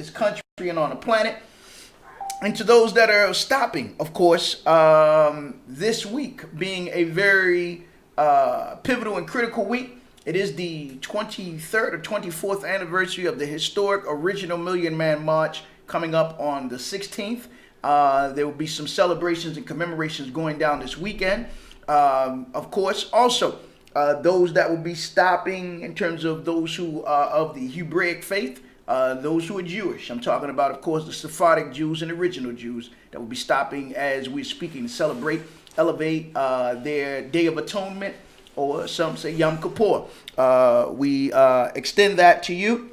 this country and on the planet. And to those that are stopping, of course, this week being a very pivotal and critical week. It is the 23rd or 24th anniversary of the historic original Million Man March coming up on the 16th. There will be some celebrations and commemorations going down this weekend. Of course, also, those that will be stopping in terms of those who are of the Hebraic faith, those who are Jewish. I'm talking about, of course, the Sephardic Jews and original Jews that will be stopping as we're speaking to celebrate, elevate their Day of Atonement, or some say Yom Kippur. We extend that to you.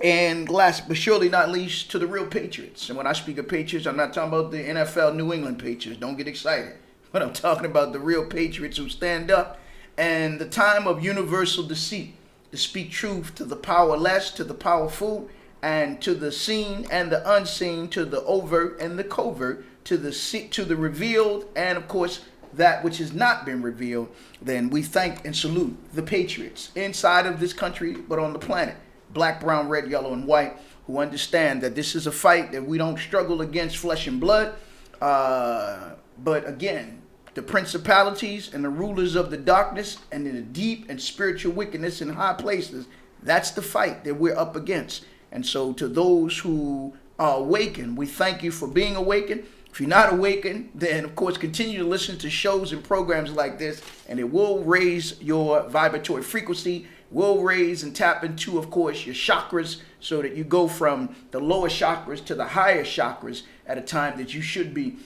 And last but surely not least, to the real Patriots. And when I speak of Patriots, I'm not talking about the NFL New England Patriots. Don't get excited. But I'm talking about the real Patriots who stand up and the time of universal deceit, to speak truth to the powerless, to the powerful, and to the seen and the unseen, to the overt and the covert, to the revealed, and of course that which has not been revealed. Then we thank and salute the Patriots inside of this country, but on the planet, black, brown, red, yellow, and white, who understand that this is a fight that we don't struggle against flesh and blood, but again, the principalities and the rulers of the darkness and in the deep and spiritual wickedness in high places. That's the fight that we're up against. And so to those who are awakened, we thank you for being awakened. If you're not awakened, then of course continue to listen to shows and programs like this, and it will raise your vibratory frequency, will raise and tap into, of course, your chakras, so that you go from the lower chakras to the higher chakras at a time that you should be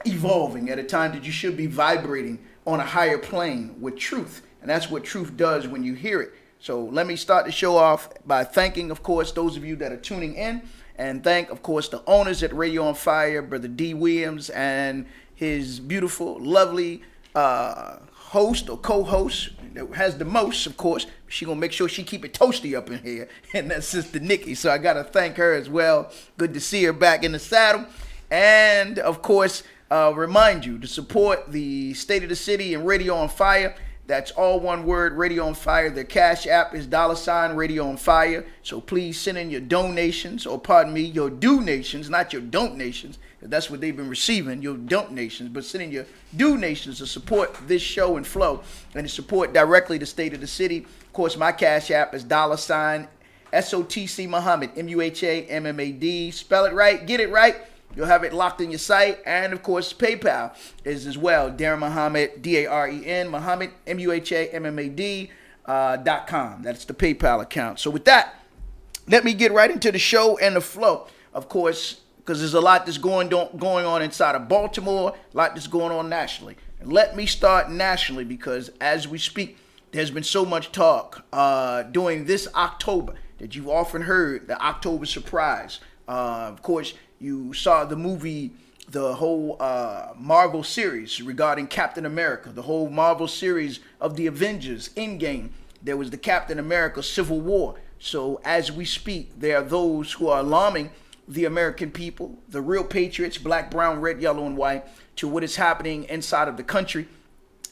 evolving, at a time that you should be vibrating on a higher plane with truth. And that's what truth does when you hear it. So let me start the show off by thanking, of course, those of you that are tuning in, and thank, of course, the owners at RadioOnFire, Brother D. Williams, and his beautiful, lovely host or co-host that has the most, of course. She gonna make sure she keep it toasty up in here, and that's Sister Nikki. So I gotta thank her as well. Good to see her back in the saddle. And of course, remind you to support the State of the City and Radio on Fire. That's all one word, Radio on Fire. Their cash app is $ Radio on Fire. So please send in your donations, or pardon me, your donations, not your donations. That's what they've been receiving, your donations. But send in your donations to support this show and flow, and to support directly the State of the City. Of course, my cash app is $ SOTC Muhammad, MUHAMMAD. Spell it right, get it right. You'll have it locked in your site. And of course, PayPal is as well. Daren Muhammad, DAREN, Muhammad, MUHAMMAD .com. That's the PayPal account. So with that, let me get right into the show and the flow. Of course, because there's a lot that's going on inside of Baltimore, a lot that's going on nationally. And let me start nationally, because as we speak, there's been so much talk during this October that you've often heard, the October surprise. Of course, you saw the movie, the whole Marvel series regarding Captain America, the whole Marvel series of the Avengers, Endgame. There was the Captain America Civil War. So as we speak, there are those who are alarming the American people, the real patriots, black, brown, red, yellow, and white, to what is happening inside of the country.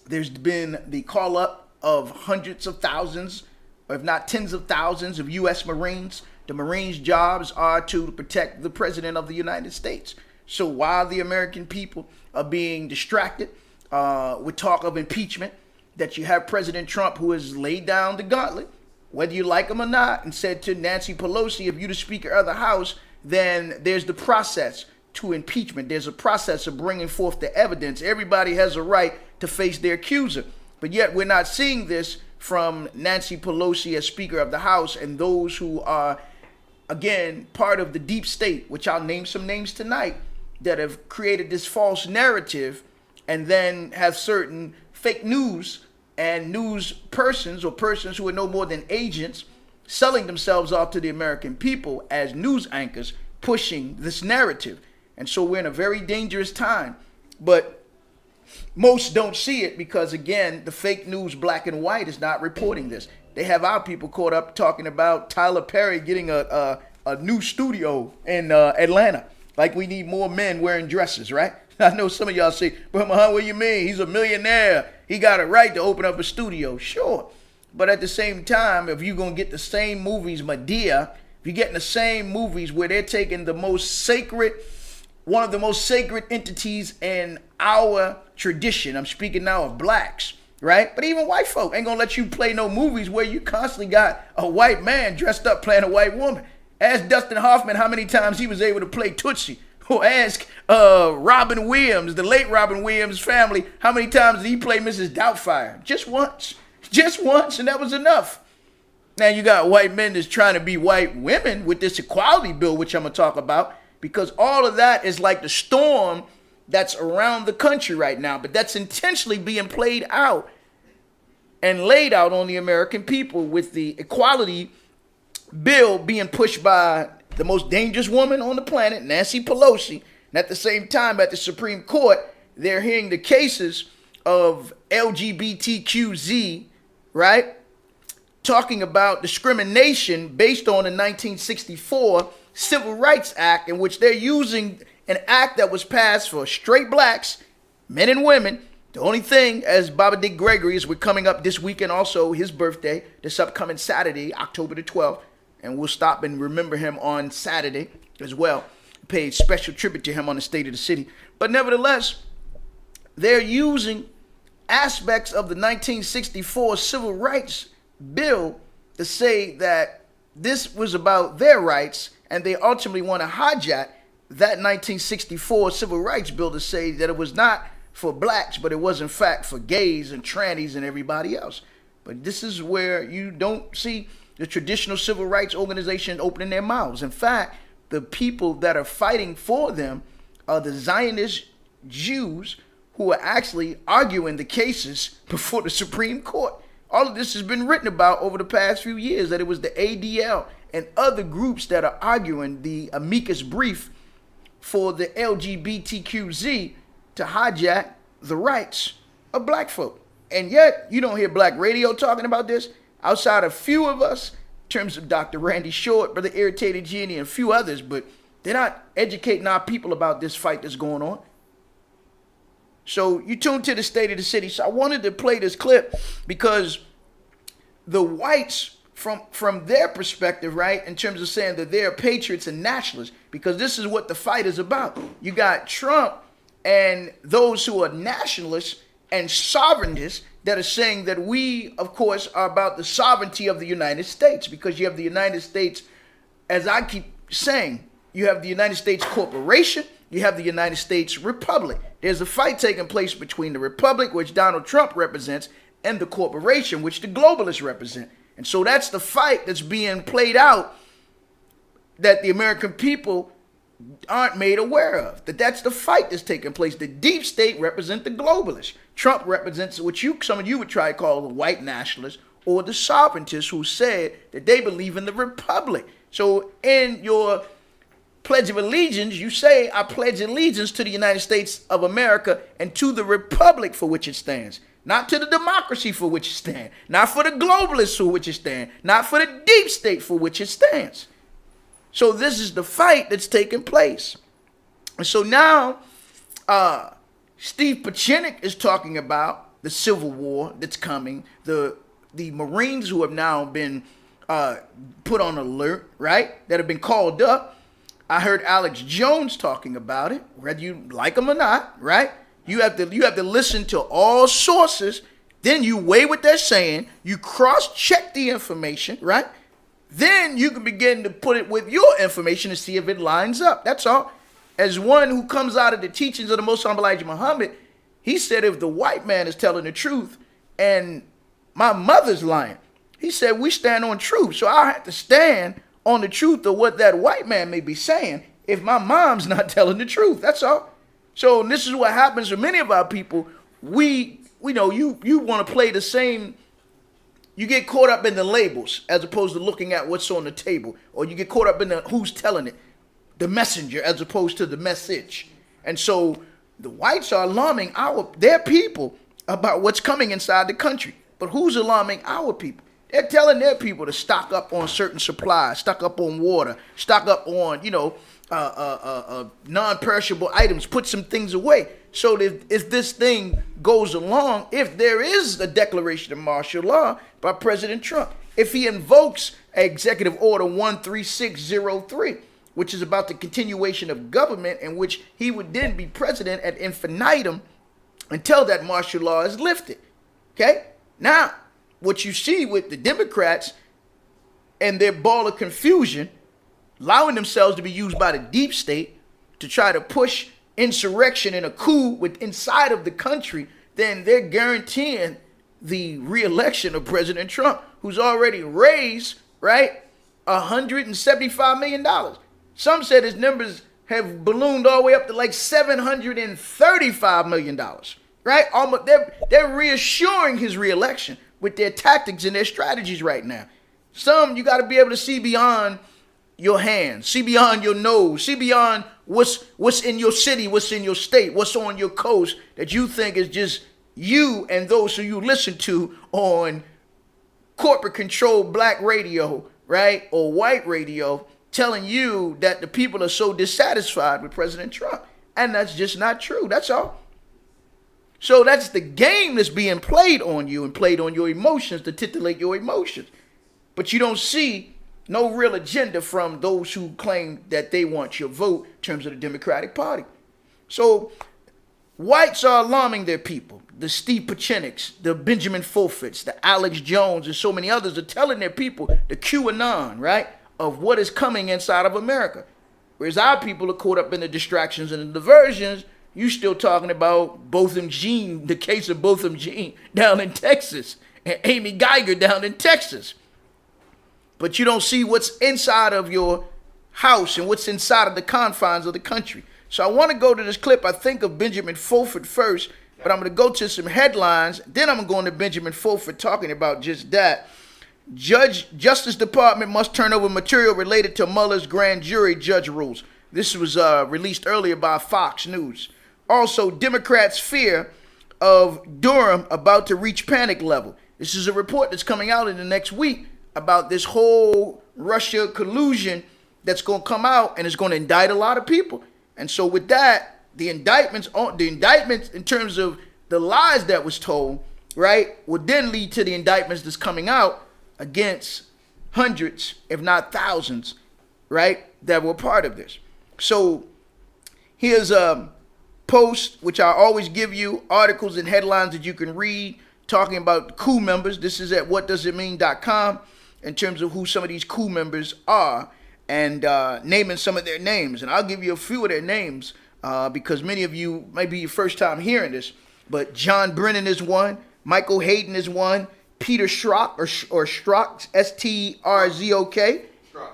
There's been the call up of hundreds of thousands, or if not tens of thousands, of U.S. Marines. The Marines' jobs are to protect the President of the United States. So while the American people are being distracted with talk of impeachment, that you have President Trump, who has laid down the gauntlet, whether you like him or not, and said to Nancy Pelosi, if you're the Speaker of the House, then there's the process to impeachment. There's a process of bringing forth the evidence. Everybody has a right to face their accuser. But yet we're not seeing this from Nancy Pelosi as Speaker of the House, and those who are, again, part of the deep state, which I'll name some names tonight, that have created this false narrative, and then have certain fake news and news persons, or persons who are no more than agents, selling themselves off to the American people as news anchors, pushing this narrative. And so we're in a very dangerous time. But most don't see it because, again, the fake news, black and white, is not reporting this. They have our people caught up talking about Tyler Perry getting a new studio in Atlanta. Like we need more men wearing dresses, right? I know some of y'all say, but Muhammad, what do you mean? He's a millionaire. He got a right to open up a studio. Sure. But at the same time, if you're going to get the same movies Madea You're getting the same movies where they're taking the most sacred, one of the most sacred entities in our tradition. I'm speaking now of blacks, right? But even white folk ain't gonna let you play no movies where you constantly got a white man dressed up playing a white woman. Ask Dustin Hoffman how many times he was able to play Tootsie. Or ask Robin Williams, the late Robin Williams family, how many times did he play Mrs. Doubtfire? Just once. Just once, and that was enough. Now you got white men that's trying to be white women with this equality bill, which I'm going to talk about, because all of that is like the storm that's around the country right now. But that's intentionally being played out and laid out on the American people with the equality bill being pushed by the most dangerous woman on the planet, Nancy Pelosi. And at the same time, at the Supreme Court, they're hearing the cases of LGBTQZ, right? Talking about discrimination based on the 1964 Civil Rights Act, in which they're using an act that was passed for straight blacks, men and women. The only thing, as Baba Dick Gregory, is we're coming up this weekend, also his birthday, this upcoming Saturday, October the 12th. And we'll stop and remember him on Saturday as well. Paid special tribute to him on the State of the City. But nevertheless, they're using aspects of the 1964 Civil Rights Bill to say that this was about their rights, and they ultimately want to hijack that 1964 Civil Rights Bill to say that it was not for blacks, but it was in fact for gays and trannies and everybody else. But this is where you don't see the traditional civil rights organization opening their mouths. In fact, the people that are fighting for them are the Zionist Jews who are actually arguing the cases before the Supreme Court. All of this has been written about over the past few years, that it was the ADL and other groups that are arguing the amicus brief for the LGBTQZ to hijack the rights of black folk. And yet, you don't hear black radio talking about this. Outside of few of us, in terms of Dr. Randy Short, Brother Irritated Genie, and a few others, but they're not educating our people about this fight that's going on. So you tuned to the State of the City. So I wanted to play this clip because the whites, from their perspective, right, in terms of saying that they're patriots and nationalists, because this is what the fight is about. You got Trump and those who are nationalists and sovereigntists that are saying that we, of course, are about the sovereignty of the United States, because you have the United States, as I keep saying, you have the United States Corporation, you have the United States Republic. There's a fight taking place between the Republic, which Donald Trump represents, and the corporation, which the globalists represent. And so that's the fight that's being played out that the American people aren't made aware of. That's the fight that's taking place. The deep state represents the globalists. Trump represents what some of you would try to call the white nationalists or the sovereigntists who said that they believe in the republic. So in your Pledge of Allegiance, you say, I pledge allegiance to the United States of America and to the republic for which it stands. Not to the democracy for which it stands. Not for the globalists for which it stands. Not for the deep state for which it stands. So this is the fight that's taking place. And so now, Steve Pieczenik is talking about the Civil War that's coming. The Marines who have now been put on alert, right? That have been called up. I heard Alex Jones talking about it, whether you like him or not, right? You have to listen to all sources. Then you weigh what they're saying. You cross-check the information, right? Then you can begin to put it with your information and see if it lines up. That's all. As one who comes out of the teachings of the Most Honorable Elijah Muhammad, he said if the white man is telling the truth and my mother's lying, he said we stand on truth. So I have to stand on the truth of what that white man may be saying if my mom's not telling the truth. That's all. So this is what happens for many of our people. You want to play the same. You get caught up in the labels as opposed to looking at what's on the table, or you get caught up in the who's telling it, the messenger as opposed to the message. And so the whites are alarming their people about what's coming inside the country. But who's alarming our people? They're telling their people to stock up on certain supplies, stock up on water, stock up on, non-perishable items, put some things away. So if this thing goes along, if there is a declaration of martial law by President Trump, if he invokes Executive Order 13603, which is about the continuation of government, in which he would then be president ad infinitum until that martial law is lifted. Okay? Now, what you see with the Democrats and their ball of confusion, allowing themselves to be used by the deep state to try to push insurrection and a coup with inside of the country, then they're guaranteeing the re-election of President Trump, who's already raised, right, $175 million. Some said his numbers have ballooned all the way up to like $735 million, right? Almost, they're reassuring his re-election with their tactics and their strategies right now. Some, you got to be able to see beyond your hands, see beyond your nose, see beyond what's in your city, what's in your state, what's on your coast that you think is just you and those who you listen to on corporate controlled black radio, right, or white radio, telling you that the people are so dissatisfied with President Trump. And that's just not true. That's all. So that's the game that's being played on you and played on your emotions to titillate your emotions. But you don't see no real agenda from those who claim that they want your vote in terms of the Democratic Party. So whites are alarming their people. The Steve Pacheniks, the Benjamin Fulfits, the Alex Jones, and so many others are telling their people the QAnon, right, of what is coming inside of America. Whereas our people are caught up in the distractions and the diversions. You still talking about Botham Jean, the case of Botham Jean down in Texas, and Amy Geiger down in Texas. But you don't see what's inside of your house and what's inside of the confines of the country. So I want to go to this clip, I think, of Benjamin Fulford first, but I'm going to go to some headlines. Then I'm going to go into Benjamin Fulford talking about just that. Justice Department must turn over material related to Mueller's grand jury judge rules. This was released earlier by Fox News. Also, Democrats' fear of Durham about to reach panic level. This is a report that's coming out in the next week about this whole Russia collusion that's going to come out and it's going to indict a lot of people. And so with that, the indictments in terms of the lies that was told, right, would then lead to the indictments that's coming out against hundreds, if not thousands, right, that were part of this. So here's a post, which I always give you, articles and headlines that you can read talking about coup members. This is at whatdoesitmean.com in terms of who some of these coup members are and naming some of their names. And I'll give you a few of their names because many of you might be your first time hearing this. But John Brennan is one. Michael Hayden is one. Peter Strzok, or Strzok, S-T-R-Z-O-K.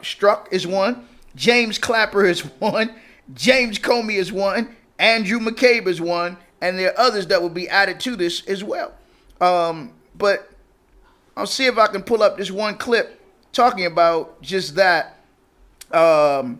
Strzok is one. James Clapper is one. James Comey is one. Andrew McCabe is one. And there are others that will be added to this as well. But I'll see if I can pull up this one clip talking about just that. And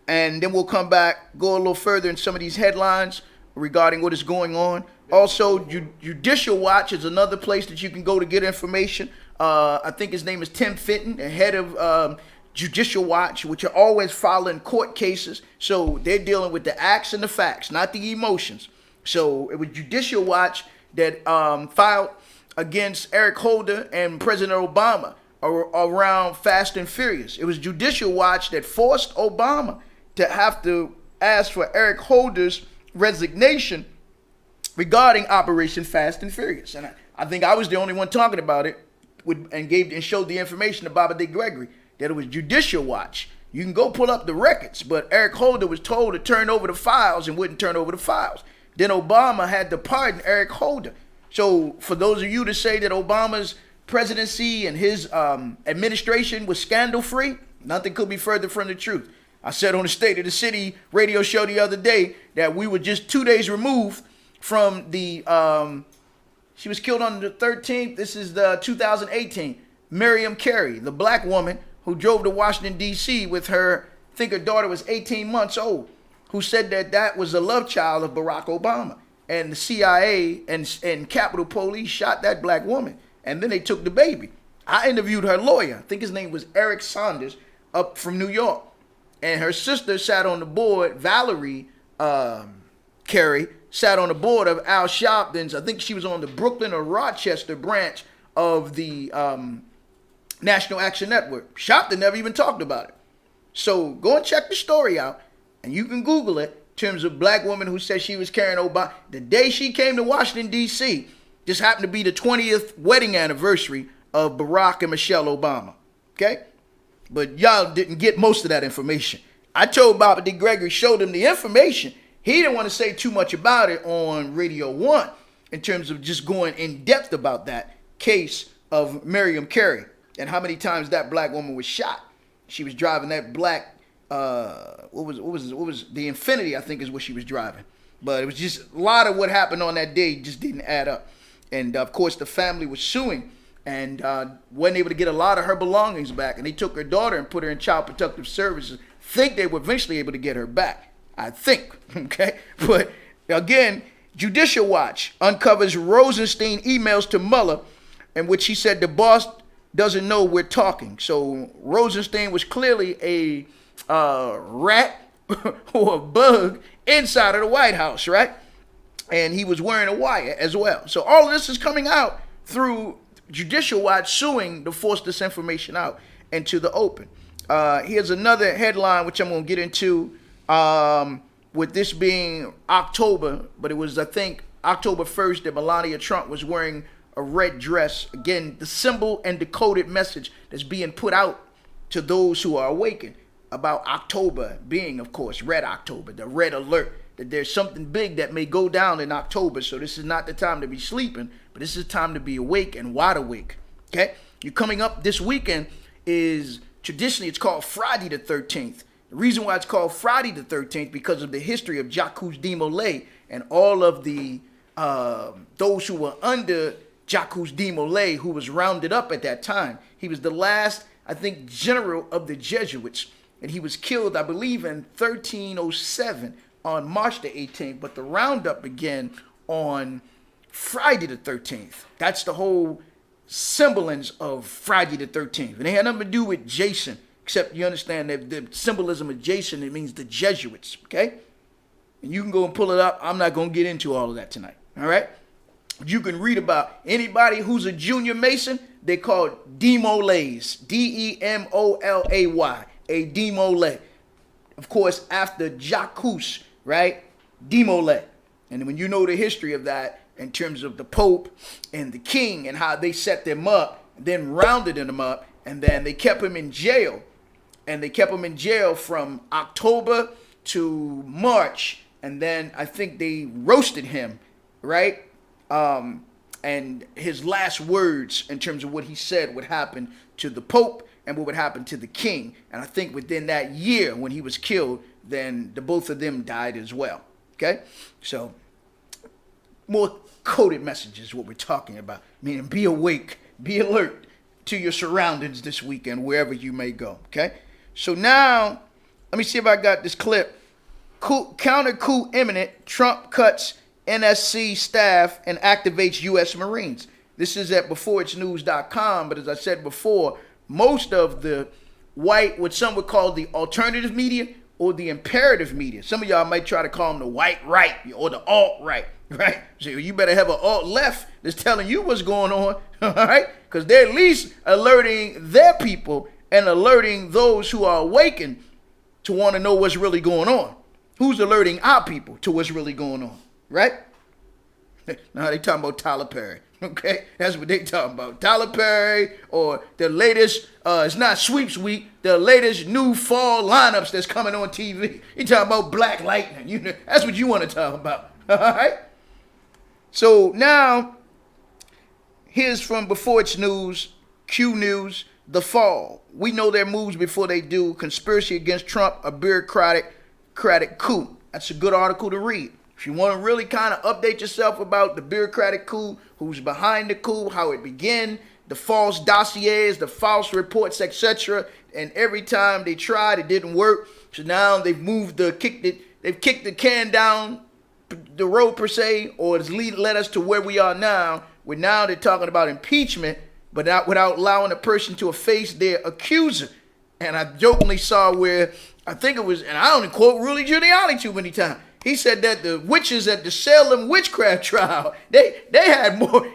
then we'll come back, go a little further in some of these headlines regarding what is going on. Also, Judicial Watch is another place that you can go to get information. I think his name is Tim Fitton, the head of Judicial Watch, which are always following court cases. So they're dealing with the acts and the facts, not the emotions. So it was Judicial Watch that filed against Eric Holder and President Obama around Fast and Furious. It was Judicial Watch that forced Obama to have to ask for Eric Holder's resignation regarding Operation Fast and Furious. And I think I was the only one talking about it and showed the information to Bobby D. Gregory that it was Judicial Watch. You can go pull up the records, but Eric Holder was told to turn over the files and wouldn't turn over the files. Then Obama had to pardon Eric Holder. So for those of you to say that Obama's presidency and his administration was scandal-free, nothing could be further from the truth. I said on the State of the City radio show the other day that we were just 2 days removed from the, she was killed on the 13th. This is the 2018. Miriam Carey, the black woman who drove to Washington, D.C. with her, I think her daughter was 18 months old, who said that that was a love child of Barack Obama. And the CIA and Capitol Police shot that black woman. And then they took the baby. I interviewed her lawyer. I think his name was Eric Saunders, up from New York. And her sister sat on the board, Valerie Carey, sat on the board of Al Sharpton's, I think she was on the Brooklyn or Rochester branch of the National Action Network. Shopton never even talked about it. So go and check the story out, and you can Google it in terms of black woman who said she was carrying Obama. The day she came to Washington, D.C., just happened to be the 20th wedding anniversary of Barack and Michelle Obama. Okay? But y'all didn't get most of that information. I told Bobby D. Gregory, showed him the information. He didn't want to say too much about it on Radio 1 in terms of just going in depth about that case of Miriam Carey and how many times that black woman was shot. She was driving that black, what was the Infinity, I think is what she was driving. But it was just a lot of what happened on that day just didn't add up. And of course the family was suing and wasn't able to get a lot of her belongings back. And they took her daughter and put her in Child Protective Services. Think they were eventually able to get her back. I think, okay? But again, Judicial Watch uncovers Rosenstein emails to Mueller in which he said the boss doesn't know we're talking. So Rosenstein was clearly a rat or a bug inside of the White House, right? And he was wearing a wire as well. So all of this is coming out through Judicial Watch suing to force this information out into the open. Here's another headline, which I'm going to get into, with this being October, but it was, I think, October 1st that Melania Trump was wearing a red dress. Again, the symbol and decoded message that's being put out to those who are awakened about October being, of course, Red October, the red alert, that there's something big that may go down in October. So this is not the time to be sleeping, but this is time to be awake and wide awake, okay? You're coming up this weekend is, traditionally, it's called Friday the 13th. The reason why it's called Friday the 13th because of the history of Jacques de Molay and all of the those who were under Jacques de Molay, who was rounded up at that time. He was the last, I think, general of the Jesuits, and he was killed, I believe, in 1307 on March the 18th. But the roundup began on Friday the 13th. That's the whole semblance of Friday the 13th, and it had nothing to do with Jason. Except you understand that the symbolism of Jason, it means the Jesuits, okay? And you can go and pull it up. I'm not going to get into all of that tonight, all right? You can read about anybody who's a junior Mason. They're called Demolays, Demolay, a Demolay. Of course, after Jacques, right? Demolay. And when you know the history of that in terms of the Pope and the King and how they set them up, then rounded them up, and then they kept him in jail. And they kept him in jail from October to March. And then I think they roasted him, right? And his last words in terms of what he said would happen to the Pope and what would happen to the King. And I think within that year when he was killed, then the both of them died as well. Okay? So more coded messages is what we're talking about. Meaning be awake, be alert to your surroundings this weekend, wherever you may go. Okay? So now, let me see if I got this clip. Counter coup imminent. Trump cuts NSC staff and activates U.S. Marines. This is at beforeitsnews.com, but as I said before, most of the white, what some would call the alternative media or the imperative media. Some of y'all might try to call them the white right or the alt right, right? So you better have an alt left that's telling you what's going on, all right? Because they're at least alerting their people and alerting those who are awakened to want to know what's really going on. Who's alerting our people to what's really going on, right? Now they talking about Tyler Perry, okay? That's what they talking about. Tyler Perry or the latest, it's not sweeps week, the latest new fall lineups that's coming on TV. You talking about Black Lightning. You know, that's what you want to talk about, all right? So now, here's from Before It's News, Q News, The Fall. We know their moves before they do. Conspiracy against Trump, a bureaucratic coup. That's a good article to read. If you want to really kind of update yourself about the bureaucratic coup, who's behind the coup, how it began, the false dossiers, the false reports, etc. And every time they tried, it didn't work. So now they've they've kicked the can down the road per se, or it's led us to where we are now. Where now they're talking about impeachment, but not without allowing a person to face their accuser. And I jokingly saw where, I think it was, and I only quote Rudy Giuliani too many times. He said that the witches at the Salem witchcraft trial, they had more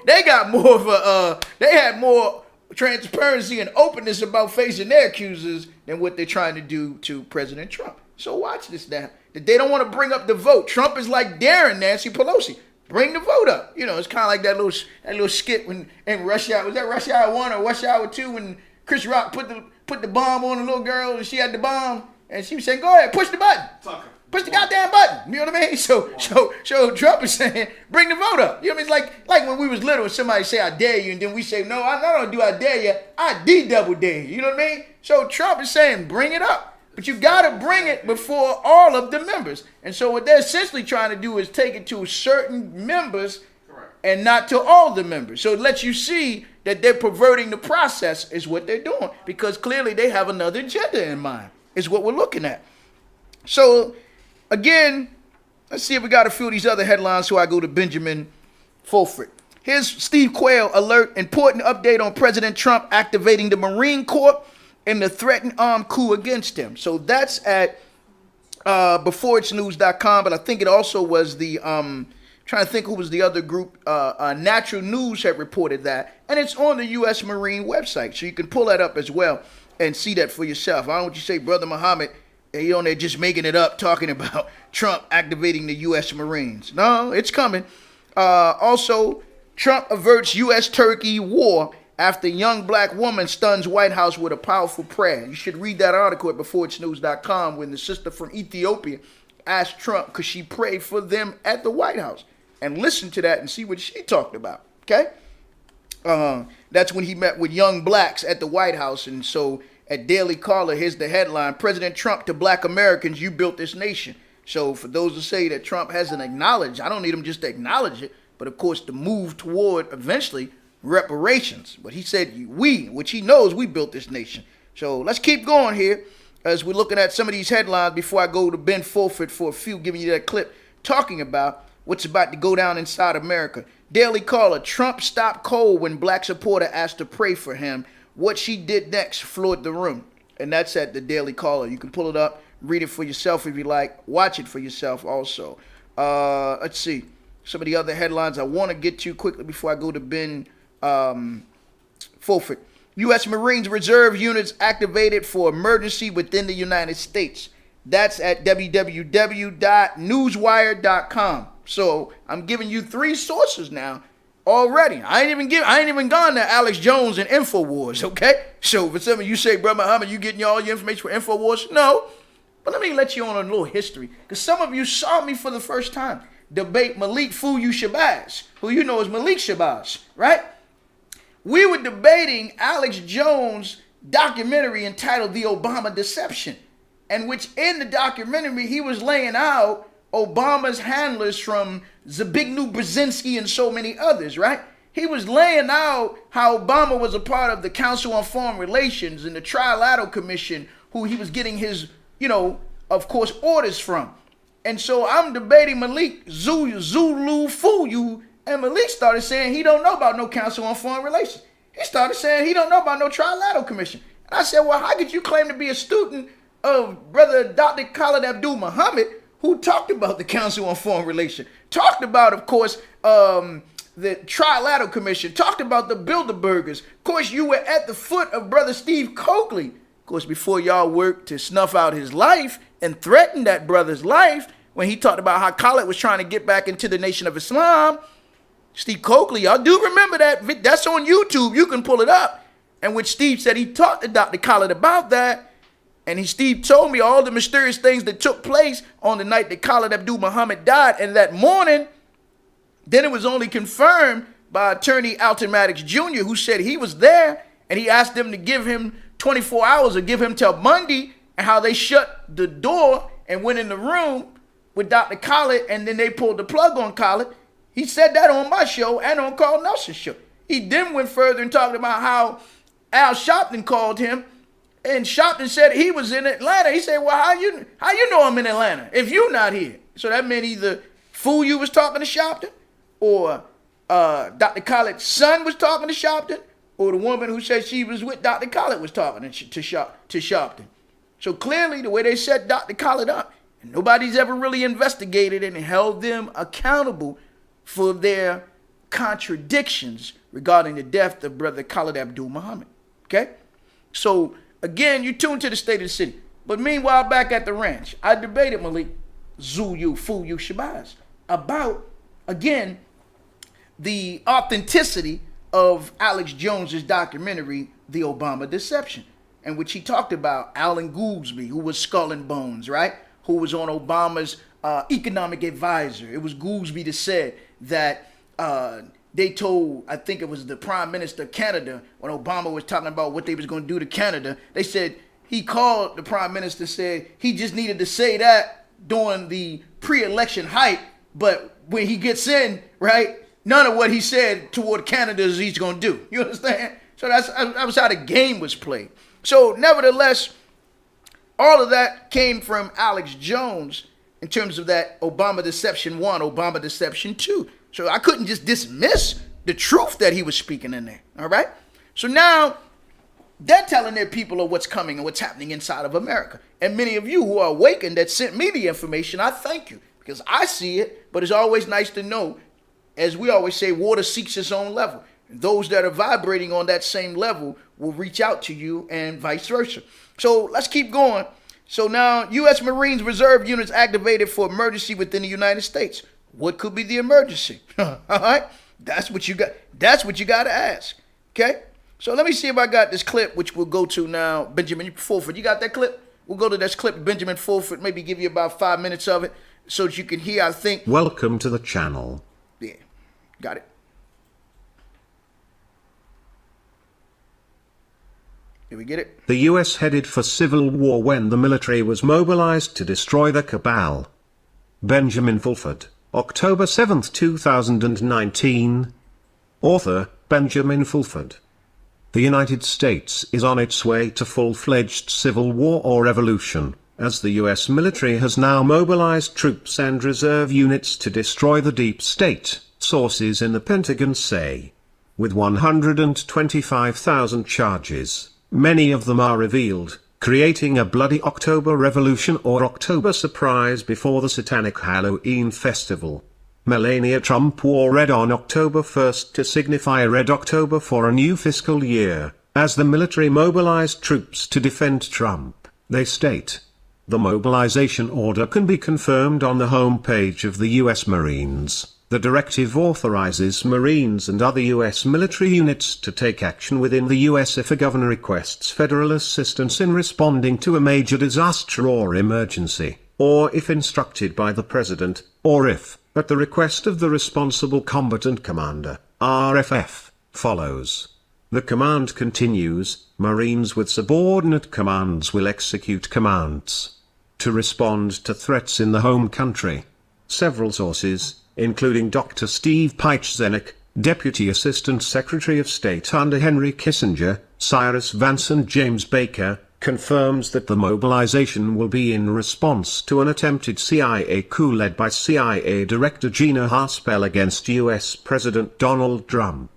transparency and openness about facing their accusers than what they're trying to do to President Trump. So watch this now. That they don't want to bring up the vote. Trump is like Daren, Nancy Pelosi. Bring the vote up. You know, it's kind of like that little skit when in Rush Hour. Was that Rush Hour 1 or Rush Hour 2 when Chris Rock put the bomb on the little girl and she had the bomb and she was saying, "Go ahead, push the button. Push the goddamn button." You know what I mean? So Trump is saying, bring the vote up. You know what I mean? It's like when we was little and somebody say, "I dare you," and then we say, "No, I don't do I dare you. I double dare you." You know what I mean? So Trump is saying, bring it up. But you got to bring it before all of the members. And so what they're essentially trying to do is take it to certain members and not to all the members. So it lets you see that they're perverting the process is what they're doing, because clearly they have another agenda in mind is what we're looking at. So again, let's see if we got a few of these other headlines so I go to Benjamin Fulford. Here's Steve Quayle alert, important update on President Trump activating the Marine Corps and the threatened armed coup against him. So that's at beforeitsnews.com, but I think it also was the, trying to think who was the other group, Natural News had reported that, and it's on the U.S. Marine website, so you can pull that up as well and see that for yourself. I don't want you to say, Brother Muhammad, you on there just making it up, talking about Trump activating the U.S. Marines. No, it's coming. Also, Trump averts U.S.-Turkey war after young black woman stuns White House with a powerful prayer. You should read that article at beforeitsnews.com when the sister from Ethiopia asked Trump because she prayed for them at the White House. And listen to that and see what she talked about, okay? That's when he met with young blacks at the White House. And so at Daily Caller, here's the headline: President Trump to black Americans, you built this nation. So for those who say that Trump hasn't acknowledged, I don't need him just to acknowledge it, but of course to move toward eventually reparations. But he said we, which he knows we built this nation. So let's keep going here as we're looking at some of these headlines before I go to Ben Fulford for a few, giving you that clip talking about what's about to go down inside America. Daily Caller: Trump stopped cold when black supporter asked to pray for him. What she did next floored the room. And that's at the Daily Caller. You can pull it up, read it for yourself if you like, watch it for yourself also. Let's see some of the other headlines I want to get to quickly before I go to Ben Fulford. U.S. Marines Reserve units activated for emergency within the United States. That's at www.newswire.com. So I'm giving you 3 sources now already. I ain't even gone to Alex Jones and InfoWars, okay? So for some of you say, Brother Muhammad, you getting all your information from InfoWars? No. But let me let you on a little history, because some of you saw me for the first time debate Malik Fuyu Shabazz, who you know is Malik Shabazz, right? We were debating Alex Jones' documentary entitled The Obama Deception, and which in the documentary he was laying out Obama's handlers from Zbigniew Brzezinski and so many others, right? He was laying out how Obama was a part of the Council on Foreign Relations and the Trilateral Commission, who he was getting his, of course, orders from. And so I'm debating Malik Zulu Fuyu, and Malik started saying he don't know about no Council on Foreign Relations. He started saying he don't know about no Trilateral Commission. And I said, well, how could you claim to be a student of Brother Dr. Khalid Abdul Muhammad, who talked about the Council on Foreign Relations, talked about, of course, the Trilateral Commission, talked about the Bilderbergers. Of course, you were at the foot of Brother Steve Coakley. Of course, before y'all worked to snuff out his life and threaten that brother's life, when he talked about how Khalid was trying to get back into the Nation of Islam, Steve Coakley, y'all do remember that. That's on YouTube. You can pull it up. And which Steve said he talked to Dr. Khalid about that. And Steve told me all the mysterious things that took place on the night that Khalid Abdul Muhammad died. And that morning, then it was only confirmed by attorney Alton Maddox Jr., who said he was there. And he asked them to give him 24 hours or give him till Monday, and how they shut the door and went in the room with Dr. Khalid, and then they pulled the plug on Khalid. He said that on my show and on Carl Nelson's show. He then went further and talked about how Al Sharpton called him, and Sharpton said he was in Atlanta. He said, well, how you know I'm in Atlanta if you're not here? So that meant either Fuyu was talking to Sharpton, or Dr. Khaled's son was talking to Sharpton, or the woman who said she was with Dr. Khalid was talking to Sharpton. So clearly the way they set Dr. Khalid up, and nobody's ever really investigated and held them accountable for their contradictions regarding the death of Brother Khalid Abdul Muhammad. Okay? So, again, you tune to the State of the City. But meanwhile, back at the ranch, I debated Malik Zulu Fuyu Shabazz about, again, the authenticity of Alex Jones's documentary, The Obama Deception, in which he talked about Alan Goolsbee, who was Skull and Bones, right? Who was on Obama's economic advisor. It was Goolsbee that said that they told, I think it was the Prime Minister of Canada, when Obama was talking about what they was going to do to Canada, they said he called the Prime Minister, said he just needed to say that during the pre-election hype, but when he gets in, right, none of what he said toward Canada is he's going to do. You understand? So that was how the game was played. So nevertheless, all of that came from Alex Jones in terms of that Obama Deception 1, Obama Deception 2. So I couldn't just dismiss the truth that he was speaking in there. All right? So now they're telling their people of what's coming and what's happening inside of America. And many of you who are awakened that sent me the information, I thank you, because I see it, but it's always nice to know, as we always say, water seeks its own level. And those that are vibrating on that same level will reach out to you and vice versa. So let's keep going. So now U.S. Marines Reserve units activated for emergency within the United States. What could be the emergency? All right. That's what you got. That's what you got to ask. Okay. So let me see if I got this clip, which we'll go to now. Benjamin Fulford, you got that clip? We'll go to this clip. Benjamin Fulford, maybe give you about 5 minutes of it so that you can hear, I think. Welcome to the channel. Yeah. Got it. Did we get it? The US headed for civil war when the military was mobilized to destroy the cabal. Benjamin Fulford, October 7, 2019. Author, Benjamin Fulford. The United States is on its way to full-fledged civil war or revolution, as the US military has now mobilized troops and reserve units to destroy the deep state, sources in the Pentagon say. With 125,000 charges, many of them are revealed, creating a bloody October revolution or October surprise before the satanic Halloween festival. Melania Trump wore red on October 1st to signify Red October for a new fiscal year, as the military mobilized troops to defend Trump, they state. The mobilization order can be confirmed on the homepage of the U.S. Marines. The directive authorizes Marines and other U.S. military units to take action within the U.S. if a governor requests federal assistance in responding to a major disaster or emergency, or if instructed by the President, or if, at the request of the responsible combatant commander, RFF, follows. The command continues, Marines with subordinate commands will execute commands to respond to threats in the home country. Several sources, including Dr. Steve Pietzenik, Deputy Assistant Secretary of State under Henry Kissinger, Cyrus Vance and James Baker, confirms that the mobilization will be in response to an attempted CIA coup led by CIA Director Gina Haspel against U.S. President Donald Trump.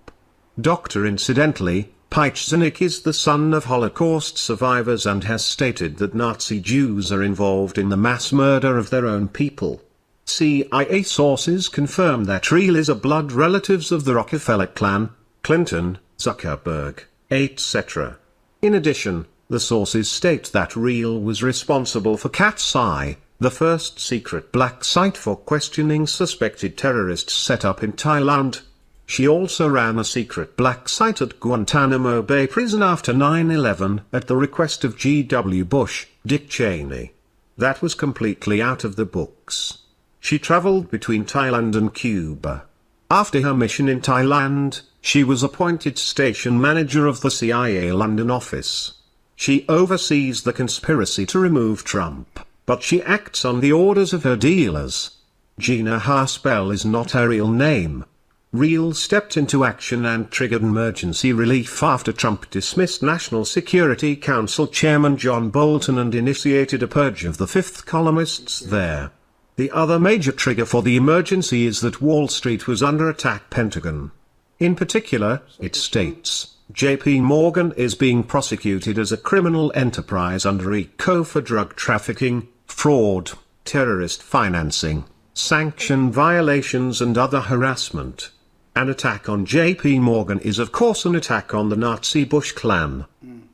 Incidentally, Pietzenik is the son of Holocaust survivors and has stated that Nazi Jews are involved in the mass murder of their own people. CIA sources confirm that Real is a blood relatives of the Rockefeller clan, Clinton, Zuckerberg, etc. In addition, the sources state that Real was responsible for Cat's Eye, the first secret black site for questioning suspected terrorists set up in Thailand. She also ran a secret black site at Guantanamo Bay Prison after 9/11 at the request of G.W. Bush, Dick Cheney. That was completely out of the books. She traveled between Thailand and Cuba. After her mission in Thailand, she was appointed station manager of the CIA London office. She oversees the conspiracy to remove Trump, but she acts on the orders of her dealers. Gina Haspel is not her real name. Real stepped into action and triggered emergency relief after Trump dismissed National Security Council Chairman John Bolton and initiated a purge of the fifth columnists there. The other major trigger for the emergency is that Wall Street was under attack. Pentagon. In particular, it states, J.P. Morgan is being prosecuted as a criminal enterprise under RICO for drug trafficking, fraud, terrorist financing, sanction violations and other harassment. An attack on J.P. Morgan is of course an attack on the Nazi Bush clan.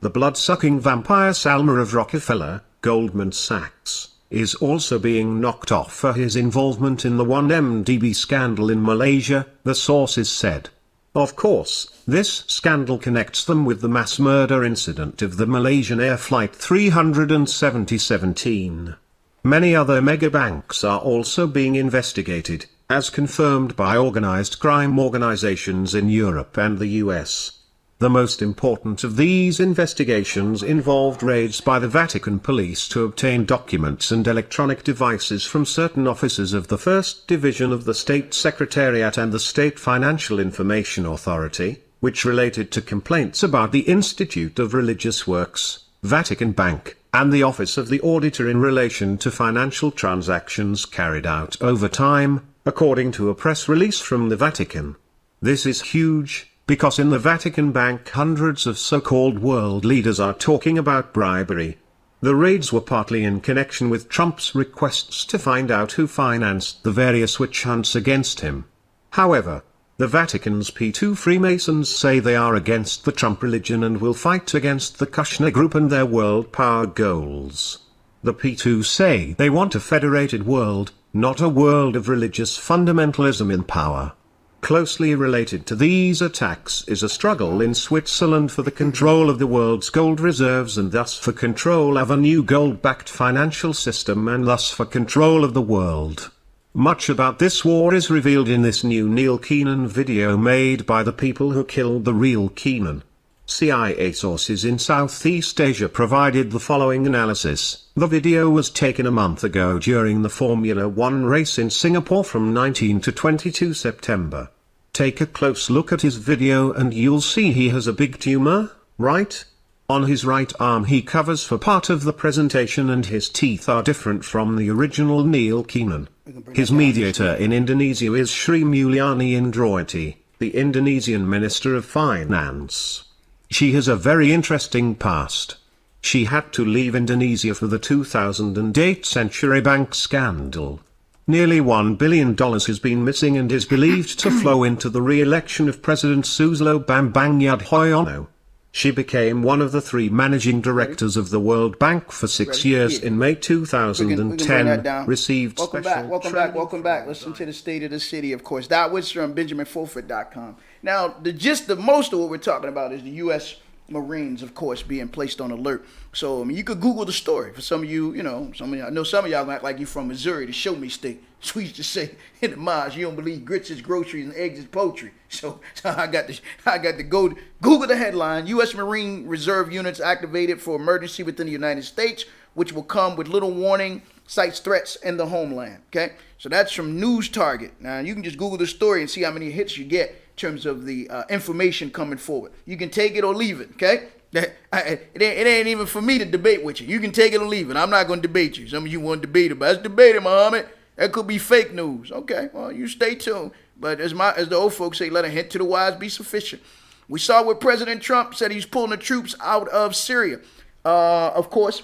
The blood-sucking vampire Salma of Rockefeller, Goldman Sachs, is also being knocked off for his involvement in the 1MDB scandal in Malaysia, the sources said. Of course, this scandal connects them with the mass murder incident of the Malaysian Air Flight 317. Many other mega banks are also being investigated, as confirmed by organized crime organizations in Europe and the US. The most important of these investigations involved raids by the Vatican police to obtain documents and electronic devices from certain officers of the First Division of the State Secretariat and the State Financial Information Authority, which related to complaints about the Institute of Religious Works, Vatican Bank, and the Office of the Auditor in relation to financial transactions carried out over time, according to a press release from the Vatican. This is huge, because in the Vatican Bank hundreds of so-called world leaders are talking about bribery. The raids were partly in connection with Trump's requests to find out who financed the various witch hunts against him. However, the Vatican's P2 Freemasons say they are against the Trump religion and will fight against the Kushner Group and their world power goals. The P2 say they want a federated world, not a world of religious fundamentalism in power. Closely related to these attacks is a struggle in Switzerland for the control of the world's gold reserves and thus for control of a new gold-backed financial system and thus for control of the world. Much about this war is revealed in this new Neil Keenan video made by the people who killed the real Keenan. CIA sources in Southeast Asia provided the following analysis. The video was taken a month ago during the Formula One race in Singapore from 19 to 22 September. Take a close look at his video and you'll see he has a big tumor, right? On his right arm he covers for part of the presentation and his teeth are different from the original Neil Keenan. His mediator in Indonesia is Sri Mulyani Indrawati, the Indonesian Minister of Finance. She has a very interesting past. She had to leave Indonesia for the 2008 Century Bank scandal. Nearly $1 billion has been missing and is believed to flow into the re-election of President Susilo Bambang Yudhoyono. She became one of the 3 managing directors of the World Bank for 6 years in May 2010, received Welcome back. Listen to the State of the City, of course. That was from BenjaminFulford.com. Now, the gist of most of what we're talking about is the U.S. Marines, of course, being placed on alert. So, I mean, you could Google the story. For some of you, I know some of y'all act like you're from Missouri, the show me state. So we used to say in the mines, you don't believe grits is groceries and eggs is poultry. So I got to go Google the headline: U.S. Marine Reserve units activated for emergency within the United States, which will come with little warning, cites threats in the homeland. Okay, so that's from News Target. Now you can just Google the story and see how many hits you get in terms of the information coming forward. You can take it or leave it. Okay. It ain't even for me to debate with you. You can take it or leave it. I'm not going to debate you. Some of you want to debate it, but let's debate it, Muhammad. That could be fake news. Okay, well, you stay tuned. But as the old folks say, let a hint to the wise be sufficient. We saw what President Trump said he's pulling the troops out of Syria. Of course,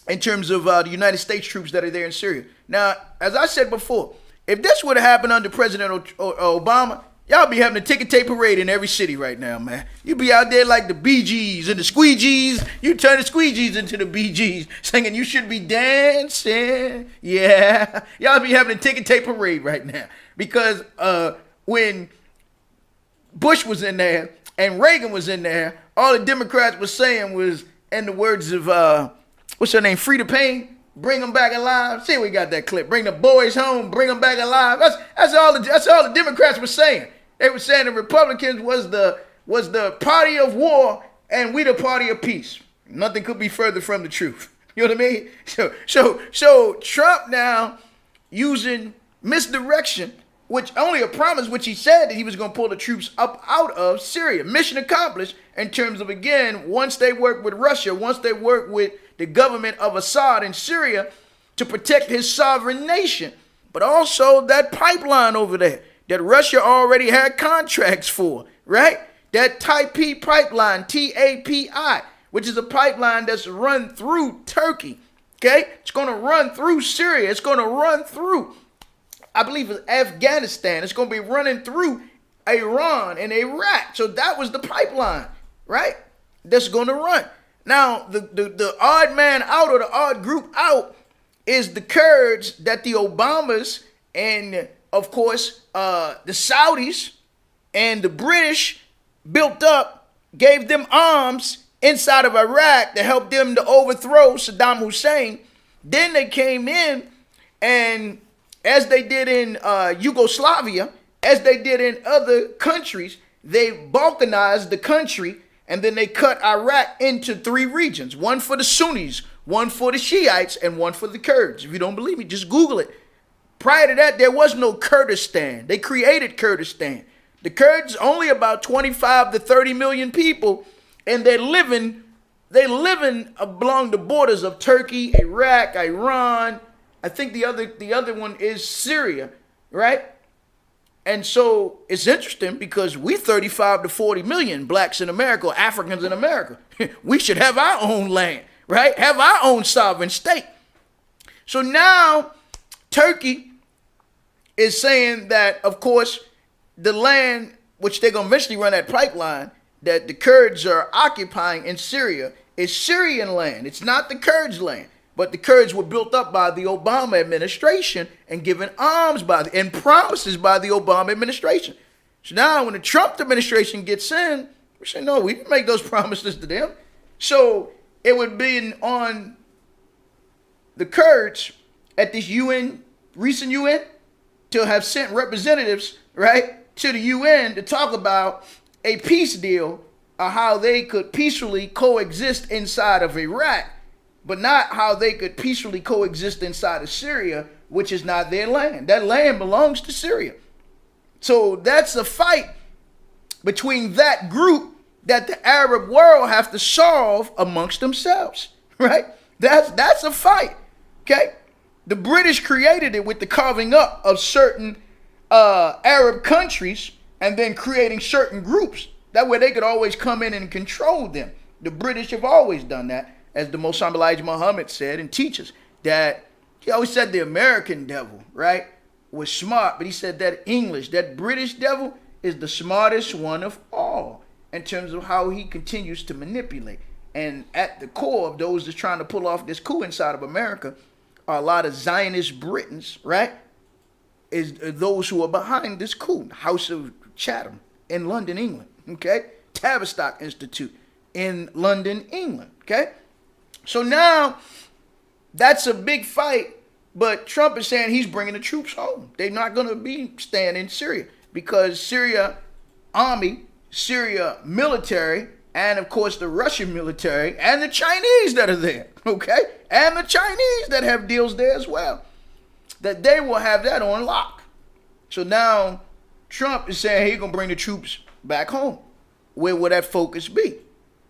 in terms of the United States troops that are there in Syria. Now, as I said before, if this would have happened under President Obama, y'all be having a ticker tape parade in every city right now, man. You be out there like the Bee Gees and the Squeegees. You turn the Squeegees into the Bee Gees, singing "You Should Be Dancing." Yeah, y'all be having a ticker tape parade right now because when Bush was in there and Reagan was in there, all the Democrats were saying was, in the words of what's her name, Freda Payne, "Bring them back alive." See, we got that clip. Bring the boys home. Bring them back alive. That's all the Democrats were saying. They were saying the Republicans was the party of war and we the party of peace. Nothing could be further from the truth. You know what I mean? So Trump now using misdirection, which only a promise, which he said that he was going to pull the troops up out of Syria. Mission accomplished in terms of, again, once they work with Russia, once they work with the government of Assad in Syria to protect his sovereign nation, but also that pipeline over there that Russia already had contracts for, right? That TAPI pipeline, TAPI, which is a pipeline that's run through Turkey, okay? It's going to run through Syria. It's going to run through, I believe, Afghanistan. It's going to be running through Iran, and Iraq. So that was the pipeline, right? That's going to run. Now, the odd man out, or the odd group out, is the Kurds that the Obamas and, of course, the Saudis and the British built up, gave them arms inside of Iraq to help them to overthrow Saddam Hussein. Then they came in, and as they did in Yugoslavia, as they did in other countries, they balkanized the country, and then they cut Iraq into 3 regions: one for the Sunnis, one for the Shiites, and one for the Kurds. If you don't believe me, just Google it. Prior to that, there was no Kurdistan. They created Kurdistan. The Kurds only about 25 to 30 million people, and they're living along the borders of Turkey, Iraq, Iran. I think the other one is Syria, right? And so it's interesting because we 35 to 40 million blacks in America, or Africans in America. We should have our own land, right? Have our own sovereign state. So now Turkey is saying that, of course, the land which they're going to eventually run that pipeline that the Kurds are occupying in Syria is Syrian land. It's not the Kurds' land. But the Kurds were built up by the Obama administration and given arms and promises by the Obama administration. So now when the Trump administration gets in, we say, no, we didn't make those promises to them. So it would be on the Kurds at this recent UN, to have sent representatives, right, to the UN to talk about a peace deal, or how they could peacefully coexist inside of Iraq, but not how they could peacefully coexist inside of Syria, which is not their land. That land belongs to Syria. So that's a fight between that group that the Arab world have to solve amongst themselves, right? That's a fight, okay? The British created it with the carving up of certain Arab countries and then creating certain groups. That way they could always come in and control them. The British have always done that. As the Most Honorable Elijah Muhammad said and teaches, that he always said the American devil, right, was smart, but he said that that British devil is the smartest one of all in terms of how he continues to manipulate. And at the core of those that's trying to pull off this coup inside of America are a lot of Zionist Britons, right, is those who are behind this coup. House of Chatham in London, England, okay? Tavistock Institute in London, England, okay? So now that's a big fight, but Trump is saying he's bringing the troops home. They're not going to be staying in Syria because Syria army, Syria military, and of course the Russian military and the Chinese that are there, okay? And the Chinese that have deals there as well, that they will have that on lock. So now Trump is saying he's going to bring the troops back home. Where will that focus be,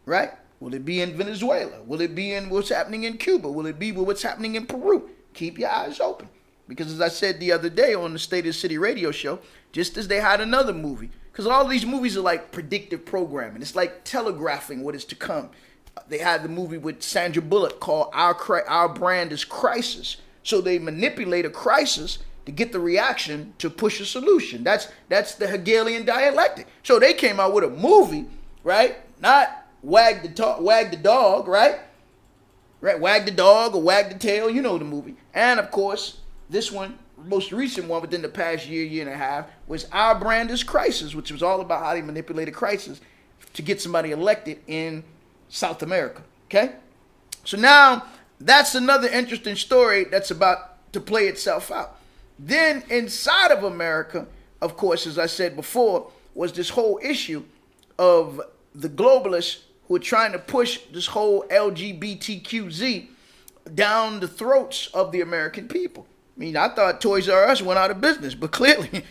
right? Will it be in Venezuela? Will it be in what's happening in Cuba? Will it be what's happening in Peru? Keep your eyes open. Because as I said the other day on the State of the City radio show, just as they had another movie, because all these movies are like predictive programming. It's like telegraphing what is to come. They had the movie with Sandra Bullock called Our Brand is Crisis. So they manipulate a crisis to get the reaction to push a solution. That's the Hegelian dialectic. So they came out with a movie, right? Not wag the dog, right? Right, wag the dog or wag the tail, you know the movie. And of course, this one, most recent one within the past year and a half, was Our Brand is Crisis, which was all about how they manipulated crisis to get somebody elected in South America, okay? So now, that's another interesting story that's about to play itself out. Then inside of America, of course, as I said before, was this whole issue of the globalists who are trying to push this whole LGBTQZ down the throats of the American people. I mean, I thought Toys R Us went out of business, but clearly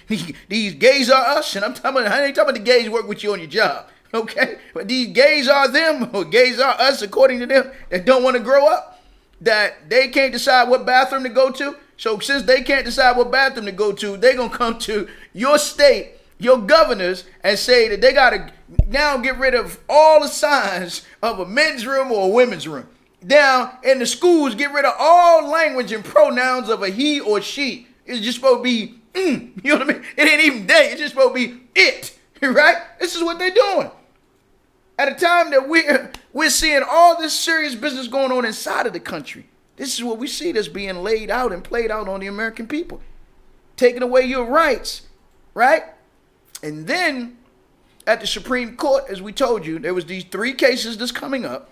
these gays are us, and I ain't talking about the gays work with you on your job, okay? But these gays are them, or gays are us, according to them, that don't want to grow up, that they can't decide what bathroom to go to. So since they can't decide what bathroom to go to, they're going to come to your state, your governors, and say that they got to now get rid of all the signs of a men's room or a women's room. Down in the schools, get rid of all language and pronouns of a he or she. It's just supposed to be, you know what I mean? It ain't even they. It's just supposed to be it. right? This is what they're doing. At a time that we're seeing all this serious business going on inside of the country, this is what we see that's being laid out and played out on the American people. Taking away your rights, right? And then at the Supreme Court, as we told you, there was these 3 cases that's coming up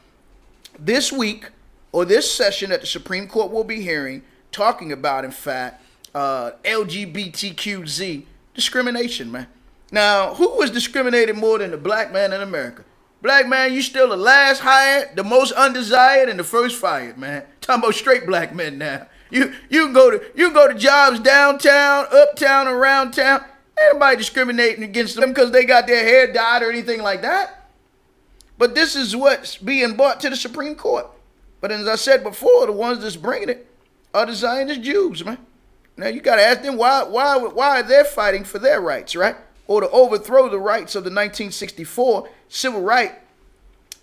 this week or this session that the Supreme Court will be hearing, talking about, in fact, LGBTQZ discrimination, man. Now, who was discriminated more than the black man in America? Black man, you still the last hired, the most undesired, and the first fired, man. Talking about straight black men now. You can go to jobs downtown, uptown, around town. Ain't nobody discriminating against them because they got their hair dyed or anything like that. But this is what's being brought to the Supreme Court. But as I said before, the ones that's bringing it are the Zionist Jews, man. Now you got to ask them why are they fighting for their rights, right? Or to overthrow the rights of the 1964 civil right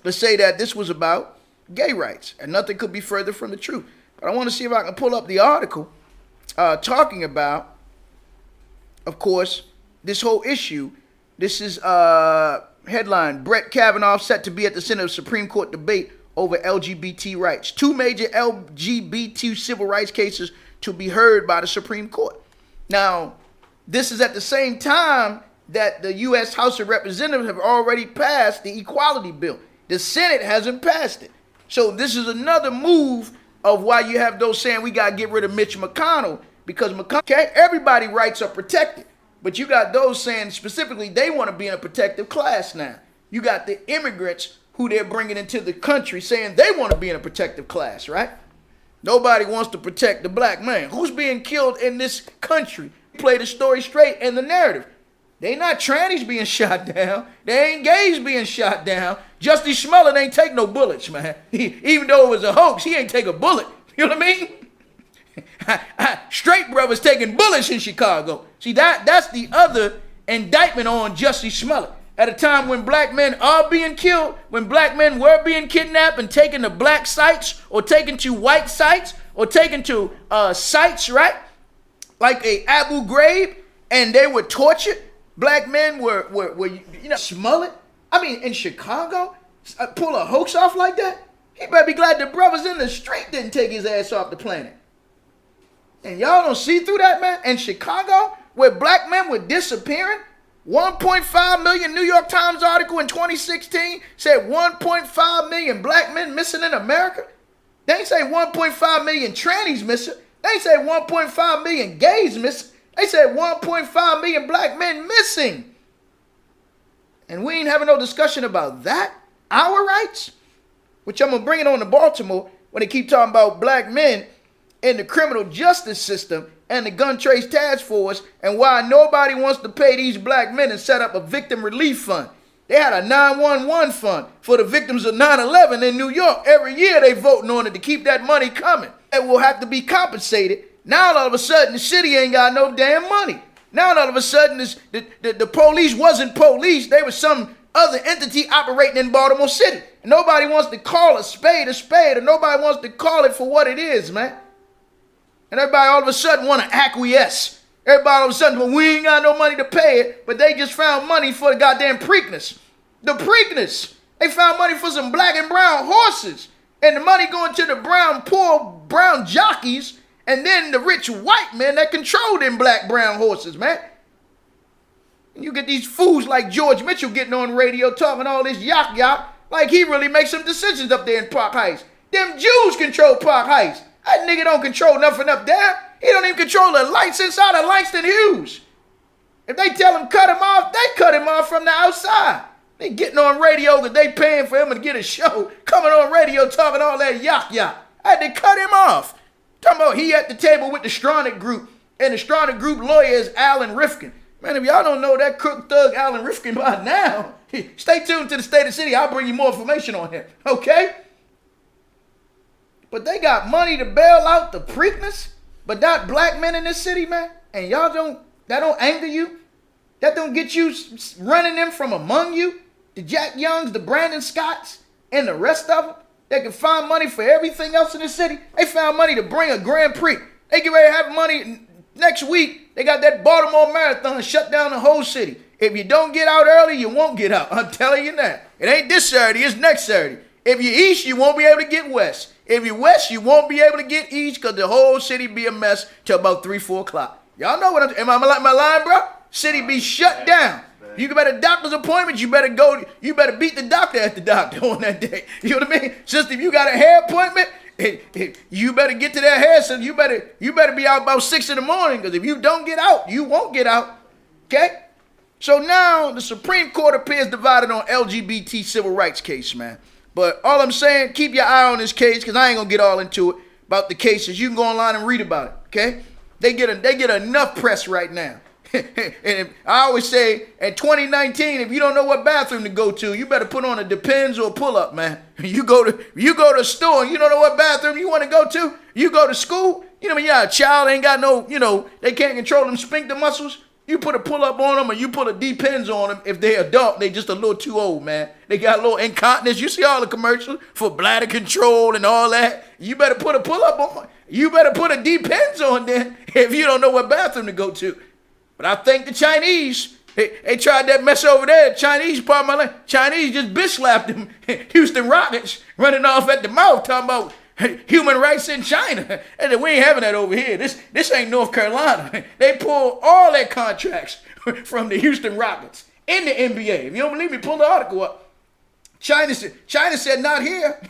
to say that this was about gay rights, and nothing could be further from the truth. But I want to see if I can pull up the article talking about, of course, this whole issue. This is headline: Brett Kavanaugh set to be at the center of Supreme Court debate over LGBT rights. 2 major LGBT civil rights cases to be heard by the Supreme Court. Now, this is at the same time that the U.S. House of Representatives have already passed the Equality bill. The Senate hasn't passed it. So this is another move of why you have those saying we got to get rid of Mitch McConnell, because McConnell, everybody's rights are protected. But you got those saying specifically they want to be in a protective class now. You got the immigrants who they're bringing into the country saying they want to be in a protective class, right? Nobody wants to protect the black man. Who's being killed in this country? Play the story straight and the narrative. They not trannies being shot down. They ain't gays being shot down. Justice Smollett ain't take no bullets, man. Even though it was a hoax, he ain't take a bullet. You know what I mean? Straight brothers taking bullets in Chicago. See, that's the other indictment on Justice Smollett. At a time when black men are being killed, when black men were being kidnapped and taken to black sites or taken to white sites or taken to sites, right? Like a Abu Ghraib, and they were tortured. Black men were Smollett. I mean, in Chicago, pull a hoax off like that. He better be glad the brothers in the street didn't take his ass off the planet. And y'all don't see through that, man. In Chicago, where black men were disappearing, 1.5 million New York Times article in 2016 said 1.5 million black men missing in America. They ain't say 1.5 million trannies missing. They ain't say 1.5 million gays missing. They said 1.5 million black men missing. And we ain't having no discussion about that. Our rights, which I'm going to bring it on to Baltimore when they keep talking about black men in the criminal justice system and the gun trace task force, and why nobody wants to pay these black men and set up a victim relief fund. They had a 911 fund for the victims of 9/11 in New York. Every year they voting on it to keep that money coming. It will have to be compensated. Now all of a sudden the city ain't got no damn money. Now all of a sudden the police wasn't police. They was some other entity operating in Baltimore City. And nobody wants to call a spade, and nobody wants to call it for what it is, man. And everybody all of a sudden want to acquiesce. Everybody all of a sudden, well, we ain't got no money to pay it, but they just found money for the goddamn Preakness. The Preakness. They found money for some black and brown horses. And the money going to the poor brown jockeys, and then the rich white men that control them black brown horses, man. And you get these fools like George Mitchell getting on radio talking all this yak like he really makes some decisions up there in Park Heights. Them Jews control Park Heights. That nigga don't control nothing up there. He don't even control the lights inside of Langston Hughes. If they tell him cut him off, they cut him off from the outside. They getting on radio because they paying for him to get a show. Coming on radio talking all that yak. I had to cut him off. Talking about he at the table with the Stronach Group. And the Stronach Group lawyer is Alan Rifkin. Man, if y'all don't know that crook thug Alan Rifkin by now, stay tuned to the State of the City. I'll bring you more information on him. Okay? But they got money to bail out the Preakness, but not black men in this city, man. And that don't anger you? That don't get you running them from among you? The Jack Youngs, the Brandon Scotts, and the rest of them? They can find money for everything else in the city. They found money to bring a Grand Prix. They get ready to have money next week. They got that Baltimore Marathon shut down the whole city. If you don't get out early, you won't get out. I'm telling you now. It ain't this Saturday, it's next Saturday. If you're east, you won't be able to get west. If you're west, you won't be able to get east because the whole city be a mess till about 3, 4 o'clock. Y'all know what am I like my line, bro? City be shut down. You got a doctor's appointment, you better beat the doctor at the doctor on that day. You know what I mean? Sister, if you got a hair appointment, you better get to that hair, so you better be out about 6 in the morning, because if you don't get out, you won't get out. Okay? So now the Supreme Court appears divided on LGBT civil rights case, man. But all I'm saying, keep your eye on this case, because I ain't gonna get all into it about the cases. You can go online and read about it. Okay? They get enough press right now. And I always say, in 2019, if you don't know what bathroom to go to, you better put on a Depends or a pull-up, man. You go to a store and you don't know what bathroom you want to go to. You go to school, you know, when you're a child, ain't got no, they can't control them sphincter muscles. You put a pull-up on them or you put a Depends on them. If they're adult, they just a little too old, man. They got a little incontinence. You see all the commercials for bladder control and all that. You better put a pull-up on. You better put a Depends on there if you don't know what bathroom to go to. But I think the Chinese, they tried that mess over there. Chinese, part of my life, Chinese just bitch slapped them. Houston Rockets running off at the mouth talking about human rights in China. And we ain't having that over here. This ain't North Carolina. They pulled all their contracts from the Houston Rockets in the NBA. If you don't believe me, pull the article up. China said, not here.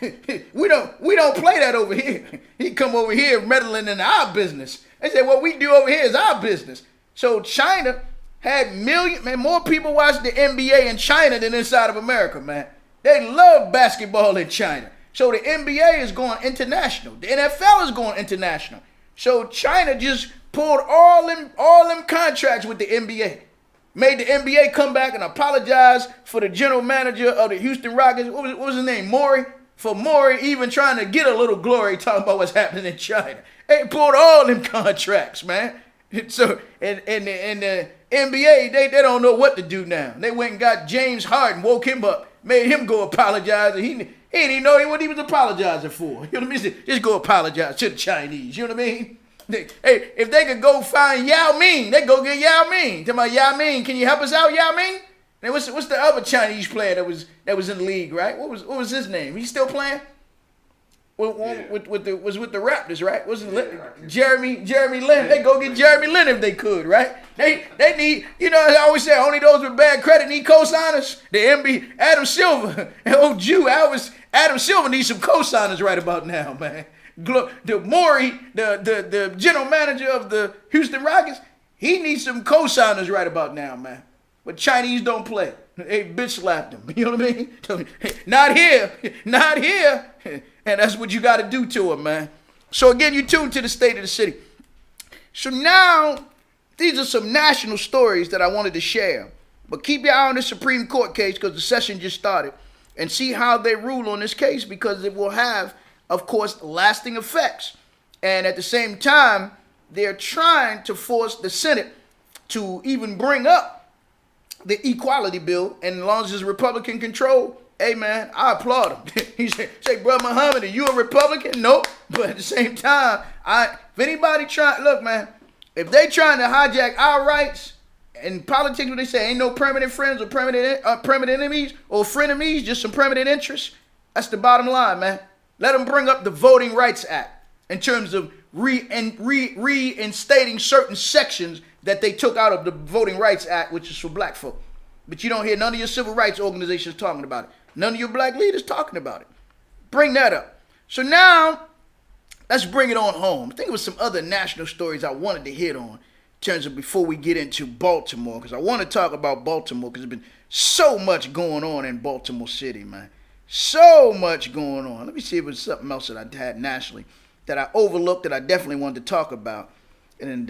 we don't play that over here. He come over here meddling in our business. They said, what we do over here is our business. So China had more people watch the NBA in China than inside of America, man. They love basketball in China. So the NBA is going international. The NFL is going international. So China just pulled all them contracts with the NBA. Made the NBA come back and apologize for the general manager of the Houston Rockets. What was his name? Morey? For Morey even trying to get a little glory talking about what's happening in China. They pulled all them contracts, man. So and the NBA, they don't know what to do now. They went and got James Harden, woke him up, made him go apologize. And he didn't even know what he was apologizing for. You know what I mean? Just go apologize to the Chinese. You know what I mean? Hey, if they could go find Yao Ming, they go get Yao Ming. Tell me, Yao Ming, can you help us out, Yao Ming? And what's the other Chinese player that was in the league, right? What was his name? He's still playing? With the Raptors, right? Jeremy Lin. They go get Jeremy Lin if they could, right? They need, I always say only those with bad credit need co-signers. The NBA, Adam Silver, old Jew, Adam Silver needs some co-signers right about now, man. The Morey, the general manager of the Houston Rockets, he needs some co-signers right about now, man. But Chinese don't play. They bitch slapped him. You know what I mean? Not here. And that's what you got to do to him, man. So again, you tune to the State of the City. So now, these are some national stories that I wanted to share. But keep your eye on the Supreme Court case because the session just started. And see how they rule on this case because it will have, of course, lasting effects. And at the same time, they're trying to force the Senate to even bring up the Equality bill. And as long as it's Republican control, hey man, I applaud him. He say, Brother Muhammad, are you a Republican? Nope. But at the same time, if anybody look man, if they trying to hijack our rights in politics, what they say, ain't no permanent friends or permanent enemies or frenemies, just some permanent interests. That's the bottom line, man. Let them bring up the Voting Rights Act in terms of reinstating certain sections that they took out of the Voting Rights Act, which is for black folk. But you don't hear none of your civil rights organizations talking about it. None of your black leaders talking about it. Bring that up. So now, let's bring it on home. I think it was some other national stories I wanted to hit on in terms of before we get into Baltimore, because I want to talk about Baltimore because there's been so much going on in Baltimore City, man. So much going on. Let me see if there's something else that I had nationally that I overlooked that I definitely wanted to talk about and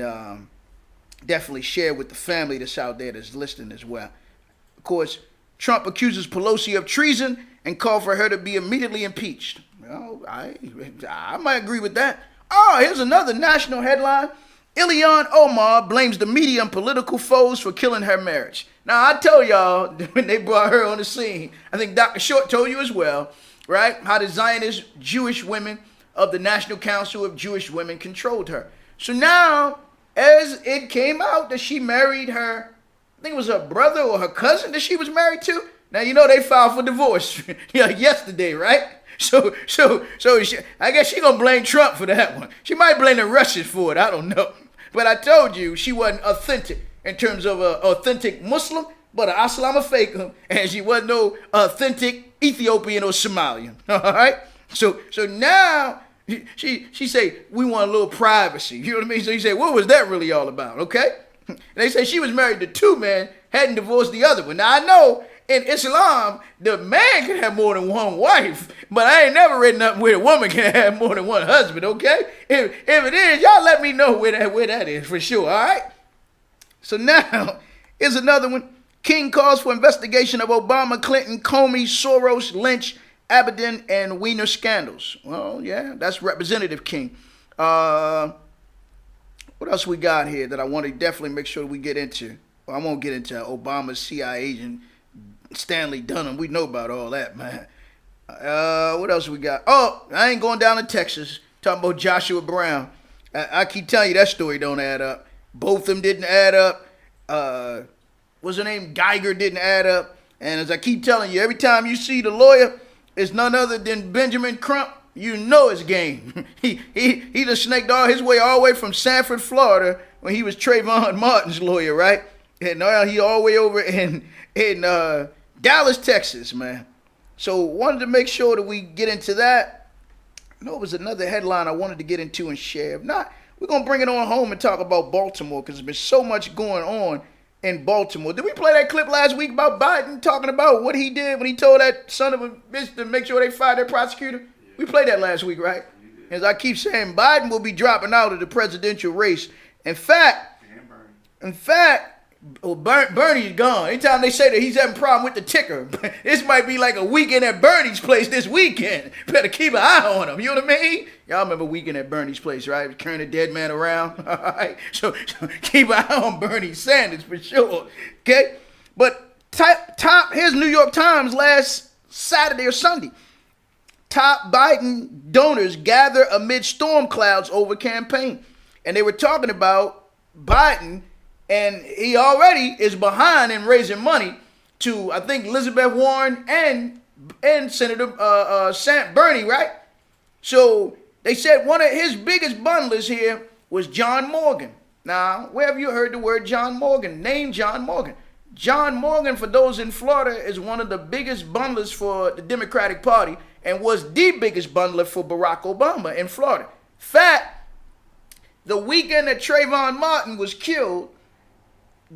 definitely share with the family that's out there that's listening as well. Of course, Trump accuses Pelosi of treason and called for her to be immediately impeached. Well, I might agree with that. Oh, here's another national headline. Ilhan Omar blames the media and political foes for killing her marriage. Now, I told y'all when they brought her on the scene, I think Dr. Short told you as well, right? How the Zionist Jewish women of the National Council of Jewish Women controlled her. So now, as it came out that she married her I think it was her brother or her cousin that she was married to. Now, you know, they filed for divorce yesterday, right? So I guess she gonna blame Trump for that one. She might blame the Russians for it. I don't know. But I told you she wasn't authentic in terms of an authentic Muslim, but an Assalamu alaikum, and she wasn't no authentic Ethiopian or Somalian. All right. So now she say we want a little privacy. You know what I mean? So you say, what was that really all about? Okay. And they say she was married to two men, hadn't divorced the other one. Now I know in Islam the man can have more than one wife, but I ain't never read nothing where a woman can have more than one husband. Okay. If it is, y'all let me know where that is for sure. All right. So now here's another one. King calls for investigation of Obama, Clinton, Comey, Soros, Lynch, Abaddon, and Weiner scandals. Well, yeah, that's Representative King. What else we got here that I want to definitely make sure we get into? Well, I won't get into Obama's CIA agent, Stanley Dunham. We know about all that, man. What else we got? Oh, I ain't going down to Texas. Talking about Joshua Brown. I keep telling you that story don't add up. Both of them didn't add up. What's her name? Geiger didn't add up. And as I keep telling you, every time you see the lawyer, it's none other than Benjamin Crump. You know it's game. he just snaked all his way all the way from Sanford, Florida, when he was Trayvon Martin's lawyer, right? And now he all the way over in Dallas, Texas, man. So wanted to make sure that we get into that. You know, it was another headline I wanted to get into and share. If not, we're going to bring it on home and talk about Baltimore because there's been so much going on in Baltimore. Did we play that clip last week about Biden talking about what he did when he told that son of a bitch to make sure they fired their prosecutor? Yeah. We played that last week, right? As I keep saying, Biden will be dropping out of the presidential race. In fact, Bernie's gone. Anytime they say that he's having a problem with the ticker, this might be like a weekend at Bernie's place this weekend. Better keep an eye on him. You know what I mean? Y'all remember weekend at Bernie's place, right? Carrying a dead man around. All right. So keep an eye on Bernie Sanders for sure. Okay. But here's New York Times last Saturday or Sunday. Top Biden donors gather amid storm clouds over campaign. And they were talking about Biden. And he already is behind in raising money to, I think, Elizabeth Warren and Senator Bernie, right? So they said one of his biggest bundlers here was John Morgan. Now, where have you heard the word John Morgan? Name John Morgan. John Morgan, for those in Florida, is one of the biggest bundlers for the Democratic Party and was the biggest bundler for Barack Obama in Florida. Fact, the weekend that Trayvon Martin was killed,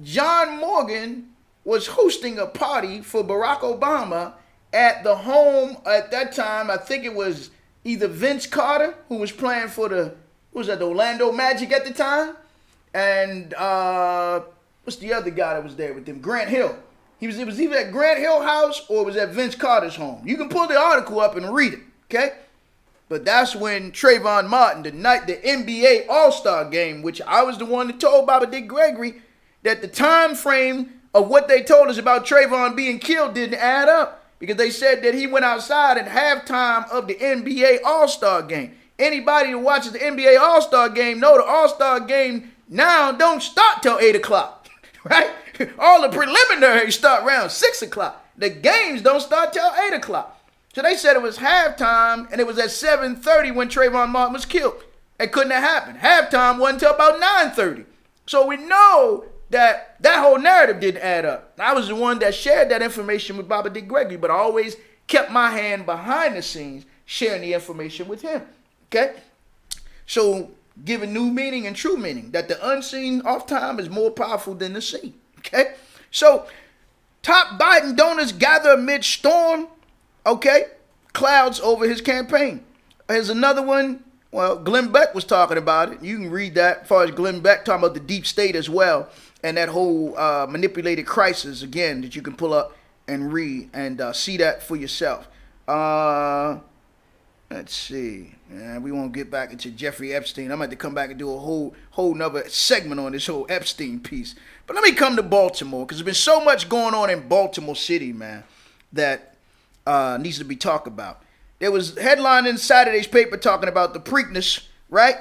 John Morgan was hosting a party for Barack Obama at the home at that time. I think it was either Vince Carter, who was playing for the Orlando Magic at the time, and what's the other guy that was there with them? Grant Hill. It was either at Grant Hill house or it was at Vince Carter's home. You can pull the article up and read it, okay? But that's when Trayvon Martin, the NBA All-Star game, which I was the one that told Baba Dick Gregory that the time frame of what they told us about Trayvon being killed didn't add up, because they said that he went outside at halftime of the NBA All-Star game. Anybody who watches the NBA All-Star game know the All-Star game now don't start till 8 o'clock, right? All the preliminaries start around 6 o'clock. The games don't start till 8 o'clock. So they said it was halftime, and it was at 7:30 when Trayvon Martin was killed. It couldn't have happened. Halftime wasn't until about 9:30. So we know that whole narrative didn't add up. I was the one that shared that information with Baba Dick Gregory, but I always kept my hand behind the scenes sharing the information with him. Okay? So giving new meaning and true meaning, that the unseen oftentimes is more powerful than the seen. Okay? So top Biden donors gather amid storm, okay, clouds over his campaign. Here's another one. Well, Glenn Beck was talking about it. You can read that as far as Glenn Beck talking about the deep state as well, and that whole manipulated crisis, again, that you can pull up and read and see that for yourself. Let's see. We won't get back into Jeffrey Epstein. I'm going to come back and do a whole nother segment on this whole Epstein piece. But let me come to Baltimore, because there's been so much going on in Baltimore City, man, that needs to be talked about. There was a headline in Saturday's paper talking about the Preakness, right?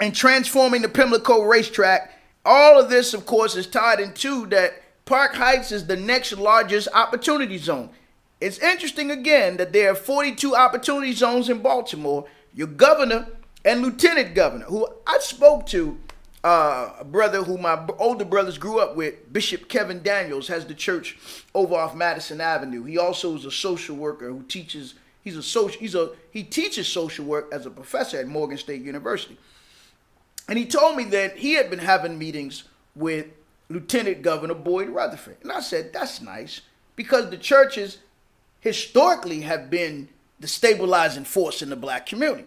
And transforming the Pimlico racetrack. All of this, of course, is tied into that Park Heights is the next largest opportunity zone. It's interesting again that there are 42 opportunity zones in Baltimore. Your governor and lieutenant governor, who I spoke to, a brother who my older brothers grew up with, Bishop Kevin Daniels, has the church over off Madison Avenue. He also is a social worker who teaches. He teaches social work as a professor at Morgan State University. And he told me that he had been having meetings with Lieutenant Governor Boyd Rutherford. And I said, that's nice, because the churches historically have been the stabilizing force in the black community.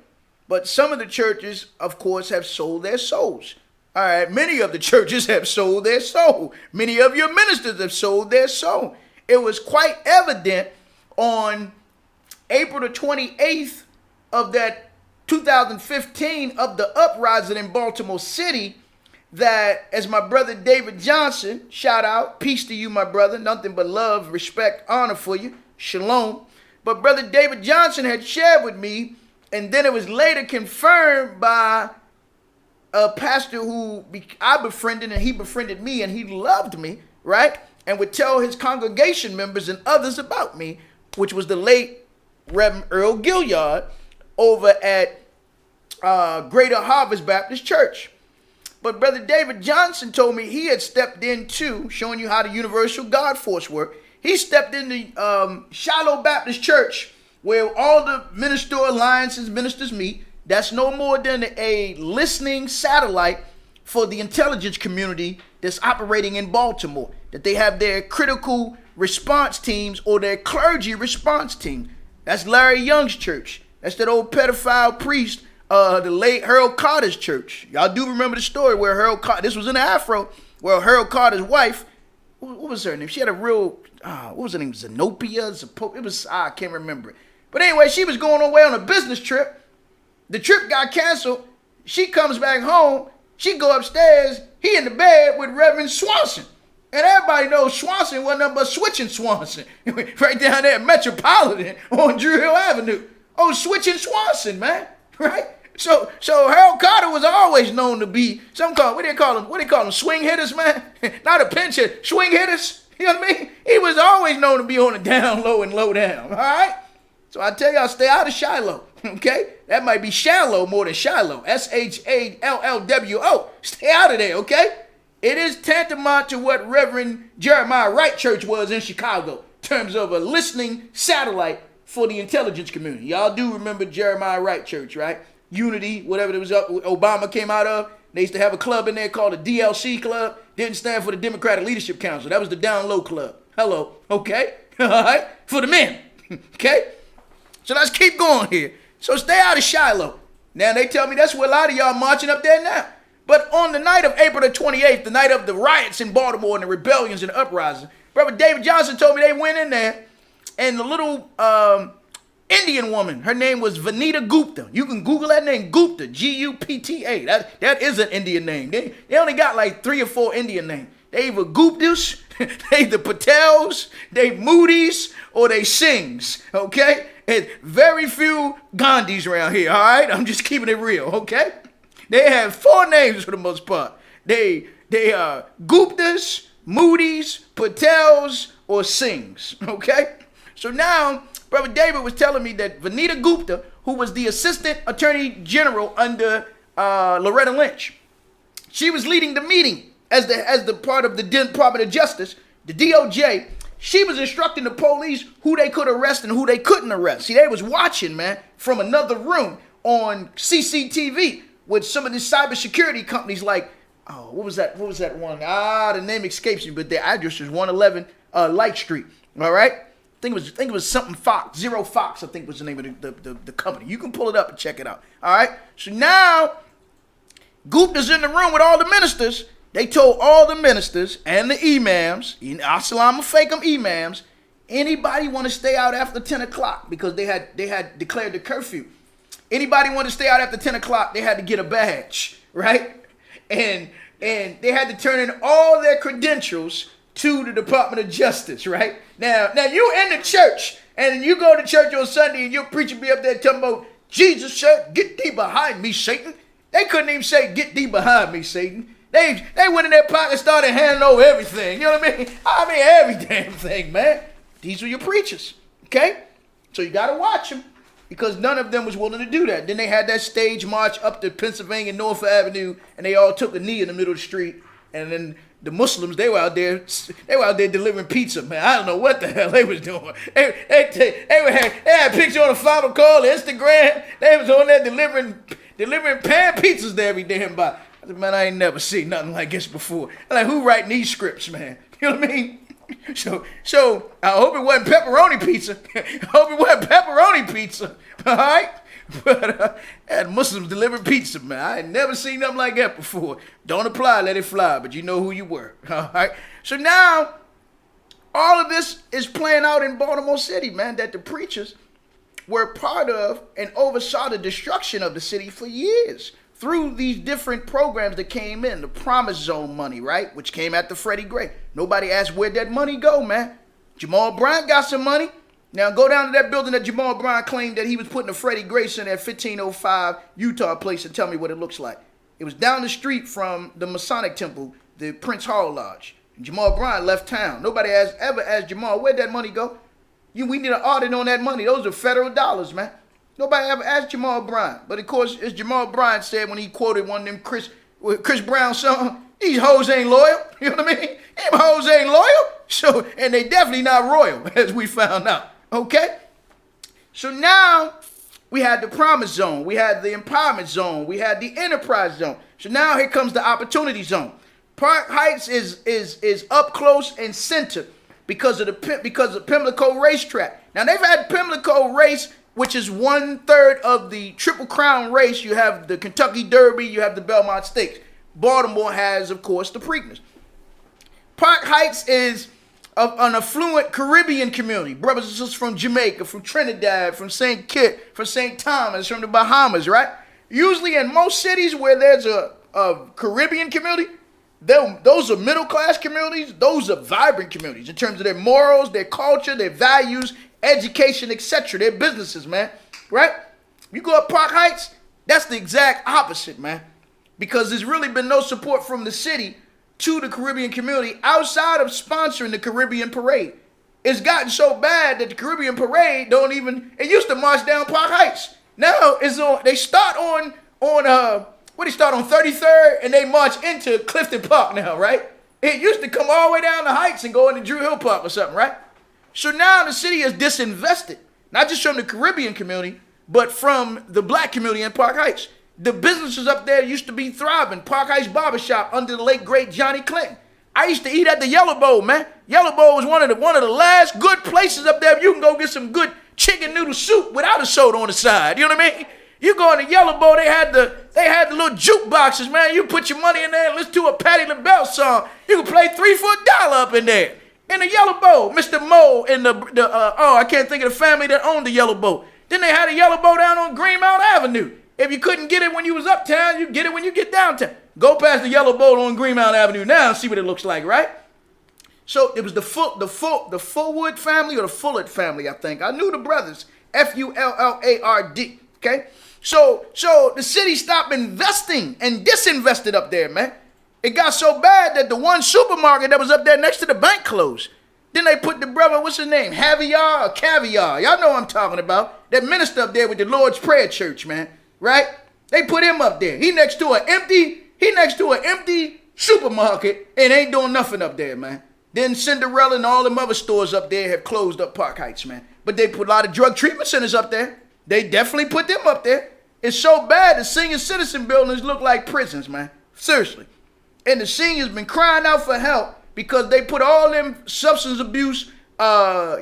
But some of the churches, of course, have sold their souls. All right, many of the churches have sold their soul. Many of your ministers have sold their soul. It was quite evident on April the 28th of that 2015 of the uprising in Baltimore City, that, as my brother David Johnson, shout out, peace to you, my brother, nothing but love, respect, honor for you, shalom. But brother David Johnson had shared with me, and then it was later confirmed by a pastor who I befriended, and he befriended me, and he loved me, right? And would tell his congregation members and others about me, which was the late Reverend Earl Gilliard over at Greater Harvest Baptist Church. But brother David Johnson told me he had stepped into, showing you how the Universal God Force work. He stepped into Shiloh Baptist Church, where all the minister alliances ministers meet. That's no more than a listening satellite for the intelligence community that's operating in Baltimore. That they have their critical response teams or their clergy response team. That's Larry Young's church. That's that old pedophile priest, the late Harold Carter's church. Y'all do remember the story where Harold Carter, this was in the Afro, where Harold Carter's wife, what was her name? She had a real, what was her name? Zenopia? It was, I can't remember it. But anyway, she was going away on a business trip. The trip got canceled. She comes back home. She go upstairs. He in the bed with Reverend Swanson. And everybody knows Swanson wasn't nothing but Switching Swanson. Right down there at Metropolitan on Drew Hill Avenue. Oh, Switching Swanson, man. Right? So Harold Carter was always known to be what they call them? Swing hitters, man. Not a pinch hitter, swing hitters. You know what I mean? He was always known to be on the down low and low down. All right? So I tell y'all, stay out of Shiloh. Okay? That might be shallow more than Shiloh. SHALLWO. Stay out of there, okay? It is tantamount to what Reverend Jeremiah Wright Church was in Chicago in terms of a listening satellite for the intelligence community. Y'all do remember Jeremiah Wright Church, right? Unity, whatever it was up Obama came out of. They used to have a club in there called the DLC Club. Didn't stand for the Democratic Leadership Council. That was the Down Low Club. Hello, okay? All right? For the men, okay? So let's keep going here. So stay out of Shiloh. Now they tell me that's where a lot of y'all marching up there now. But on the night of April the 28th, the night of the riots in Baltimore and the rebellions and the uprising, Brother David Johnson told me they went in there, and the little Indian woman, her name was Vanita Gupta. You can Google that name, Gupta, Gupta. That is an Indian name. They only got like 3 or 4 Indian names. They either Guptas, they the Patels, they Moody's, or they Singhs, okay? And very few Gandhis around here, all right? I'm just keeping it real, okay? They have 4 names for the most part. They are Guptas, Moody's, Patels, or Singhs, okay? So now, Brother David was telling me that Vanita Gupta, who was the Assistant Attorney General under Loretta Lynch, she was leading the meeting as the part of the Department of Justice, the DOJ. She was instructing the police who they could arrest and who they couldn't arrest. See, they was watching, man, from another room on CCTV with some of these cybersecurity companies like, what was that one? The name escapes me, but their address was 111 Light Street. All right? I think it was something Fox, Zero Fox, I think was the name of the company. You can pull it up and check it out. All right? So now, Gupta's in the room with all the ministers. They told all the ministers and the imams, Assalamu alaikum imams, anybody want to stay out after 10 o'clock because they had declared the curfew. Anybody want to stay out after 10 o'clock, they had to get a badge, right? And they had to turn in all their credentials to the Department of Justice, right? Now you in the church, and you go to church on Sunday, and your preacher be up there talking about, Jesus said, get thee behind me, Satan. They couldn't even say, get thee behind me, Satan. They went in their pocket and started handing over everything. You know what I mean? I mean, every damn thing, man. These were your preachers, okay? So you got to watch them because none of them was willing to do that. Then they had that stage march up to Pennsylvania North Avenue, and they all took a knee in the middle of the street. And then the Muslims, they were out there delivering pizza, man. I don't know what the hell they was doing. They had a picture on the photo call, Instagram. They was on there delivering pan pizzas to every damn body. I said, man, I ain't never seen nothing like this before. I'm like, who writing these scripts, man? You know what I mean? So I hope it wasn't pepperoni pizza. All right? But had Muslims deliver pizza, man. I ain't never seen nothing like that before. Don't apply, let it fly, but you know who you were. All right? So now, all of this is playing out in Baltimore City, man, that the preachers were part of and oversaw the destruction of the city for years through these different programs that came in. The Promise Zone money, right, which came after Freddie Gray. Nobody asked where'd that money go, man. Jamal Bryant got some money. Now go down to that building that Jamal Bryant claimed that he was putting a Freddie Gray in at 1505 Utah Place and tell me what it looks like. It was down the street from the Masonic Temple, the Prince Hall Lodge. And Jamal Bryant left town. Nobody ever asked Jamal, where'd that money go? We need an audit on that money. Those are federal dollars, man. Nobody ever asked Jamal Bryant. But of course, as Jamal Bryant said when he quoted one of them Chris Brown songs, these hoes ain't loyal. You know what I mean? Them hoes ain't loyal. So, and they definitely not royal, as we found out. Okay? So now we had the Promise Zone. We had the Empowerment Zone. We had the Enterprise Zone. So now here comes the Opportunity Zone. Park Heights is up close and center because of Pimlico Racetrack. Now they've had Pimlico Race, which is 1/3 of the Triple Crown race. You have the Kentucky Derby, you have the Belmont Stakes. Baltimore has, of course, the Preakness. Park Heights is an affluent Caribbean community. Brothers and sisters from Jamaica, from Trinidad, from St. Kitts, from St. Thomas, from the Bahamas, right? Usually in most cities where there's a Caribbean community, those are middle-class communities. Those are vibrant communities in terms of their morals, their culture, their values, education, etc. Their businesses, man, right? You go up Park Heights, that's the exact opposite, man, because there's really been no support from the city to the Caribbean community outside of sponsoring the Caribbean Parade. It's gotten so bad that the Caribbean Parade it used to march down Park Heights. Now they start on 33rd and they march into Clifton Park now, right? It used to come all the way down the Heights and go into Drew Hill Park or something, right? So now the city is disinvested, not just from the Caribbean community, but from the black community in Park Heights. The businesses up there used to be thriving. Park Heights Barbershop under the late great Johnny Clinton. I used to eat at the Yellow Bowl, man. Yellow Bowl was one of the last good places up there. You can go get some good chicken noodle soup without a soda on the side. You know what I mean? You go in the Yellow Bowl, they had the little jukeboxes, man. You put your money in there and listen to a Patti LaBelle song. You can play 3 for $1 up in there. In the Yellow Bowl, Mr. Moe and I can't think of the family that owned the Yellow Bowl. Then they had a Yellow Bowl down on Greenmount Avenue. If you couldn't get it when you was uptown, you get it when you get downtown. Go past the Yellow Bowl on Greenmount Avenue now and see what it looks like, right? So it was the Fullwood family or the Fullard family, I think. I knew the brothers, Fullard, okay? So the city stopped investing and disinvested up there, man. It got so bad that the one supermarket that was up there next to the bank closed. Then they put the brother, what's his name, Caviar. Y'all know what I'm talking about. That minister up there with the Lord's Prayer Church, man. Right? They put him up there. He next to an empty supermarket and ain't doing nothing up there, man. Then Cinderella and all them other stores up there have closed up Park Heights, man. But they put a lot of drug treatment centers up there. They definitely put them up there. It's so bad the senior citizen buildings look like prisons, man. Seriously. And the seniors been crying out for help because they put all them substance abuse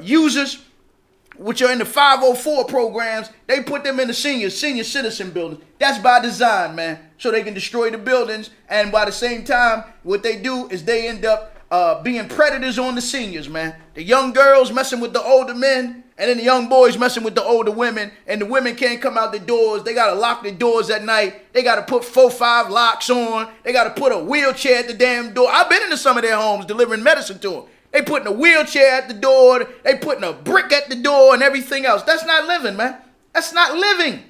users, which are in the 504 programs, they put them in the senior citizen buildings. That's by design, man, so they can destroy the buildings. And by the same time, what they do is they end up being predators on the seniors, man. The young girls messing with the older men, and then the young boys messing with the older women, and the women can't come out the doors. They got to lock the doors at night. They got to put 4-5 locks on. They got to put a wheelchair at the damn door. I've been into some of their homes delivering medicine to them. They putting a wheelchair at the door. They putting a brick at the door and everything else. That's not living, man. That's not living.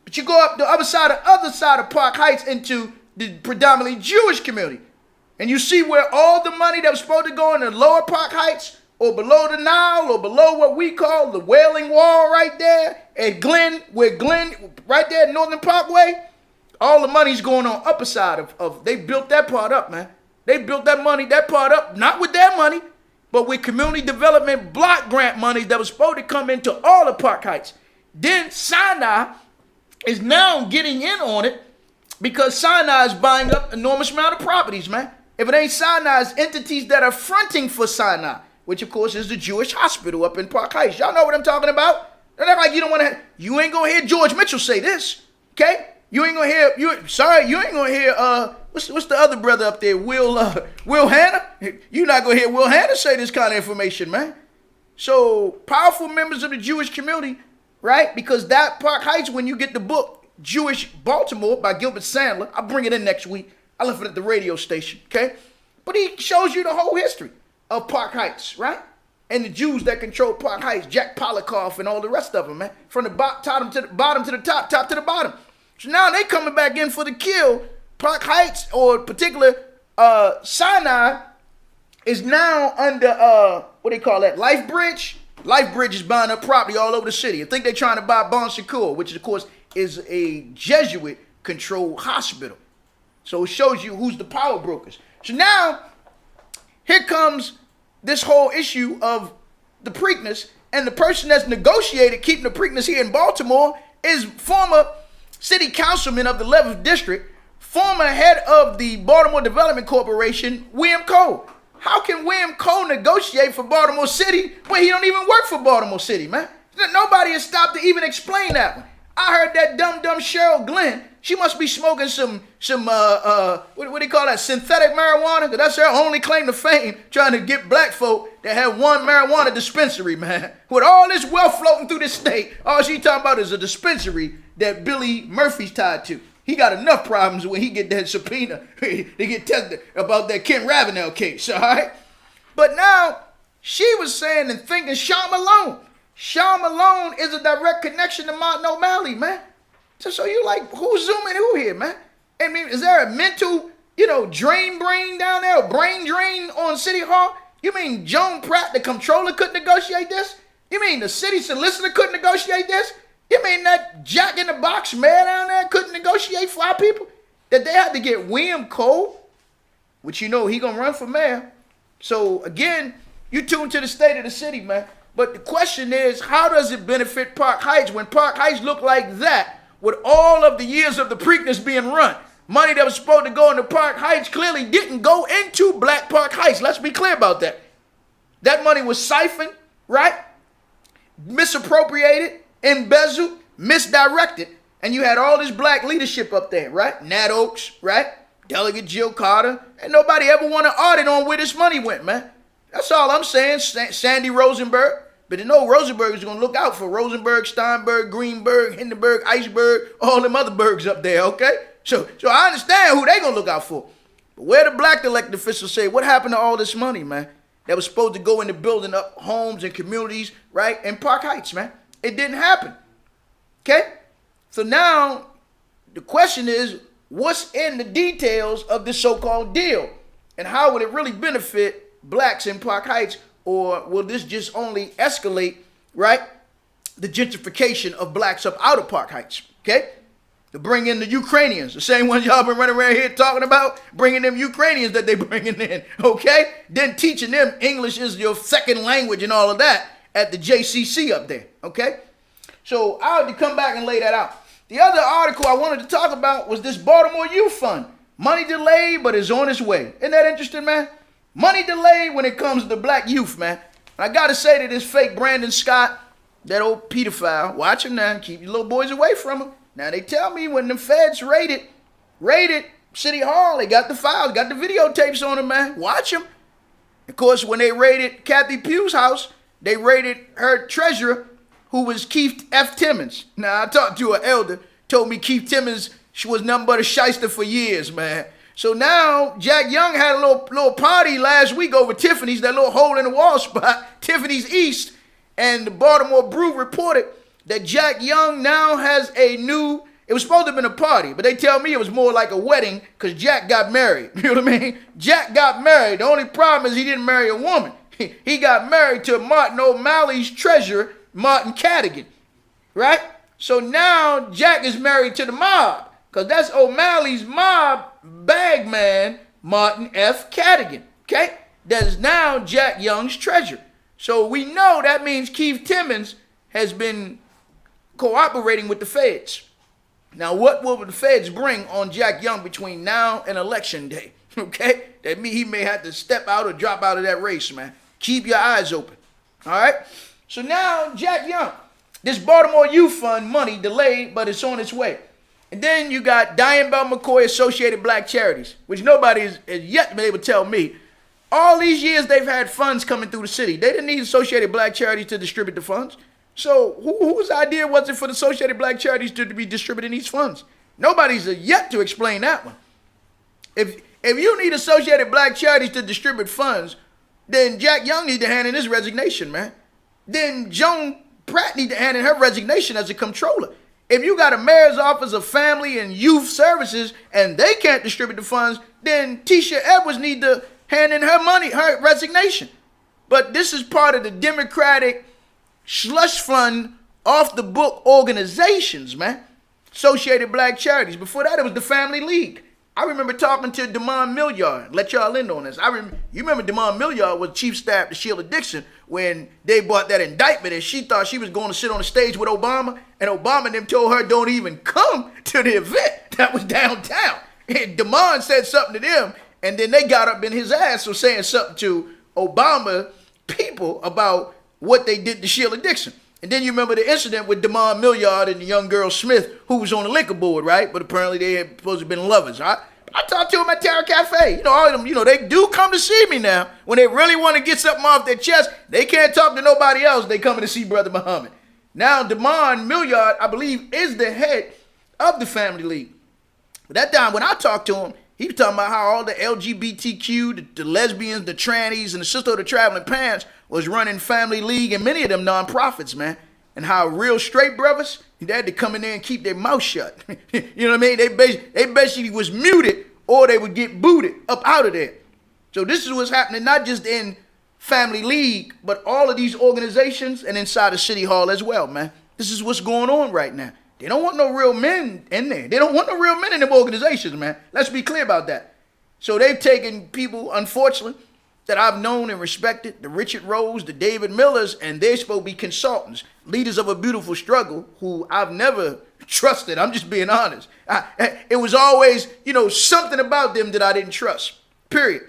But you go up the other side of Park Heights into the predominantly Jewish community. And you see where all the money that was supposed to go in the lower Park Heights or below the Nile or below what we call the Wailing Wall right there at Glen, right there at Northern Parkway, all the money's going on upper side of they built that part up, man. They built that part up, not with their money, but with community development block grant money that was supposed to come into all the Park Heights. Then Sinai is now getting in on it because Sinai is buying up enormous amount of properties, man. If it ain't Sinai's entities that are fronting for Sinai, which of course is the Jewish hospital up in Park Heights. Y'all know what I'm talking about? Don't act like you don't want to. You ain't gonna hear George Mitchell say this, okay? You ain't gonna hear. You ain't gonna hear. What's the other brother up there? Will Hanna? You're not gonna hear Will Hanna say this kind of information, man. So powerful members of the Jewish community, right? Because that Park Heights, when you get the book Jewish Baltimore by Gilbert Sandler, I'll bring it in next week. I left it at the radio station, okay? But he shows you the whole history of Park Heights, right? And the Jews that control Park Heights, Jack Polikoff and all the rest of them, man. From the bottom to the top, top to the bottom. So now they coming back in for the kill. Park Heights, or particular Sinai, is now under, what they call that, Life Bridge? Life Bridge is buying up property all over the city. I think they're trying to buy Bon Secours, which of course is a Jesuit-controlled hospital. So it shows you who's the power brokers. So now, here comes this whole issue of the Preakness, and the person that's negotiated keeping the Preakness here in Baltimore is former city councilman of the 11th District, former head of the Baltimore Development Corporation, William Cole. How can William Cole negotiate for Baltimore City when he don't even work for Baltimore City, man? Nobody has stopped to even explain that one. I heard that dumb Cheryl Glenn, she must be smoking some what do you call that, synthetic marijuana? Because that's her only claim to fame, trying to get black folk that have one marijuana dispensary, man. With all this wealth floating through this state, all she talking about is a dispensary that Billy Murphy's tied to. He got enough problems when he get that subpoena to get tested about that Ken Ravenel case, all right? But now, she was saying and thinking Sean Malone. Sean Malone is a direct connection to Martin O'Malley, man. So you like, who's zooming who here, man? I mean, is there a mental, drain brain down there, brain drain on City Hall? You mean Joan Pratt, the comptroller, couldn't negotiate this? You mean the city solicitor couldn't negotiate this? You mean that Jack in the Box mayor down there couldn't negotiate for our people? That they had to get William Cole, which he gonna run for mayor. So again, you tune to the state of the city, man. But the question is, how does it benefit Park Heights when Park Heights look like that with all of the years of the Preakness being run? Money that was supposed to go into Park Heights clearly didn't go into Black Park Heights. Let's be clear about that. That money was siphoned, right? Misappropriated, embezzled, misdirected. And you had all this black leadership up there, right? Nat Oaks, right? Delegate Jill Carter. And nobody ever want to audit on where this money went, man. That's all I'm saying. Sandy Rosenberg. But you know Rosenberg is going to look out for Rosenberg, Steinberg, Greenberg, Hindenburg, Iceberg, all them other bergs up there, okay? So I understand who they going to look out for. But where the black elected officials say, what happened to all this money, man? That was supposed to go into building up homes and communities, right? In Park Heights, man. It didn't happen. Okay? So now the question is, what's in the details of this so-called deal? And how would it really benefit blacks in Park Heights? Or will this just only escalate, right, the gentrification of blacks up out of Park Heights, okay? To bring in the Ukrainians, the same ones y'all been running around here talking about, bringing them Ukrainians that they bringing in, okay? Then teaching them English is your second language and all of that at the JCC up there, okay? So I had to come back and lay that out. The other article I wanted to talk about was this Baltimore Youth Fund. Money delayed, but it's on its way. Isn't that interesting, man? Money delayed when it comes to the black youth, man. And I got to say to this fake Brandon Scott, that old pedophile, watch him now, keep your little boys away from him. Now they tell me when the feds raided City Hall, they got the files, got the videotapes on him, man. Watch him. Of course, when they raided Kathy Pugh's house, they raided her treasurer, who was Keith F. Timmons. Now I talked to an elder, told me Keith Timmons, she was nothing but a shyster for years, man. So now, Jack Young had a little party last week over Tiffany's, that little hole in the wall spot, Tiffany's East. And the Baltimore Brew reported that Jack Young now has a new It was supposed to have been a party, but they tell me it was more like a wedding because Jack got married. You know what I mean? Jack got married. The only problem is he didn't marry a woman. He got married to Martin O'Malley's treasurer, Martin Cadigan, right? So now Jack is married to the mob because that's O'Malley's mob bag man, Martin F. Cadigan, okay? That is now Jack Young's treasurer. So we know that means Keith Timmons has been cooperating with the feds. Now, what will the feds bring on Jack Young between now and election day? Okay? That means he may have to step out or drop out of that race, man. Keep your eyes open. All right? So now, Jack Young, this Baltimore Youth Fund money delayed, but it's on its way. And then you got Diane Bell McCoy Associated Black Charities, which nobody has yet been able to tell me. All these years they've had funds coming through the city. They didn't need Associated Black Charities to distribute the funds. So whose idea was it for the Associated Black Charities to be distributing these funds? Nobody's yet to explain that one. If you need Associated Black Charities to distribute funds, then Jack Young needs to hand in his resignation, man. Then Joan Pratt needs to hand in her resignation as a comptroller. If you got a mayor's office of family and youth services and they can't distribute the funds, then Tisha Edwards needs to hand in her resignation. But this is part of the Democratic slush fund off the book organizations, man. Associated Black Charities. Before that, it was the Family League. I remember talking to Damon Milliard. Let y'all in on this. You remember Damon Milliard was chief staff to Sheila Dixon when they brought that indictment and she thought she was going to sit on the stage with Obama, and Obama and them told her don't even come to the event that was downtown. And Damon said something to them, and then they got up in his ass for saying something to Obama people about what they did to Sheila Dixon. And then you remember the incident with Damon Milliard and the young girl Smith, who was on the liquor board, right? But apparently they had supposed to have been lovers, right? I talked to him at Terra Cafe. You know, all of them, they do come to see me now. When they really want to get something off their chest, they can't talk to nobody else. They coming to see Brother Muhammad. Now, Damon Milliard, I believe, is the head of the Family League. But that time when I talked to him, he was talking about how all the LGBTQ, the lesbians, the trannies, and the sister of the traveling pants was running Family League and many of them nonprofits, man. And how real straight brothers, they had to come in there and keep their mouth shut. You know what I mean? They basically was muted or they would get booted up out of there. So this is what's happening, not just in Family League, but all of these organizations and inside of City Hall as well, man. This is what's going on right now. They don't want no real men in there. They don't want no real men in them organizations, man. Let's be clear about that. So they've taken people, unfortunately, that I've known and respected, the Richard Rose, the David Millers, and they're supposed to be consultants, leaders of a beautiful struggle, who I've never trusted. I'm just being honest. It was always, something about them that I didn't trust, period.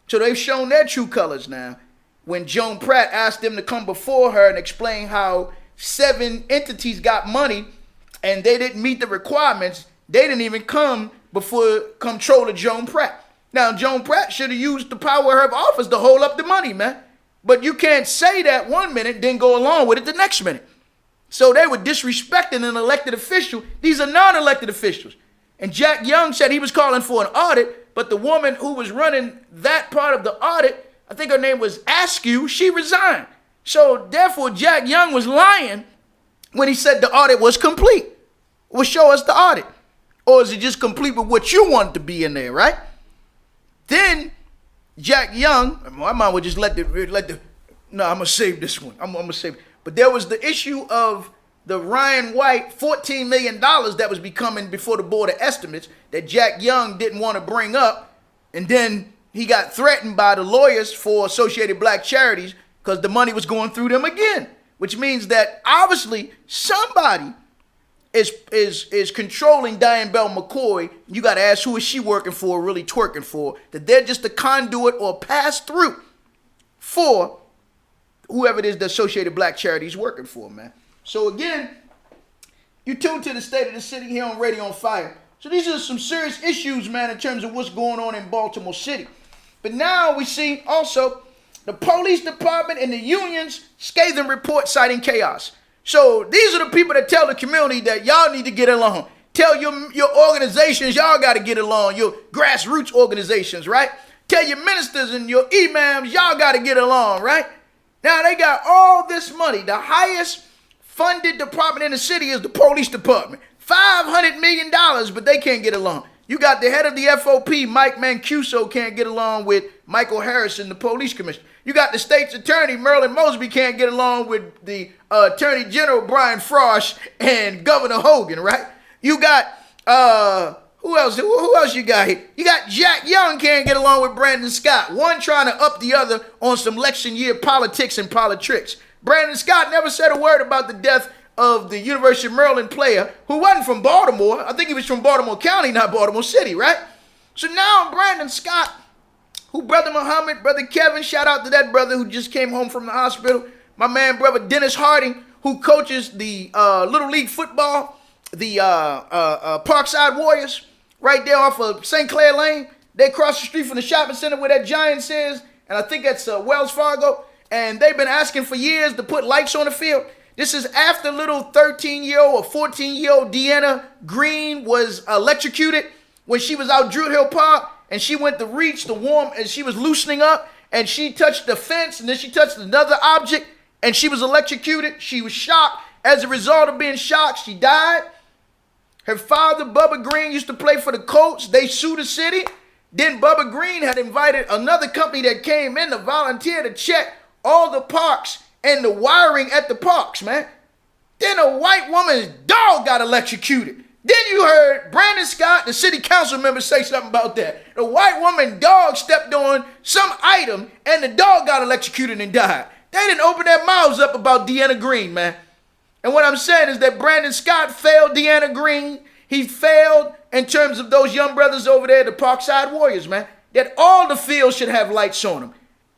So they've shown their true colors now. When Joan Pratt asked them to come before her and explain how 7 entities got money and they didn't meet the requirements, they didn't even come before Comptroller Joan Pratt. Now, Joan Pratt should have used the power of her office to hold up the money, man. But you can't say that one minute, then go along with it the next minute. So they were disrespecting an elected official. These are non-elected officials. And Jack Young said he was calling for an audit, but the woman who was running that part of the audit, I think her name was Askew, she resigned. So therefore, Jack Young was lying when he said the audit was complete. Well, show us the audit. Or is it just complete with what you want to be in there, right? Then Jack Young, I might well just I'm going to save this one. I'm going to save it. But there was the issue of the Ryan White $14 million that was becoming before the Board of Estimates that Jack Young didn't want to bring up. And then he got threatened by the lawyers for Associated Black Charities because the money was going through them again, which means that obviously somebody is controlling Diane Bell McCoy. You got to ask, who is she working for, really twerking for? That they're just a conduit or pass through for whoever it is the Associated Black Charities working for, man. So again, you tune to the State of the City here on RadioOnFire. So these are some serious issues, man, in terms of what's going on in Baltimore City. But now we see also the police department and the unions scathing report citing chaos. So these are the people that tell the community that y'all need to get along. Tell your organizations y'all got to get along, your grassroots organizations, right? Tell your ministers and your imams y'all got to get along, right? Now they got all this money. The highest funded department in the city is the police department. $500 million, but they can't get along. You got the head of the FOP, Mike Mancuso, can't get along with Michael Harrison, the police commissioner. You got the state's attorney, Merlin Mosby, can't get along with the attorney general, Brian Frost, and Governor Hogan, right? You got, who else you got here? You got Jack Young can't get along with Brandon Scott. One trying to up the other on some election year politics and politics. Brandon Scott never said a word about the death of the University of Maryland player who wasn't from Baltimore. I think he was from Baltimore County, not Baltimore City, right? So now Brandon Scott, who Brother Muhammad, Brother Kevin, shout out to that brother who just came home from the hospital. My man, Brother Dennis Harding, who coaches the Little League football, the Parkside Warriors, right there off of St. Clair Lane. They cross the street from the shopping center where that Giants is, and I think that's Wells Fargo. And they've been asking for years to put lights on the field. This is after little 13-year-old or 14-year-old Deanna Green was electrocuted when she was out Druid Hill Park, and she went to reach the warm, and she was loosening up, and she touched the fence, and then she touched another object, and she was electrocuted. She was shocked. As a result of being shocked, she died. Her father, Bubba Green, used to play for the Colts. They sued the city. Then Bubba Green had invited another company that came in to volunteer to check all the parks and the wiring at the parks, man. Then a white woman's dog got electrocuted. Then you heard Brandon Scott, the city council member, say something about that. The white woman dog stepped on some item and the dog got electrocuted and died. They didn't open their mouths up about Deanna Green, man. And what I'm saying is that Brandon Scott failed Deanna Green. He failed in terms of those young brothers over there, the Parkside Warriors, man. That all the fields should have lights on them.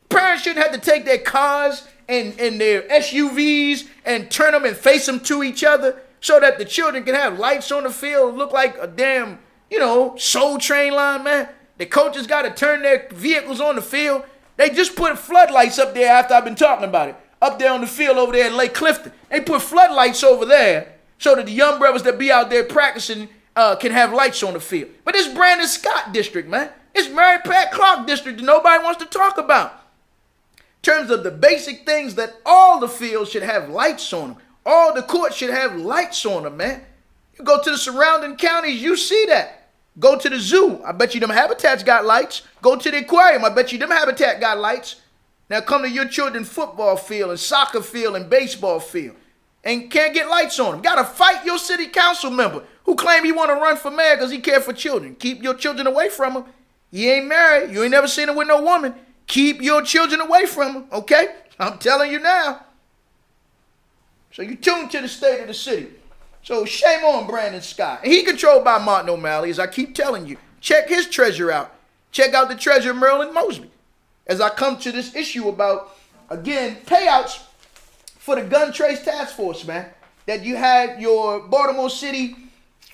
Parents shouldn't have to take their cars and their SUVs and turn them and face them to each other so that the children can have lights on the field and look like a damn, Soul Train line, man. The coaches got to turn their vehicles on the field. They just put floodlights up there after I've been talking about it. Up there on the field over there in Lake Clifton. They put floodlights over there so that the young brothers that be out there practicing can have lights on the field. But this Brandon Scott district, man. This Mary Pat Clark district that nobody wants to talk about. In terms of the basic things that all the fields should have lights on them. All the courts should have lights on them, man. You go to the surrounding counties, you see that. Go to the zoo. I bet you them habitats got lights. Go to the aquarium. I bet you them habitat got lights. Now come to your children's football field and soccer field and baseball field and can't get lights on them. Got to fight your city council member who claim he want to run for mayor because he care for children. Keep your children away from him. He ain't married. You ain't never seen him with no woman. Keep your children away from him, okay? I'm telling you now. So you tune to the state of the city. So shame on Brandon Scott. And he controlled by Martin O'Malley, as I keep telling you. Check his treasurer out. Check out the treasurer, Merlin Mosby. As I come to this issue about, again, payouts for the gun trace task force, man. That you had your Baltimore City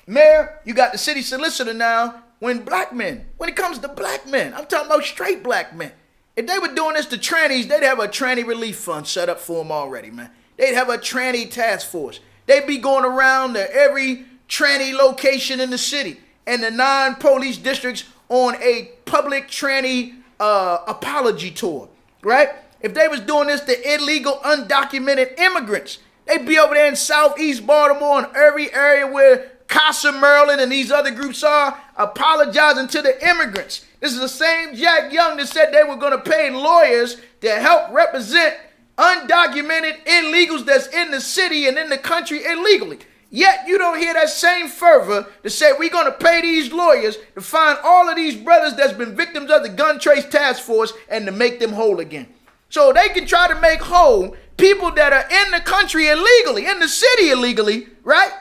mayor, you got the city solicitor now. When it comes to black men, I'm talking about straight black men. If they were doing this to trannies, they'd have a tranny relief fund set up for them already, man. They'd have a tranny task force. They'd be going around to every tranny location in the city and the 9 police districts on a public tranny apology tour, right? If they was doing this to illegal, undocumented immigrants, they'd be over there in southeast Baltimore and every area where Casa Maryland and these other groups are apologizing to the immigrants. This is the same Jack Young that said they were going to pay lawyers to help represent undocumented illegals that's in the city and in the country illegally. Yet you don't hear that same fervor to say we're going to pay these lawyers to find all of these brothers that's been victims of the gun trace task force and to make them whole again. So they can try to make whole people that are in the country illegally, in the city illegally, right?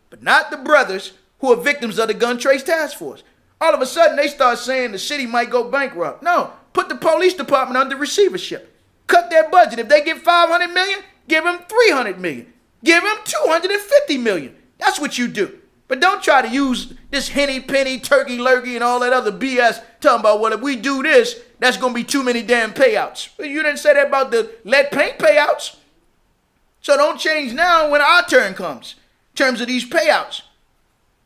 But not the brothers who are victims of the gun trace task force. All of a sudden, they start saying the city might go bankrupt. No, put the police department under receivership. Cut their budget. If they get $500 million, give them $300 million. Give them $250 million. That's what you do. But don't try to use this henny penny, turkey lurkey, and all that other BS talking about, well, if we do this, that's going to be too many damn payouts. Well, you didn't say that about the lead paint payouts. So don't change now when our turn comes in terms of these payouts.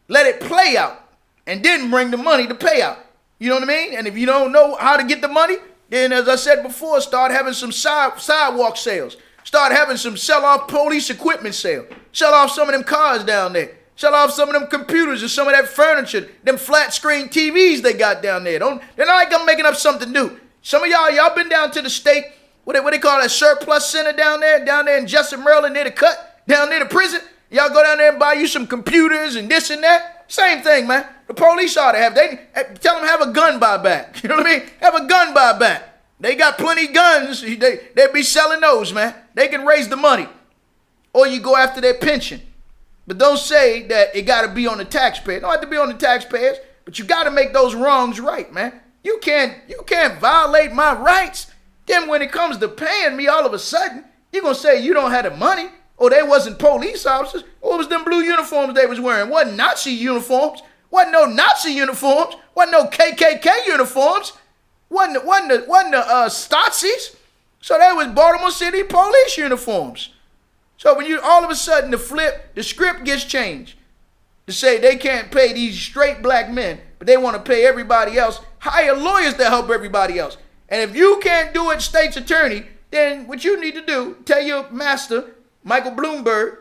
Let it play out. And then bring the money to pay out. You know what I mean? And if you don't know how to get the money, then as I said before, start having some sidewalk sales. Start having some sell-off police equipment sale. Sell off some of them cars down there. Sell off some of them computers and some of that furniture, them flat screen TVs they got down there. They're not like I'm making up something new. Some of y'all been down to the state, what they call that surplus center down there in Jessup, Maryland, near the cut, down near the prison. Y'all go down there and buy you some computers and this and that. Same thing, man. The police ought to have, tell them have a gun buyback. You know what I mean? Have a gun buyback. They got plenty guns. They be selling those, man. They can raise the money. Or you go after their pension. But don't say that it got to be on the taxpayer. It don't have to be on the taxpayers, but you got to make those wrongs right, man. You can't violate my rights. Then when it comes to paying me, all of a sudden, you're going to say you don't have the money, or they wasn't police officers. What was them blue uniforms they was wearing? Wasn't Nazi uniforms. Wasn't no Nazi uniforms. Wasn't no KKK uniforms. Wasn't the Stasi's. So they was Baltimore City police uniforms. So when you all of a sudden the script gets changed to say they can't pay these straight black men, but they want to pay everybody else, hire lawyers to help everybody else. And if you can't do it, state's attorney, then what you need to do, tell your master, Michael Bloomberg,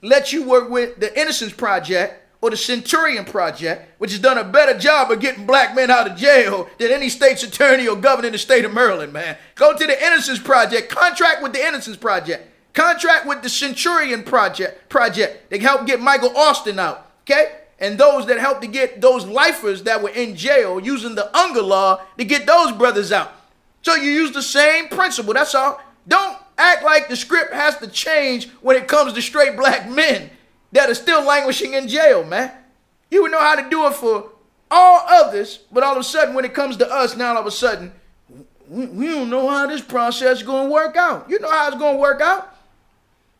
let you work with the Innocence Project or the Centurion Project, which has done a better job of getting black men out of jail than any state's attorney or governor in the state of Maryland, man. Go to the Innocence Project, contract with the Innocence Project. Contract with the Centurion Project. They help get Michael Austin out, okay? And those that help to get those lifers that were in jail using the Unger law to get those brothers out. So you use the same principle, that's all. Don't act like the script has to change when it comes to straight black men that are still languishing in jail, man. You would know how to do it for all others, but all of a sudden when it comes to us, now all of a sudden, we don't know how this process is going to work out. You know how it's going to work out.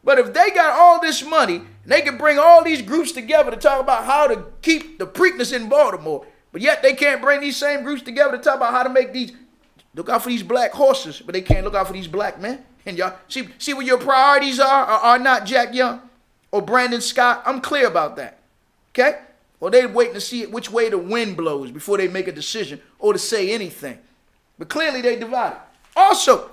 But if they got all this money, and they can bring all these groups together to talk about how to keep the Preakness in Baltimore, but yet they can't bring these same groups together to talk about how to make these, look out for these black horses, but they can't look out for these black men. And y'all, see what your priorities are not, Jack Young or Brandon Scott? I'm clear about that, okay? Or they waiting to see which way the wind blows before they make a decision or to say anything. But clearly they divided. Also,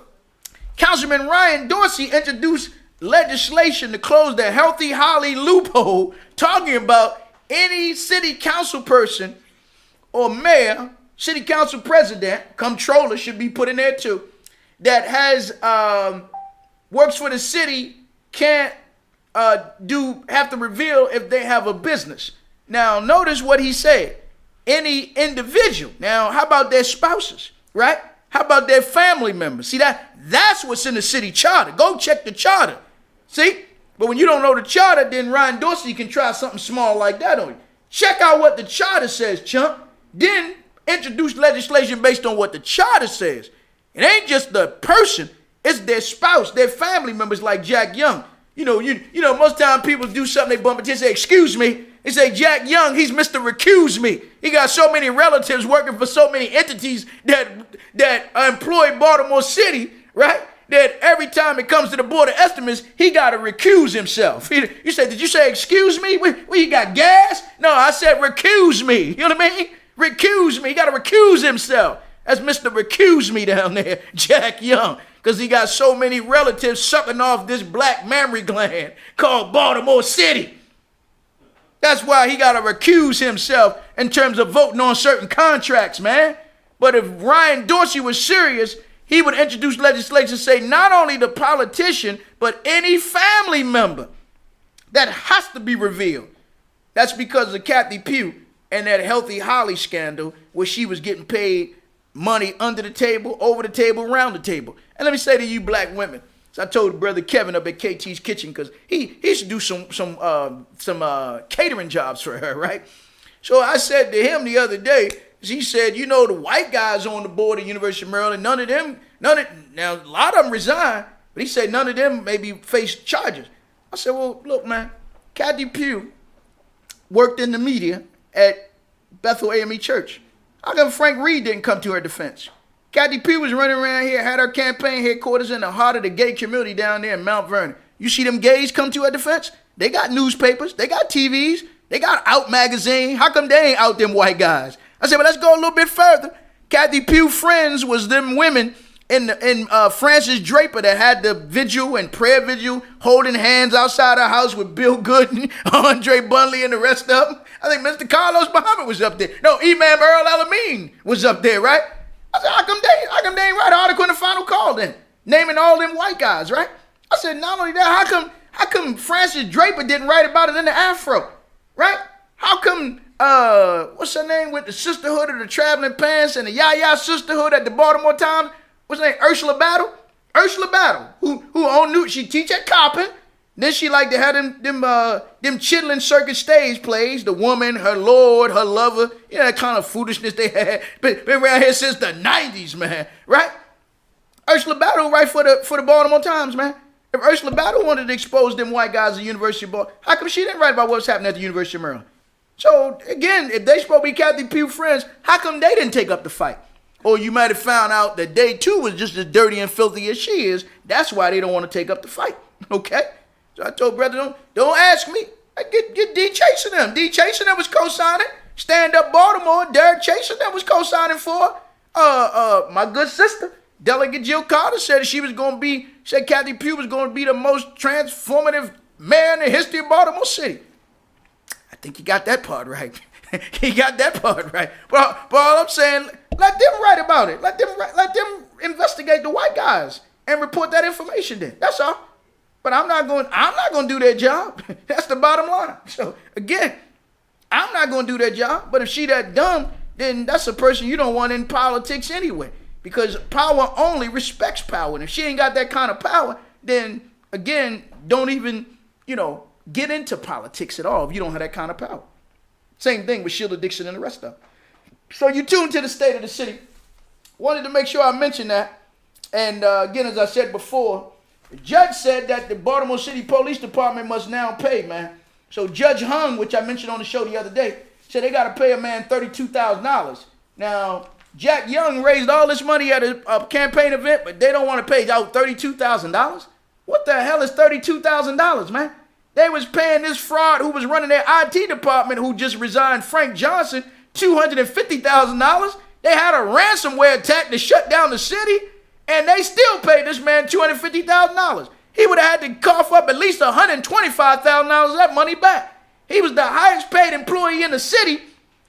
Councilman Ryan Dorsey introduced legislation to close the Healthy Holly loophole, talking about any city council person or mayor, city council president, comptroller should be put in there too, that has works for the city can't have to reveal if they have a business. Now notice what he said. Any individual. Now how about their spouses, right? How about their family members? See, that's what's in the city charter. Go check the charter. See? But when you don't know the charter, then Ryan Dorsey can try something small like that on you. Check out what the charter says, chump. Then introduce legislation based on what the charter says. It ain't just the person. It's their spouse, their family members like Jack Young. You know, most time people do something, they bump into and say, excuse me. They say, Jack Young, he's Mr. Recuse Me. He got so many relatives working for so many entities that employ Baltimore City, right? That every time it comes to the Board of Estimates, he got to recuse himself. You said, did you say excuse me? Where you got gas? No, I said recuse me. You know what I mean? Recuse me. He got to recuse himself. That's Mr. Recuse Me down there, Jack Young. Because he got so many relatives sucking off this black mammary gland called Baltimore City. That's why he got to recuse himself in terms of voting on certain contracts, man. But if Ryan Dorsey was serious, he would introduce legislation say not only the politician, but any family member that has to be revealed. That's because of Kathy Pugh and that Healthy Holly scandal where she was getting paid money under the table, over the table, around the table. And let me say to you black women, so I told Brother Kevin up at KT's Kitchen, because he used to do some catering jobs for her, right? So I said to him the other day, he said, you know, the white guys on the board of University of Maryland, now a lot of them resigned, but he said none of them maybe face charges. I said, well, look, man, Kathy Pugh worked in the media at Bethel AME Church. How come Frank Reed didn't come to her defense? Kathy Pugh was running around here, had her campaign headquarters in the heart of the gay community down there in Mount Vernon. You see them gays come to her defense? They got newspapers, they got TVs, they got Out magazine. How come they ain't out them white guys? I said, well, let's go a little bit further. Kathy Pugh friends was them women and Francis Draper that had the vigil and prayer vigil, holding hands outside her house with Bill Gooden, Andre Bunley, and the rest of them. I think Mr. Carlos Muhammad was up there. No, Imam Earl Alamein was up there, right? I said, how come they ain't write an article in the Final Call then, naming all them white guys, right? I said, not only that, how come Francis Draper didn't write about it in the Afro, right? How come, what's her name with the Sisterhood of the Traveling Pants and the Yaya Sisterhood at the Baltimore Times? What's her name? Ursula Battle? Ursula Battle, who on new, she teach at Coppin. Then she like to have them chitlin circus stage plays. The woman, her lord, her lover. You know, that kind of foolishness they had. Been around here since the 90s, man. Right? Ursula Battle right for the Baltimore Times, man. If Ursula Battle wanted to expose them white guys at the University of Baltimore, how come she didn't write about what's happening at the University of Maryland? So, again, if they supposed to be Kathy Pugh friends, how come they didn't take up the fight? Or you might have found out that they, too, was just as dirty and filthy as she is. That's why they don't want to take up the fight. Okay? So I told brother, don't ask me. I get D. Chasing them. D. Chasing them was co-signing. Stand Up Baltimore, Derek Chasing them was co-signing for. My good sister, Delegate Jill Carter, said Kathy Pugh was going to be the most transformative mayor in the history of Baltimore City. I think he got that part right. He got that part right. But all I'm saying, let them write about it. Let them investigate the white guys and report that information then. That's all. But I'm not going to do their job. That's the bottom line. So again, I'm not going to do their job. But if she that dumb, then that's a person you don't want in politics anyway. Because power only respects power. And if she ain't got that kind of power, then again, don't even, get into politics at all if you don't have that kind of power. Same thing with Sheila Dixon and the rest of them. So you tune to the State of the City. Wanted to make sure I mentioned that. And again, as I said before, the judge said that the Baltimore City Police Department must now pay, man. So Judge Hung, which I mentioned on the show the other day, said they got to pay a man $32,000. Now, Jack Young raised all this money at a campaign event, but they don't want to pay out $32,000? What the hell is $32,000, man? They was paying this fraud who was running their IT department, who just resigned, Frank Johnson, $250,000. They had a ransomware attack to shut down the city, and they still paid this man $250,000. He would have had to cough up at least $125,000 of that money back. He was the highest paid employee in the city,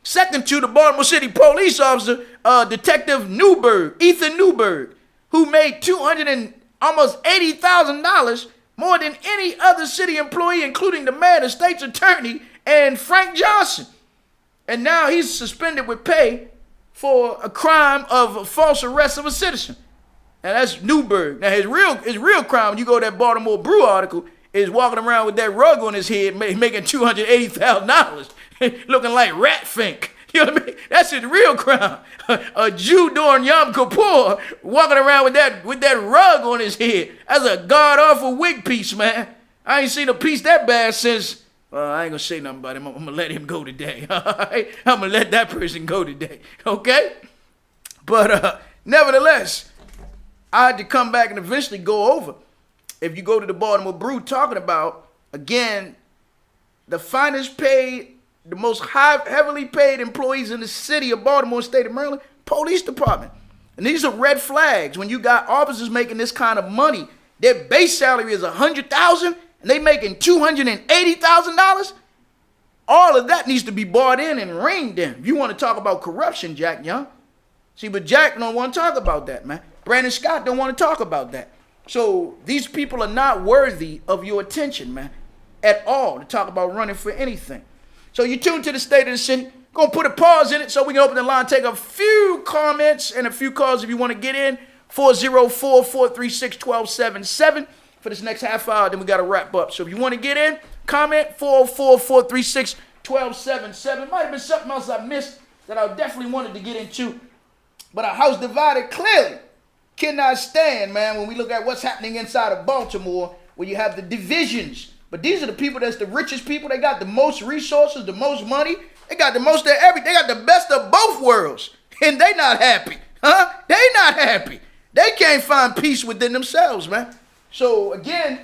second to the Baltimore City police officer, Detective Ethan Newberg, who made almost $80,000 more than any other city employee, including the mayor, the state's attorney, and Frank Johnson. And now he's suspended with pay for a crime of false arrest of a citizen. Now that's Newberg. Now his real crime, when you go to that Baltimore Brew article, is walking around with that rug on his head, making $280,000, looking like Rat Fink. You know what I mean? That's his real crime. A Jew during Yom Kippur walking around with that rug on his head. That's a god-awful wig piece, man. I ain't seen a piece that bad since, I ain't gonna say nothing about him. I'm gonna let him go today. All right? I'm gonna let that person go today. Okay? But nevertheless, I had to come back and eventually go over. If you go to the Baltimore Brew, talking about, again, the finest paid, the most heavily paid employees in the city of Baltimore, state of Maryland, police department. And these are red flags. When you got officers making this kind of money, their base salary is $100,000 and they making $280,000. All of that needs to be bought in and reined in. You want to talk about corruption, Jack Young? See, but Jack don't want to talk about that, man. Brandon Scott don't want to talk about that. So these people are not worthy of your attention, man, at all, to talk about running for anything. So you tune to the State of the City. Gonna put a pause in it so we can open the line, take a few comments and a few calls if you want to get in. 404-436-1277 for this next half hour. Then we got to wrap up. So if you want to get in, comment 404-436-1277. Might have been something else I missed that I definitely wanted to get into. But our house divided clearly cannot stand, man, when we look at what's happening inside of Baltimore, where you have the divisions. But these are the people that's the richest people. They got the most resources, the most money. They got the most of everything. They got the best of both worlds. And they not happy. Huh? They not happy. They can't find peace within themselves, man. So, again,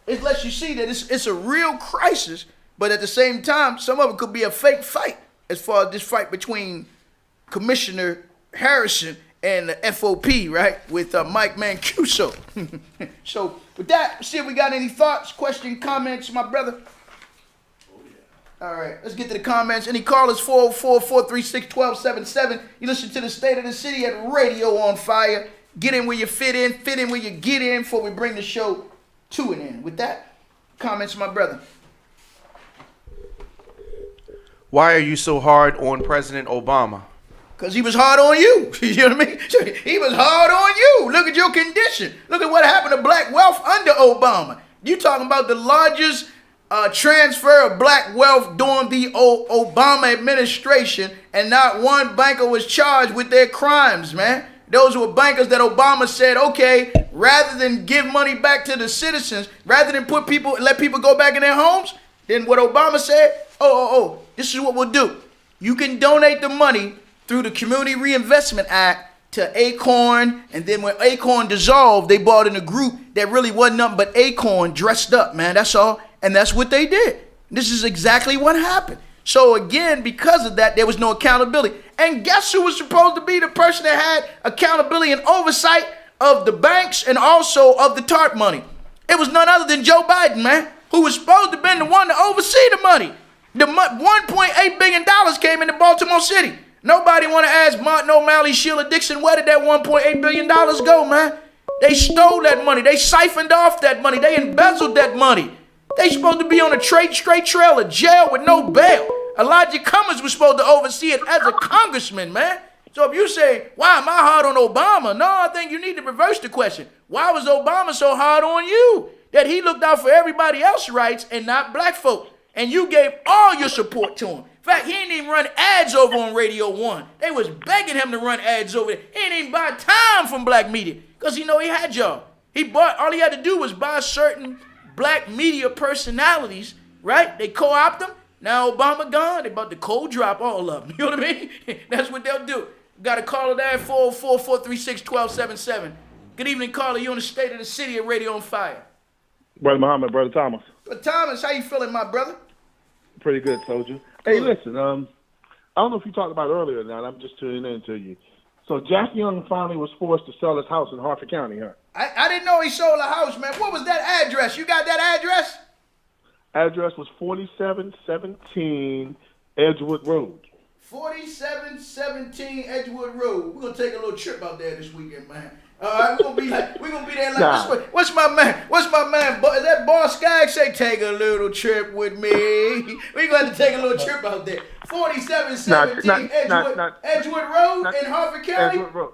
it lets you see that it's a real crisis. But at the same time, some of it could be a fake fight as far as this fight between Commissioner Harrison and the FOP, right, with Mike Mancuso. So with that, see if we got any thoughts, questions, comments, my brother. All right, let's get to the comments. Any callers? 404-436-1277. You listen to the State of the City at Radio on Fire. Get in where you fit in where you get in before we bring the show to an end. With that, comments, my brother. Why are you so hard on President Obama? Because he was hard on you. You know what I mean? He was hard on you. Look at your condition. Look at what happened to black wealth under Obama. You talking about the largest transfer of black wealth during the Obama administration, and not one banker was charged with their crimes, man. Those were bankers that Obama said, okay, rather than give money back to the citizens, rather than let people go back in their homes, then what Obama said, this is what we'll do. You can donate the money through the Community Reinvestment Act to Acorn, and then when Acorn dissolved, they bought in a group that really wasn't nothing but Acorn dressed up, man. That's all. And that's what they did. This is exactly what happened. So again, because of that, there was no accountability. And guess who was supposed to be the person that had accountability and oversight of the banks and also of the TARP money? It was none other than Joe Biden, man, who was supposed to have been the one to oversee the money. The $1.8 billion came into Baltimore City. Nobody want to ask Martin O'Malley, Sheila Dixon, where did that $1.8 billion go, man? They stole that money. They siphoned off that money. They embezzled that money. They supposed to be on a straight trail of jail with no bail. Elijah Cummings was supposed to oversee it as a congressman, man. So if you say, why am I hard on Obama? No, I think you need to reverse the question. Why was Obama so hard on you? That he looked out for everybody else's rights and not black folk. And you gave all your support to him. In fact, he didn't even run ads over on Radio 1. They was begging him to run ads over there. He didn't even buy time from black media because he know he had y'all. All he had to do was buy certain black media personalities, right? They co-opt them. Now Obama gone. They about to cold drop all of them. You know what I mean? That's what they'll do. Got a caller there, 404-436-1277. Good evening, caller. You on the State of the City at Radio on Fire. Brother Muhammad, Brother Thomas. But Thomas, how you feeling, my brother? Pretty good, soldier. Hey, listen, I don't know if you talked about it earlier or not. I'm just tuning in to you. So Jack Young finally was forced to sell his house in Harford County, huh? I didn't know he sold a house, man. What was that address? You got that address? Address was 4717 Edgewood Road. 4717 Edgewood Road. We're gonna take a little trip out there this weekend, man. All right, we're gonna be there like this way. What's my man? Is that Boss Skaggs say take a little trip with me? We gonna have to take a little trip out there. 4717 Edgewood Road in Harford County. Edgewood Road.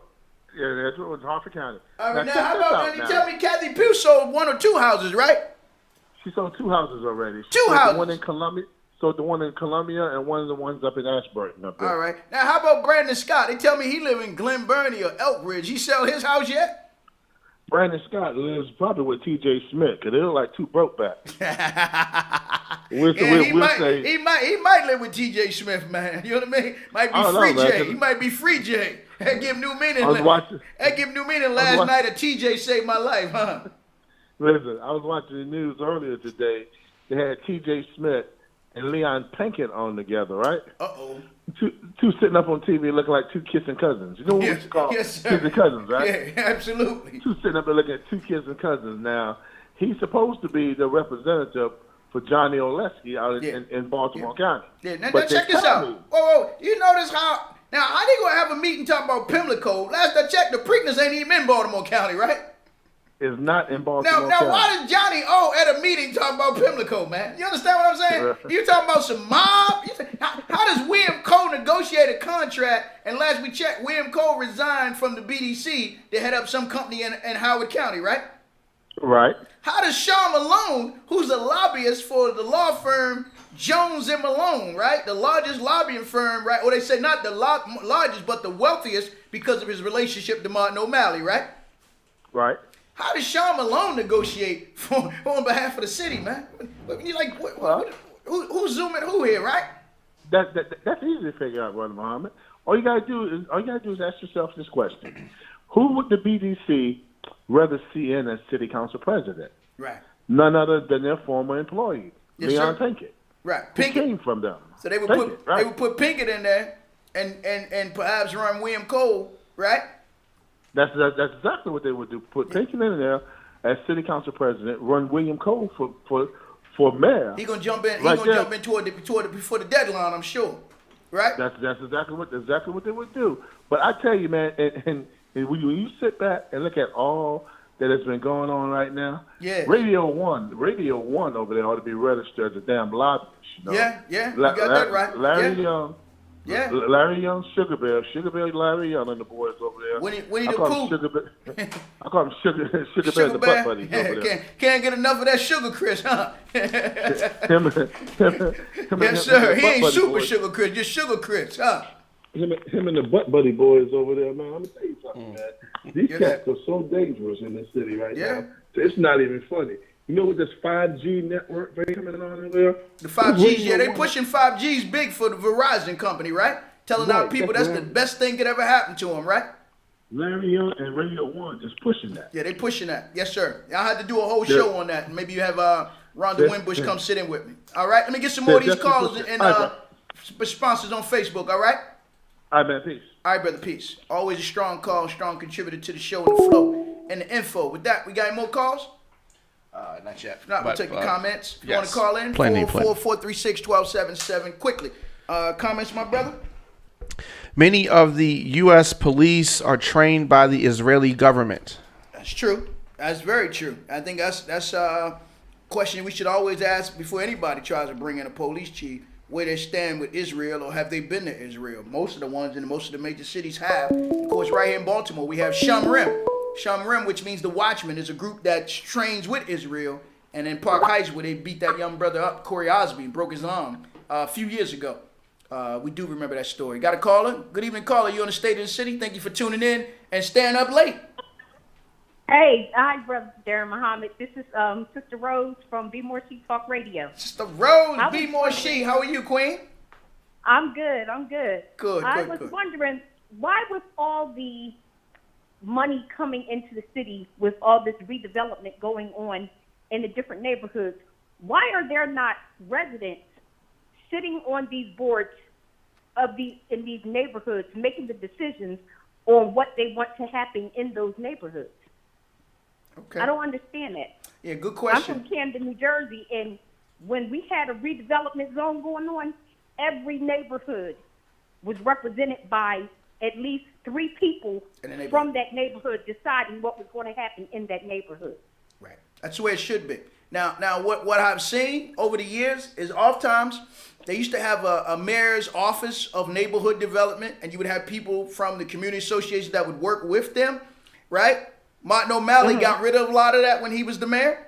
Yeah, Edgewood Road, Harford County. All right, now how about you tell me Kathy Pugh sold 1 or 2 houses, right? She sold 2 houses already. Two houses. One in Columbia. So the one in Columbia and one of the ones up in Ashburton up there. All right. Now, how about Brandon Scott? They tell me he live in Glen Burnie or Elk Ridge. He sell his house yet? Brandon Scott lives probably with T.J. Smith because they look like 2 broke backs. He might live with T.J. Smith, man. You know what I mean? Might be Free J. He might be Free J. That give new meaning. That give new meaning. Last night a T.J. saved my life, huh? Listen, I was watching the news earlier today. They had T.J. Smith and Leon Pinkett on together, right? Uh-oh. Two sitting up on TV looking like 2 kissing cousins. You know what we call kissing cousins, right? Yeah, absolutely. 2 sitting up there looking at 2 kissing cousins. Now, he's supposed to be the representative for Johnny Oleski out in Baltimore County. Yeah, now check this out. Whoa, you notice how... Now, how they going to have a meeting talking about Pimlico? Last I checked, the Preakness ain't even in Baltimore County, right? Is not in Baltimore County. Now, why does Johnny O at a meeting talking about Pimlico, man? You understand what I'm saying? You talking about some mob? How does William Cole negotiate a contract? And last we checked, William Cole resigned from the BDC to head up some company in Howard County, right? Right. How does Sean Malone, who's a lobbyist for the law firm Jones and Malone, right? The largest lobbying firm, right? Or they say not the largest, but the wealthiest because of his relationship to Martin O'Malley, right? Right. How does Sean Malone negotiate on behalf of the city, man? You like who's zooming who here, right? That's easy to figure out, Brother Muhammad. All you gotta do is ask yourself this question: who would the BDC rather see in as city council president? Right. None other than their former employee, Leon Pinkett. Right. Pinkett came from them. So they would put Pinkett in there and perhaps run William Cole, right? That's exactly what they would do. Put Pinkerton in there as city council president, run William Cole for mayor. He gonna jump in. He Right gonna there. jump in toward before the deadline. I'm sure. Right? That's exactly what they would do. But I tell you, man, and when you sit back and look at all that has been going on right now, Yeah. Radio One over there ought to be registered as a damn lobbyist. You know? Yeah, you got that right. Larry Yeah. Young. Yeah. Larry Young, Sugar Bear, Larry Young, and the boys over there. Winnie I the call him Pooh. Sugar Bear. I call him Sugar Bear, the butt buddies over there. Can't get enough of that sugar, Chris, huh? Him Yes, sir. He ain't super sugar, Chris. Just sugar, Chris, huh? Him and the butt buddy boys over there, man. I'm gonna tell you something, man. These cats are so dangerous in this city right now. It's not even funny. You know what this 5G network they coming on over there? The 5Gs, yeah, they pushing 5Gs big for the Verizon company, right? Telling our people that's the best thing could ever happen to them, right? Larry Young and Radio One is pushing that. Yeah, they pushing that. Yes, sir. I had to do a whole show on that. Maybe you have Rhonda Winbush come sit in with me. All right, let me get some more of these calls and sponsors on Facebook, all right? All right, man, peace. All right, brother, peace. Always a strong call, strong contributor to the show and the flow and the info. With that, we got any more calls? Not yet. If not, we'll take the comments. If you want yes. to call in, Plenty. 444-436-1277. Quickly. Comments, my brother? Many of the U.S. police are trained by the Israeli government. That's true. That's very true. I think that's a question we should always ask before anybody tries to bring in a police chief, where they stand with Israel, or have they been to Israel? Most of the ones in most of the major cities have. Of course, right here in Baltimore, we have Shamrim. Shamrim, which means the watchman, is a group that trains with Israel. And in Park Heights, where they beat that young brother up, Corey Osby, broke his arm a few years ago. We do remember that story. Got a caller? Good evening, caller. You on the State of the City? Thank you for tuning in and staying up late. Hey, hi, brother Daren Muhammad. This is Sister Rose from Be More She Talk Radio. Sister Rose, Be More She. How are you, Queen? I'm good. Good. I was wondering, why with all the money coming into the city, with all this redevelopment going on in the different neighborhoods, why are there not residents sitting on these boards in these neighborhoods, making the decisions on what they want to happen in those neighborhoods? Okay. I don't understand that. Yeah, good question. I'm from Camden, New Jersey, and when we had a redevelopment zone going on, every neighborhood was represented by at least 3 people from that neighborhood deciding what was going to happen in that neighborhood. Right. That's the way it should be. Now, what I've seen over the years is oftentimes they used to have a mayor's office of neighborhood development, and you would have people from the community association that would work with them, right? Martin O'Malley got rid of a lot of that when he was the mayor.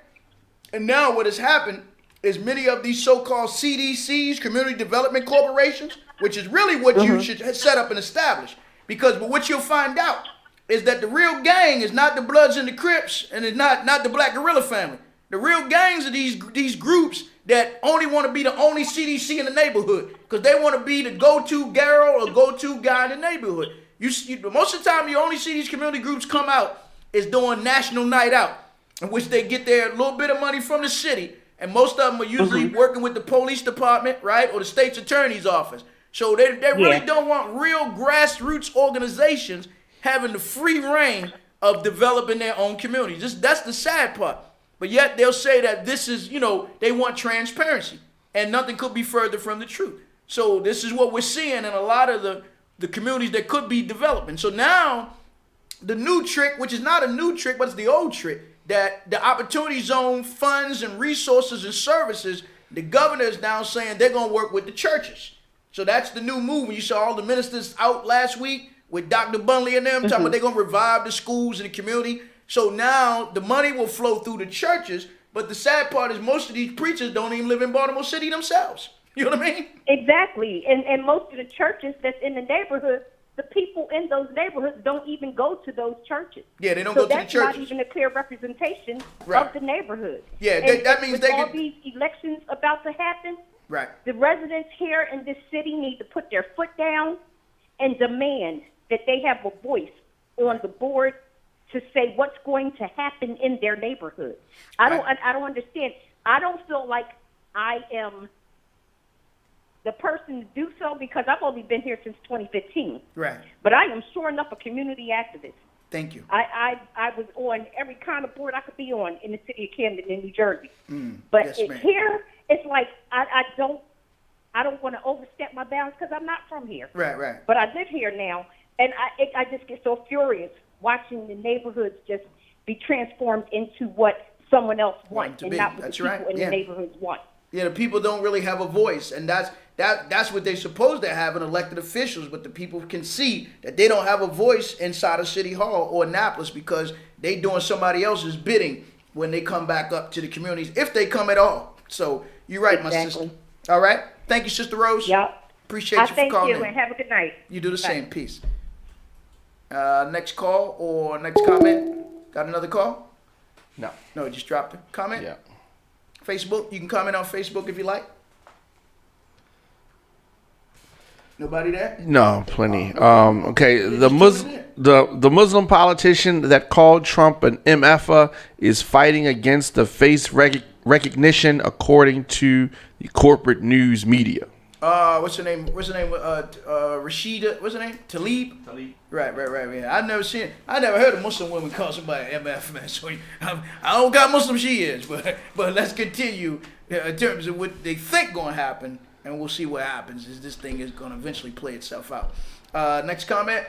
And now what has happened is many of these so-called CDCs, community development corporations, which is really what you should set up and establish. But what you'll find out is that the real gang is not the Bloods and the Crips, and it's not the Black Guerrilla family. The real gangs are these groups that only want to be the only CDC in the neighborhood because they want to be the go-to girl or go-to guy in the neighborhood. Most of the time, you only see these community groups come out is doing National Night Out, in which they get their little bit of money from the city, and most of them are usually working with the police department, right, or the state's attorney's office. So they really don't want real grassroots organizations having the free reign of developing their own communities. That's the sad part. But yet they'll say that this is, they want transparency, and nothing could be further from the truth. So this is what we're seeing in a lot of the communities that could be developing. So now the new trick, which is not a new trick, but it's the old trick, that the Opportunity Zone funds and resources and services, the governor is now saying they're going to work with the churches. So that's the new move. You saw all the ministers out last week with Dr. Bunley and them talking about they're going to revive the schools and the community. So now the money will flow through the churches. But the sad part is most of these preachers don't even live in Baltimore City themselves. You know what I mean? Exactly. And most of the churches that's in the neighborhood, the people in those neighborhoods don't even go to those churches. Yeah, they don't go to the churches. So that's not even a clear representation of the neighborhood. Yeah, that means with all these elections about to happen, right, the residents here in this city need to put their foot down and demand that they have a voice on the board to say what's going to happen in their neighborhood. I don't understand. I don't feel like I am the person to do so because I've only been here since 2015. Right. But I am sure enough a community activist. Thank you. I was on every kind of board I could be on in the city of Camden in New Jersey. But yes, ma'am. here, it's like I don't want to overstep my bounds because I'm not from here. Right. But I live here now, and I just get so furious watching the neighborhoods just be transformed into what someone else wants and not what the people in the neighborhoods want. Yeah, the people don't really have a voice, and that's what they're supposed to have in elected officials. But the people can see that they don't have a voice inside of City Hall or Annapolis because they doing somebody else's bidding when they come back up to the communities, if they come at all. So you're right, my sister. All right, thank you, Sister Rose. Yep. Appreciate you for calling. Thank you, and have a good night. You do the same. Peace. Next call or next comment. Got another call? No, just dropped it. Comment. Yeah. Facebook, you can comment on Facebook if you like. Nobody there? No, plenty. Okay, the Muslim politician that called Trump an MFer is fighting against the face recognition, according to the corporate news media. What's her name? Rashida. What's her name? Tlaib. Right. Yeah. I never heard a Muslim woman call somebody MF, man. So I don't got Muslim she is, but let's continue in terms of what they think gonna happen, and we'll see what happens as this thing is gonna eventually play itself out. Next comment.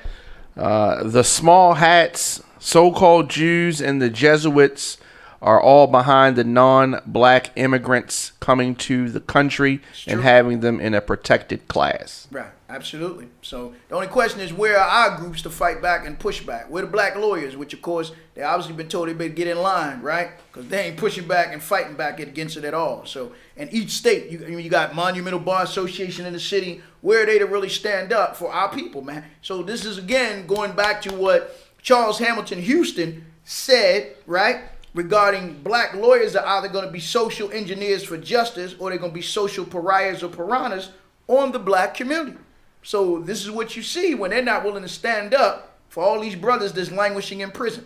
The small hats, so-called Jews, and the Jesuits are all behind the non-black immigrants coming to the country and having them in a protected class. Right, absolutely. So the only question is, where are our groups to fight back and push back? Where the black lawyers, which of course they obviously been told they better get in line, right? Because they ain't pushing back and fighting back against it at all. So in each state, you got Monumental Bar Association in the city. Where are they to really stand up for our people, man? So this is again going back to what Charles Hamilton Houston said, right? Regarding black lawyers are either going to be social engineers for justice or they're going to be social pariahs or piranhas on the black community. So this is what you see when they're not willing to stand up for all these brothers that's languishing in prison.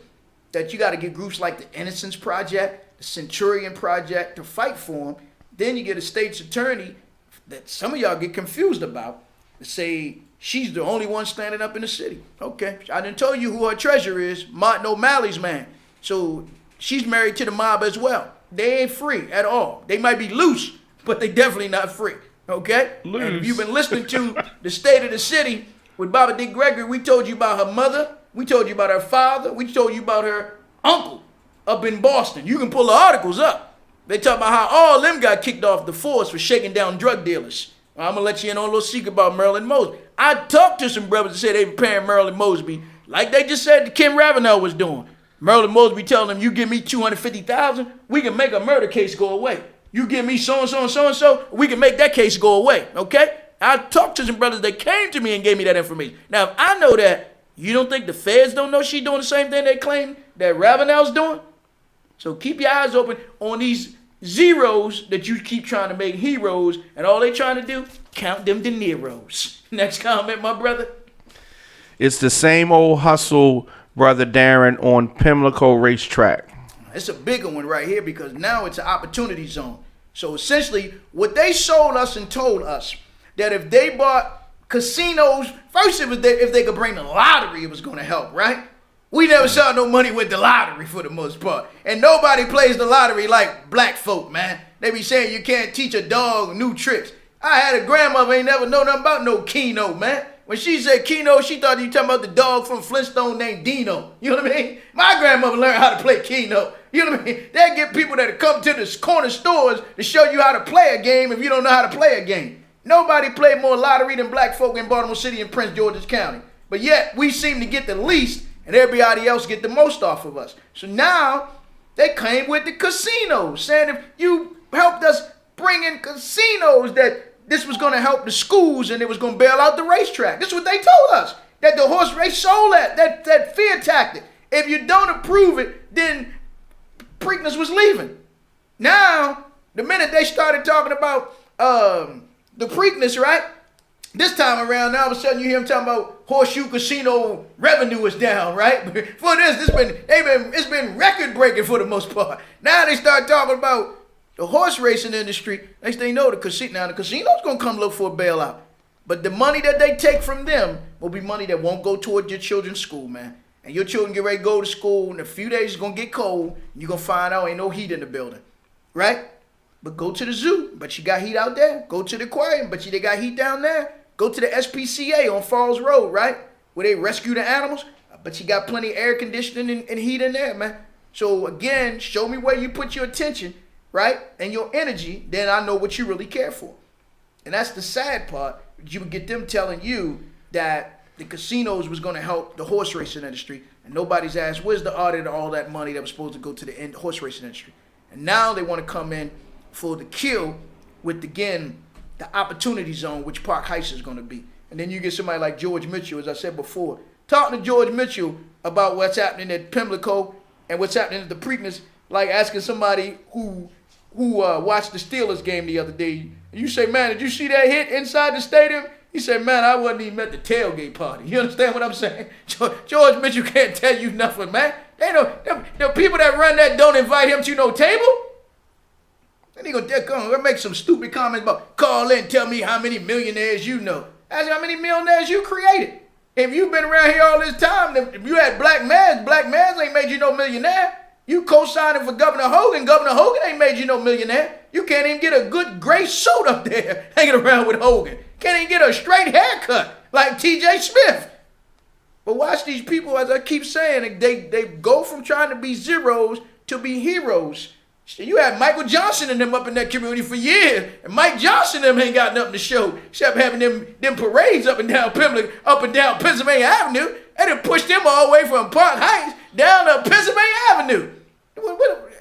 That you got to get groups like the Innocence Project, the Centurion Project to fight for them. Then you get a state's attorney that some of y'all get confused about to say she's the only one standing up in the city. Okay, I didn't tell you who her treasurer is, Martin O'Malley's man. So she's married to the mob as well. They ain't free at all. They might be loose, but they definitely not free. Okay? Loose. And if you've been listening to the State of the City with Baba D. Gregory, we told you about her mother. We told you about her father. We told you about her uncle up in Boston. You can pull the articles up. They talk about how all them got kicked off the force for shaking down drug dealers. I'm going to let you in on a little secret about Marilyn Mosby. I talked to some brothers that said they were paying Marilyn Mosby like they just said Kim Ravenel was doing. Marilyn Mosby telling them, you give me $250,000, we can make a murder case go away. You give me so-and-so and so-and-so, we can make that case go away, okay? I talked to some brothers that came to me and gave me that information. Now, if I know that, you don't think the feds don't know she doing the same thing they claim that Ravenel's doing? So keep your eyes open on these zeros that you keep trying to make heroes, and all they trying to do, count them De Niros. Next comment, my brother. It's the same old hustle, Brother Daren, on Pimlico Racetrack. It's a bigger one right here because now it's an opportunity zone. So essentially, what they sold us and told us, that if they bought casinos, first if they could bring the lottery, it was going to help, right? We never saw no money with the lottery for the most part. And nobody plays the lottery like black folk, man. They be saying you can't teach a dog new tricks. I had a grandmother ain't never know nothing about no Keno, man. When she said Keno, she thought you talking about the dog from Flintstone named Dino. You know what I mean? My grandmother learned how to play Keno. You know what I mean? They get people that come to the corner stores to show you how to play a game if you don't know how to play a game. Nobody played more lottery than black folk in Baltimore City and Prince George's County. But yet, we seem to get the least and everybody else get the most off of us. So now, they came with the casinos, saying if you helped us bring in casinos that this was going to help the schools and it was going to bail out the racetrack. This is what they told us. That the horse race sold that fear tactic. If you don't approve it, then Preakness was leaving. Now, the minute they started talking about the Preakness, right? This time around, now all of a sudden you hear them talking about Horseshoe Casino revenue is down, right? For this, it's been record breaking for the most part. Now they start talking about the horse racing industry. Next thing you know, the casino's gonna come look for a bailout. But the money that they take from them will be money that won't go toward your children's school, man. and your children get ready to go to school, in a few days it's going to get cold, and you're going to find out ain't no heat in the building, right? But go to the zoo, but you got heat out there. Go to the aquarium, but they got heat down there. Go to the SPCA on Falls Road, right? Where they rescue the animals. But you got plenty of air conditioning and heat in there, man. So again, show me where you put your attention, right? And your energy, then I know what you really care for. And that's the sad part. You would get them telling you that the casinos was going to help the horse racing industry. And nobody's asked, where's the audit of all that money that was supposed to go to the horse racing industry? And now they want to come in for the kill with, again, the opportunity zone, which Park Heights is going to be. And then you get somebody like George Mitchell, as I said before, talking to George Mitchell about what's happening at Pimlico and what's happening at the Preakness, like asking somebody who watched the Steelers game the other day. And you say, man, did you see that hit inside the stadium? He said, man, I wasn't even at the tailgate party. You understand what I'm saying? George Mitchell can't tell you nothing, man. They know the people that run that don't invite him to no table. And he gonna make some stupid comments about call in, tell me how many millionaires you know. Ask how many millionaires you created. If you've been around here all this time, if you had black mans ain't made you no millionaire. You co-signing for Governor Hogan. Governor Hogan ain't made you no millionaire. You can't even get a good gray suit up there hanging around with Hogan. Can't even get a straight haircut like TJ Smith. But watch these people, as I keep saying, they go from trying to be zeros to be heroes. You had Michael Johnson and them up in that community for years, and Mike Johnson and them ain't got nothing to show except having them parades up and down Pennsylvania Avenue, and it pushed them all the way from Park Heights down to Pennsylvania Avenue.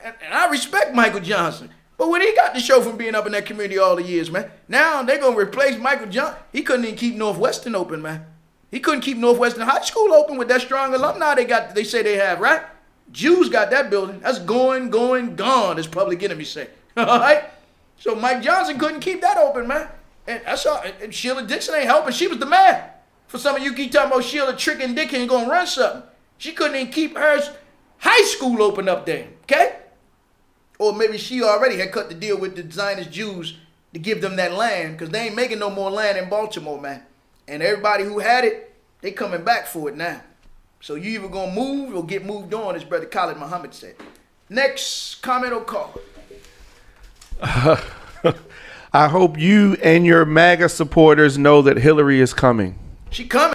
And I respect Michael Johnson, but what he got to show from being up in that community all the years, man? Now they're gonna replace Michael Johnson. He couldn't even keep Northwestern open, man. He couldn't keep Northwestern High School open with that strong alumni they say they have, right? Jews got that building. That's gone, as Public Enemy say. All right? So Mike Johnson couldn't keep that open, man. And I saw, and Sheila Dixon ain't helping. She was the man. For some of you keep talking about Sheila tricking Dick and gonna run something. She couldn't even keep her high school open up there, okay? Or maybe she already had cut the deal with the Zionist Jews to give them that land, because they ain't making no more land in Baltimore, man. And everybody who had it, they coming back for it now. So you either gonna move or get moved on, as Brother Khalid Muhammad said. Next comment or call. I hope you and your MAGA supporters know that Hillary is coming. She coming.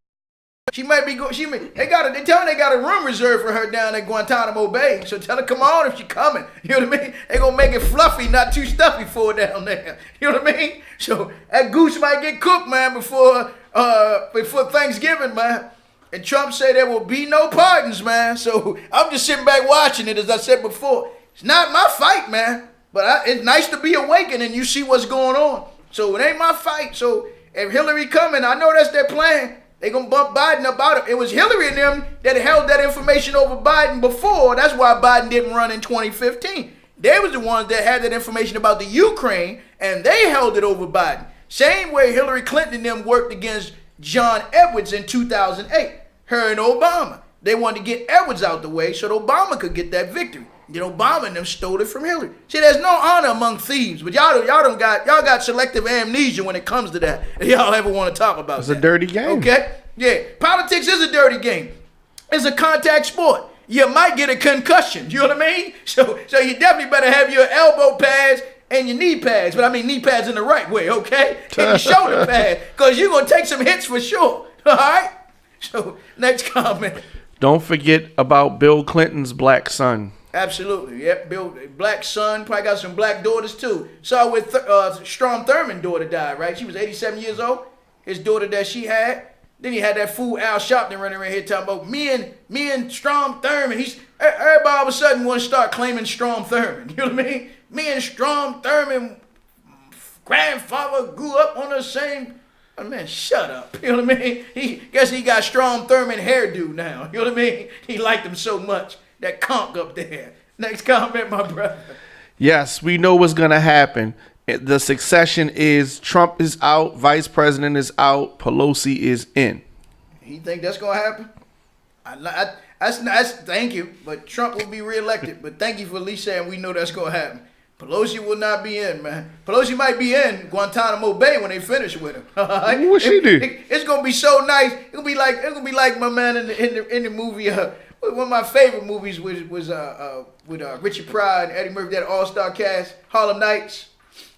She might be going. They tell her they got a room reserved for her down at Guantanamo Bay. So tell her come on if she coming. You know what I mean? They gonna make it fluffy, not too stuffy for her down there. You know what I mean? So that goose might get cooked, man, before Thanksgiving, man. And Trump said there will be no pardons, man. So I'm just sitting back watching it, as I said before. It's not my fight, man. But it's nice to be awakened and you see what's going on. So it ain't my fight. So if Hillary coming, I know that's their plan. They gonna bump Biden about it. It was Hillary and them that held that information over Biden before. That's why Biden didn't run in 2015. They was the ones that had that information about the Ukraine, and they held it over Biden. Same way Hillary Clinton and them worked against John Edwards in 2008. Her and Obama. They wanted to get Edwards out the way so that Obama could get that victory. Then Obama and them stole it from Hillary. See, there's no honor among thieves, but y'all got selective amnesia when it comes to that. If y'all ever want to talk about It's a dirty game. Okay? Yeah. Politics is a dirty game. It's a contact sport. You might get a concussion. You know what I mean? So you definitely better have your elbow pads and your knee pads. But I mean knee pads in the right way, okay? And your shoulder pads. Because you're going to take some hits for sure. All right? So, next comment. Don't forget about Bill Clinton's black son. Absolutely. Yep. Bill, black son, probably got some black daughters too. Saw with Strom Thurmond's daughter died, right? She was 87 years old. His daughter that she had. Then he had that fool Al Sharpton running around here talking about me and Strom Thurmond. Everybody all of a sudden want to start claiming Strom Thurmond. You know what I mean? Me and Strom Thurmond grandfather grew up on the same. Oh, man, shut up. You know what I mean? He got Strom Thurmond hairdo now. You know what I mean? He liked him so much. That conch up there. Next comment, my brother. Yes, we know what's going to happen. The succession is Trump is out, Vice President is out, Pelosi is in. You think that's going to happen? Thank you, but Trump will be reelected. But thank you for at least saying we know that's going to happen. Pelosi will not be in, man. Pelosi might be in Guantanamo Bay when they finish with him. What she do? It's gonna be so nice. It's gonna be like my man in the movie. One of my favorite movies was with Richard Pryor and Eddie Murphy, that all-star cast, Harlem Nights.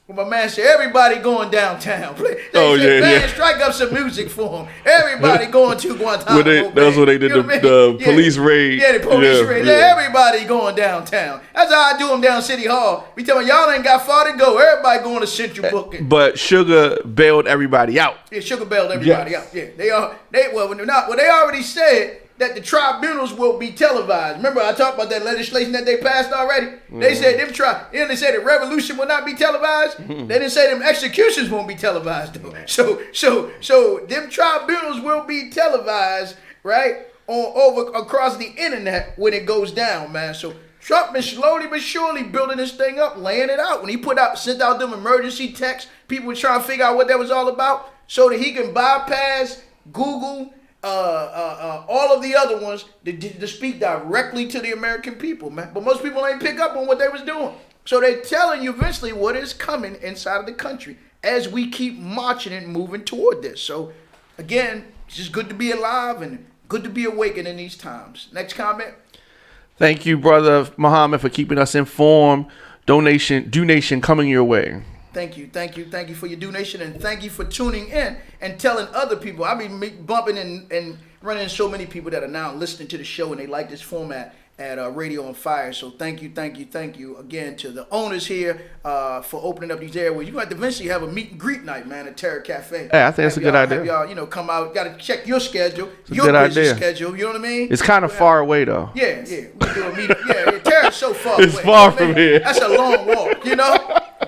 When my man said, everybody going downtown. Strike up some music for him. Everybody going to Guantanamo Bay. That's what they did, the police raid. Yeah, the police raid. Yeah, everybody going downtown. That's how I do them down City Hall. We tell them, y'all ain't got far to go. Everybody going to Central Booking. But Sugar bailed everybody out. Yeah, Sugar bailed everybody out. Yeah, they already said that the tribunals will be televised. Remember, I talked about that legislation that they passed already? They said they said the revolution will not be televised. They didn't say them executions won't be televised though. So them tribunals will be televised, right? Across the internet when it goes down, man. So Trump been slowly but surely building this thing up, laying it out. When he sent out them emergency texts, people were trying to figure out what that was all about, so that he can bypass Google, all of the other ones to speak directly to the American people, man. But most people ain't pick up on what they was doing. So they're telling you eventually what is coming inside of the country as we keep marching and moving toward this. So again, it's just good to be alive and good to be awakened in these times. Next comment. Thank you, Brother Muhammad, for keeping us informed. Donation coming your way. Thank you for your donation, and thank you for tuning in and telling other people. I mean, bumping and running into so many people that are now listening to the show and they like this format at RadioOnFire. So thank you again to the owners here for opening up these airways. You're going to have to eventually have a meet and greet night, man, at Terra Cafe. Yeah, I think that's a good idea. Have y'all, come out. Got to check your schedule, your busy schedule. You know what I mean? It's kind of far away though. Yeah. We do a meet. Yeah, Terra's so far it's away. Far from here. That's a long walk,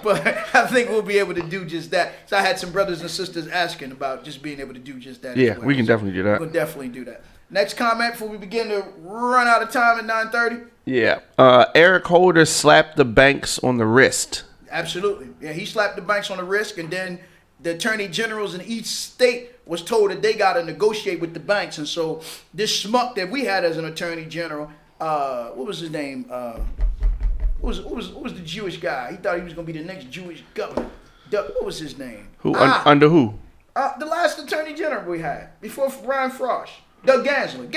But I think we'll be able to do just that. So I had some brothers and sisters asking about just being able to do just that. Yeah, as well. we can definitely do that. We'll definitely do that. Next comment before we begin to run out of time at 9:30. Yeah. Eric Holder slapped the banks on the wrist. Absolutely. Yeah, he slapped the banks on the wrist, and then the attorney generals in each state was told that they got to negotiate with the banks. And so this schmuck that we had as an attorney general, what was his name? What was the Jewish guy? He thought he was going to be the next Jewish governor. What was his name? Who? Under who? The last attorney general we had before Brian Frost. Doug Gansler.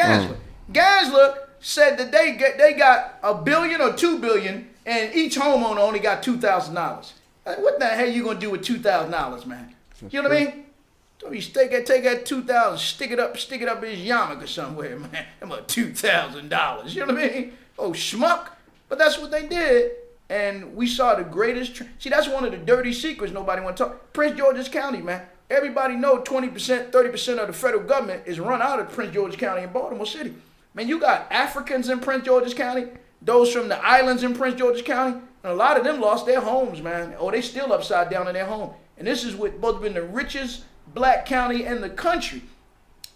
Gansler said that they got $1 billion or $2 billion, and each homeowner only got $2,000. What the hell you gonna do with $2,000, man? You know what I mean? So you take that $2,000, stick it up in his yarmulke somewhere, man. About $2,000. You know what I mean? Oh, schmuck. But that's what they did, and we saw the greatest. See, that's one of the dirty secrets nobody want to talk. Prince George's County, man. Everybody know 20%, 30% of the federal government is run out of Prince George's County in Baltimore City. Man, you got Africans in Prince George's County, those from the islands in Prince George's County, and a lot of them lost their homes, man. Or they still upside down in their home. And this is what both been the richest black county in the country.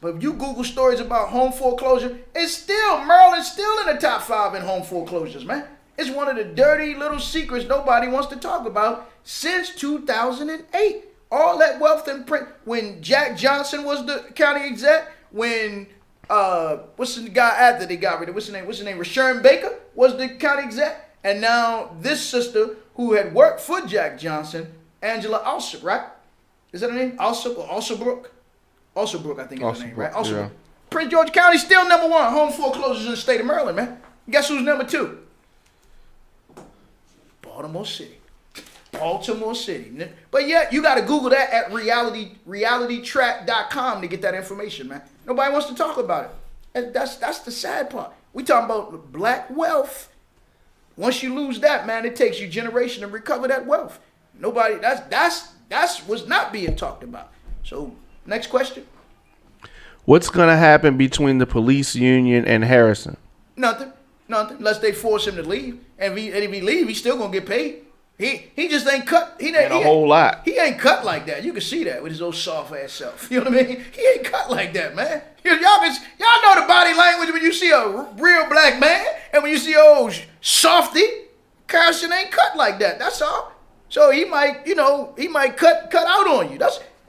But if you Google stories about home foreclosure, Maryland's still in the top 5 in home foreclosures, man. It's one of the dirty little secrets nobody wants to talk about since 2008. All that wealth in print. When Jack Johnson was the county exec, when what's the guy after they got rid of? What's his name? Rashawn Baker was the county exec, and now this sister who had worked for Jack Johnson, Angela Alsop, right? Is that her name? Alsop or Alsobrook? Alsobrook, I think is her name, right? Alsobrook. Yeah. Prince George County still number 1 home foreclosures in the state of Maryland, man. Guess who's number 2? Baltimore City. But yeah, you got to Google that at realitytrack.com to get that information, man. Nobody wants to talk about it. And that's the sad part. We talking about black wealth. Once you lose that, man, it takes you generation to recover that wealth. Nobody. That's what's not being talked about. So next question. What's gonna happen between the police union and Harrison? Nothing. Unless they force him to leave, and if he leave, he's still gonna get paid. He just ain't cut. He ain't a whole lot. He ain't cut like that. You can see that with his old soft ass self. You know what I mean? He ain't cut like that, man. Y'all know the body language when you see a real black man, and when you see old softy. Carson ain't cut like that. That's all. So he might cut out on you.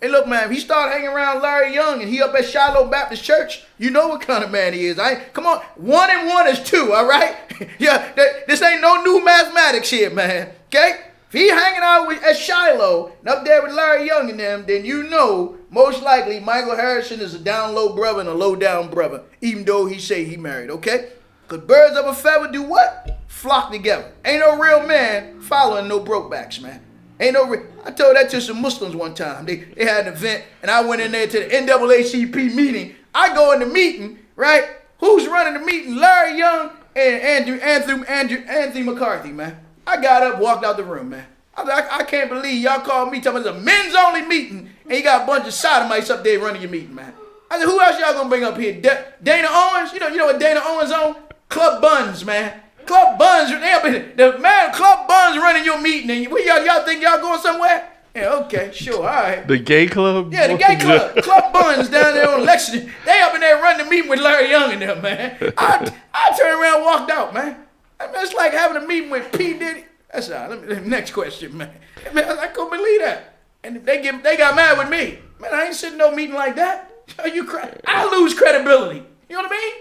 Hey, look, man, if he start hanging around Larry Young and he up at Shiloh Baptist Church, you know what kind of man he is. Come on, 1 and 1 is 2, all right? Yeah, this ain't no new mathematics here, man. Okay? If he hanging out at Shiloh and up there with Larry Young and them, then you know most likely Michael Harrison is a down low brother and a low down brother, even though he say he married, okay? Because birds of a feather do what? Flock together. Ain't no real man following no brokebacks, man. Ain't no I told that to some Muslims one time. They had an event, and I went in there to the NAACP meeting. I go in the meeting, right? Who's running the meeting? Larry Young and Anthony McCarthy, man. I got up, walked out the room, man. I can't believe y'all called me talking about it's a men's only meeting, and you got a bunch of sodomites up there running your meeting, man. I said, who else y'all gonna bring up here? Dana Owens? You know what Dana Owens on? Club Buns, man. Club Buns, Club Buns running your meeting, and y'all think y'all going somewhere? Yeah, okay, sure, all right. The gay club? Yeah, the gay club. Club Buns down there on Lexington. They up in there running the meeting with Larry Young and them, man. I turned around and walked out, man. I mean, it's like having a meeting with P. Diddy. That's all right. Next question, man. I couldn't believe that. And they got mad with me. Man, I ain't sitting no meeting like that. I lose credibility. You know what I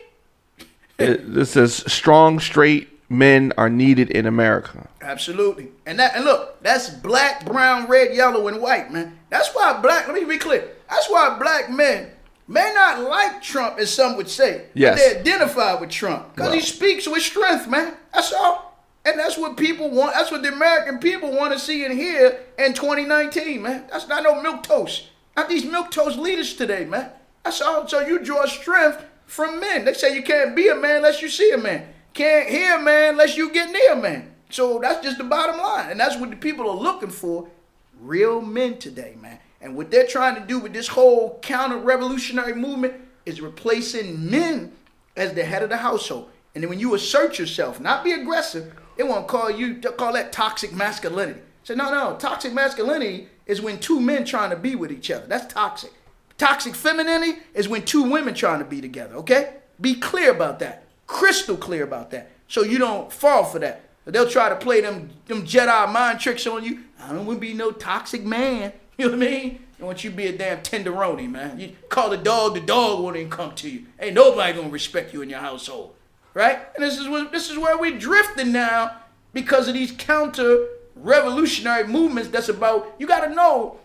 mean? This says strong, straight men are needed in America. Absolutely. And look, that's black, brown, red, yellow, and white, man. That's why let me be clear. That's why black men may not like Trump, as some would say. Yes. But they identify with Trump. Because he speaks with strength, man. That's all. And that's what people want. That's what the American people want to see and hear in 2019, man. That's not no milquetoast. Not these milquetoast leaders today, man. That's all. So you draw strength from men. They say you can't be a man unless you see a man. Can't hear a man unless you get near a man. So that's just the bottom line. And that's what the people are looking for. Real men today, man. And what they're trying to do with this whole counter-revolutionary movement is replacing men as the head of the household. And then when you assert yourself, not be aggressive, they want to call that toxic masculinity. Say, no, toxic masculinity is when two men trying to be with each other. That's toxic. Toxic femininity is when two women trying to be together, okay? Be clear about that. Crystal clear about that. So you don't fall for that. They'll try to play them Jedi mind tricks on you. I don't want to be no toxic man. You know what I mean? I want you to be a damn tenderoni, man. You call the dog won't even come to you. Ain't nobody going to respect you in your household. Right? And this is where we're drifting now because of these counter-revolutionary movements that's about, you got to know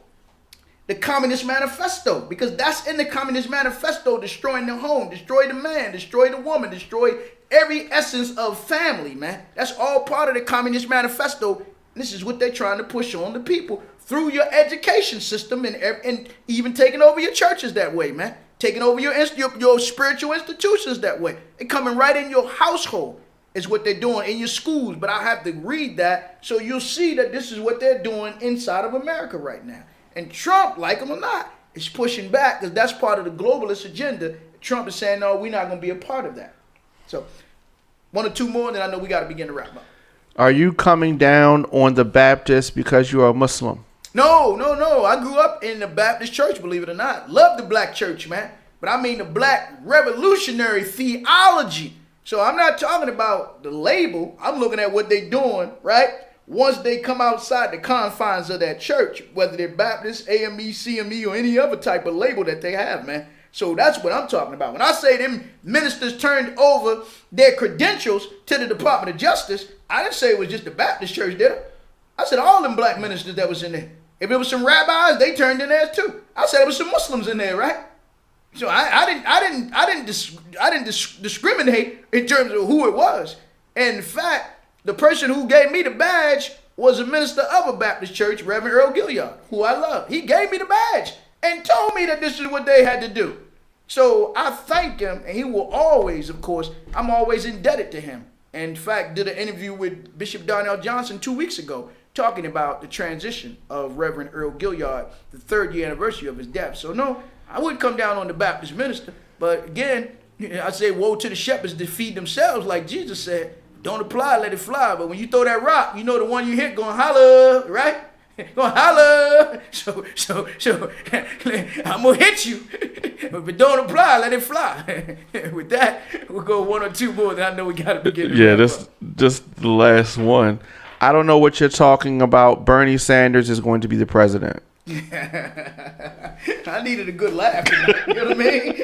the Communist Manifesto, because that's in the Communist Manifesto, destroying the home, destroy the man, destroy the woman, destroy every essence of family, man. That's all part of the Communist Manifesto. And this is what they're trying to push on the people through your education system and even taking over your churches that way, man. Taking over your spiritual institutions that way. It coming right in your household is what they're doing in your schools. But I have to read that so you'll see that this is what they're doing inside of America right now. And Trump, like him or not, is pushing back because that's part of the globalist agenda. Trump is saying, no, we're not going to be a part of that. So one or two more, then I know we got to begin to wrap up. Are you coming down on the Baptists because you are a Muslim? No. I grew up in the Baptist church, believe it or not. Love the black church, man. But I mean the black revolutionary theology. So I'm not talking about the label. I'm looking at what they're doing, right? Once they come outside the confines of that church, whether they're Baptist, AME, CME, or any other type of label that they have, man. So that's what I'm talking about. When I say them ministers turned over their credentials to the Department of Justice, I didn't say it was just the Baptist church, did I? I said all them black ministers that was in there. If it was some rabbis, they turned in there too. I said it was some Muslims in there, right? So I didn't discriminate in terms of who it was. And in fact, the person who gave me the badge was a minister of a Baptist church, Reverend Earl Gilliard, who I love. He gave me the badge and told me that this is what they had to do. So I thank him, and he will always, of course, I'm always indebted to him. And in fact, did an interview with Bishop Darnell Johnson 2 weeks ago, talking about the transition of Reverend Earl Gilliard, the 3rd year anniversary of his death. So no, I wouldn't come down on the Baptist minister. But again, I say woe to the shepherds that feed themselves, like Jesus said. Don't apply, let it fly. But when you throw that rock, you know the one you hit going holler, right? Going holler. So I'm going to hit you. But don't apply, let it fly. With that, we'll go one or two more. Then I know we got to begin. Yeah, that's just the last one. I don't know what you're talking about. Bernie Sanders is going to be the president. I needed a good laugh tonight, you know what I mean?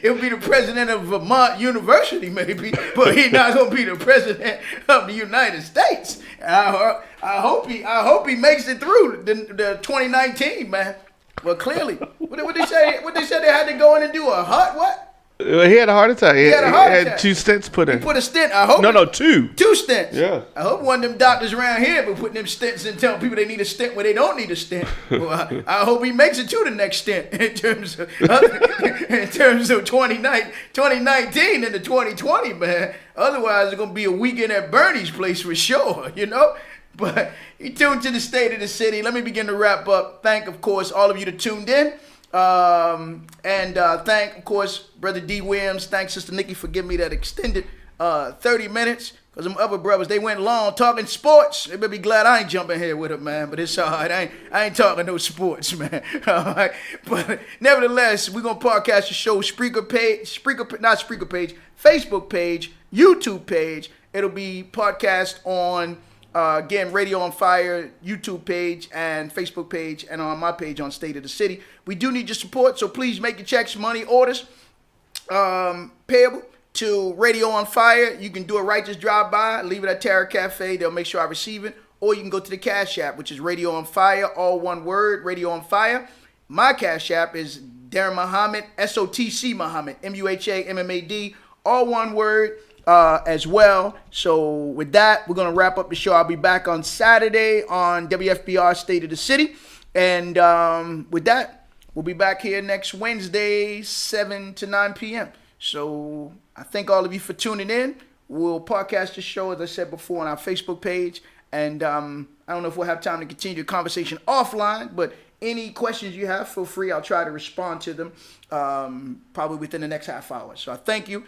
He'll be the president of Vermont University, maybe, but he's not gonna be the president of the United States. I hope he makes it through the 2019, man. Well, clearly, what they say? What they said they had to go in and do a heart what? He had a heart attack. He had 2 stents put in. He put a stent. I hope. No, 2. 2 stents. Yeah. I hope one of them doctors around here be putting them stents and telling people they need a stent where they don't need a stent. Well, I hope he makes it to the next stent in terms of 2019 into 2020, man. Otherwise, it's gonna be a weekend at Bernie's place for sure, you know. But you tuned to the State of the City. Let me begin to wrap up. Thank, of course, all of you that tuned in. Thank, of course, Brother D. Williams. Thanks, Sister Nikki, for giving me that extended 30 minutes. Because them other brothers, they went long talking sports. They better be glad I ain't jumping here with them, man. But it's all right. I ain't talking no sports, man. All right. But nevertheless, we're going to podcast the show, Facebook page, YouTube page. It'll be podcast on... again, Radio on Fire, YouTube page, and Facebook page, and on my page on State of the City. We do need your support, so please make your checks, money, orders payable to Radio on Fire. You can do a righteous drive-by, leave it at Terra Cafe. They'll make sure I receive it. Or you can go to the Cash App, which is Radio on Fire, all one word, Radio on Fire. My Cash App is Daren Muhammad, SOTC Muhammad, MUHAMMAD, all one word. As well. So with that, we're going to wrap up the show. I'll be back on Saturday on WFBR State of the City. And with that, we'll be back here next Wednesday, 7 to 9 p.m. So I thank all of you for tuning in. We'll podcast the show, as I said before, on our Facebook page. And I don't know if we'll have time to continue the conversation offline, but any questions you have, feel free. I'll try to respond to them probably within the next half hour. So I thank you.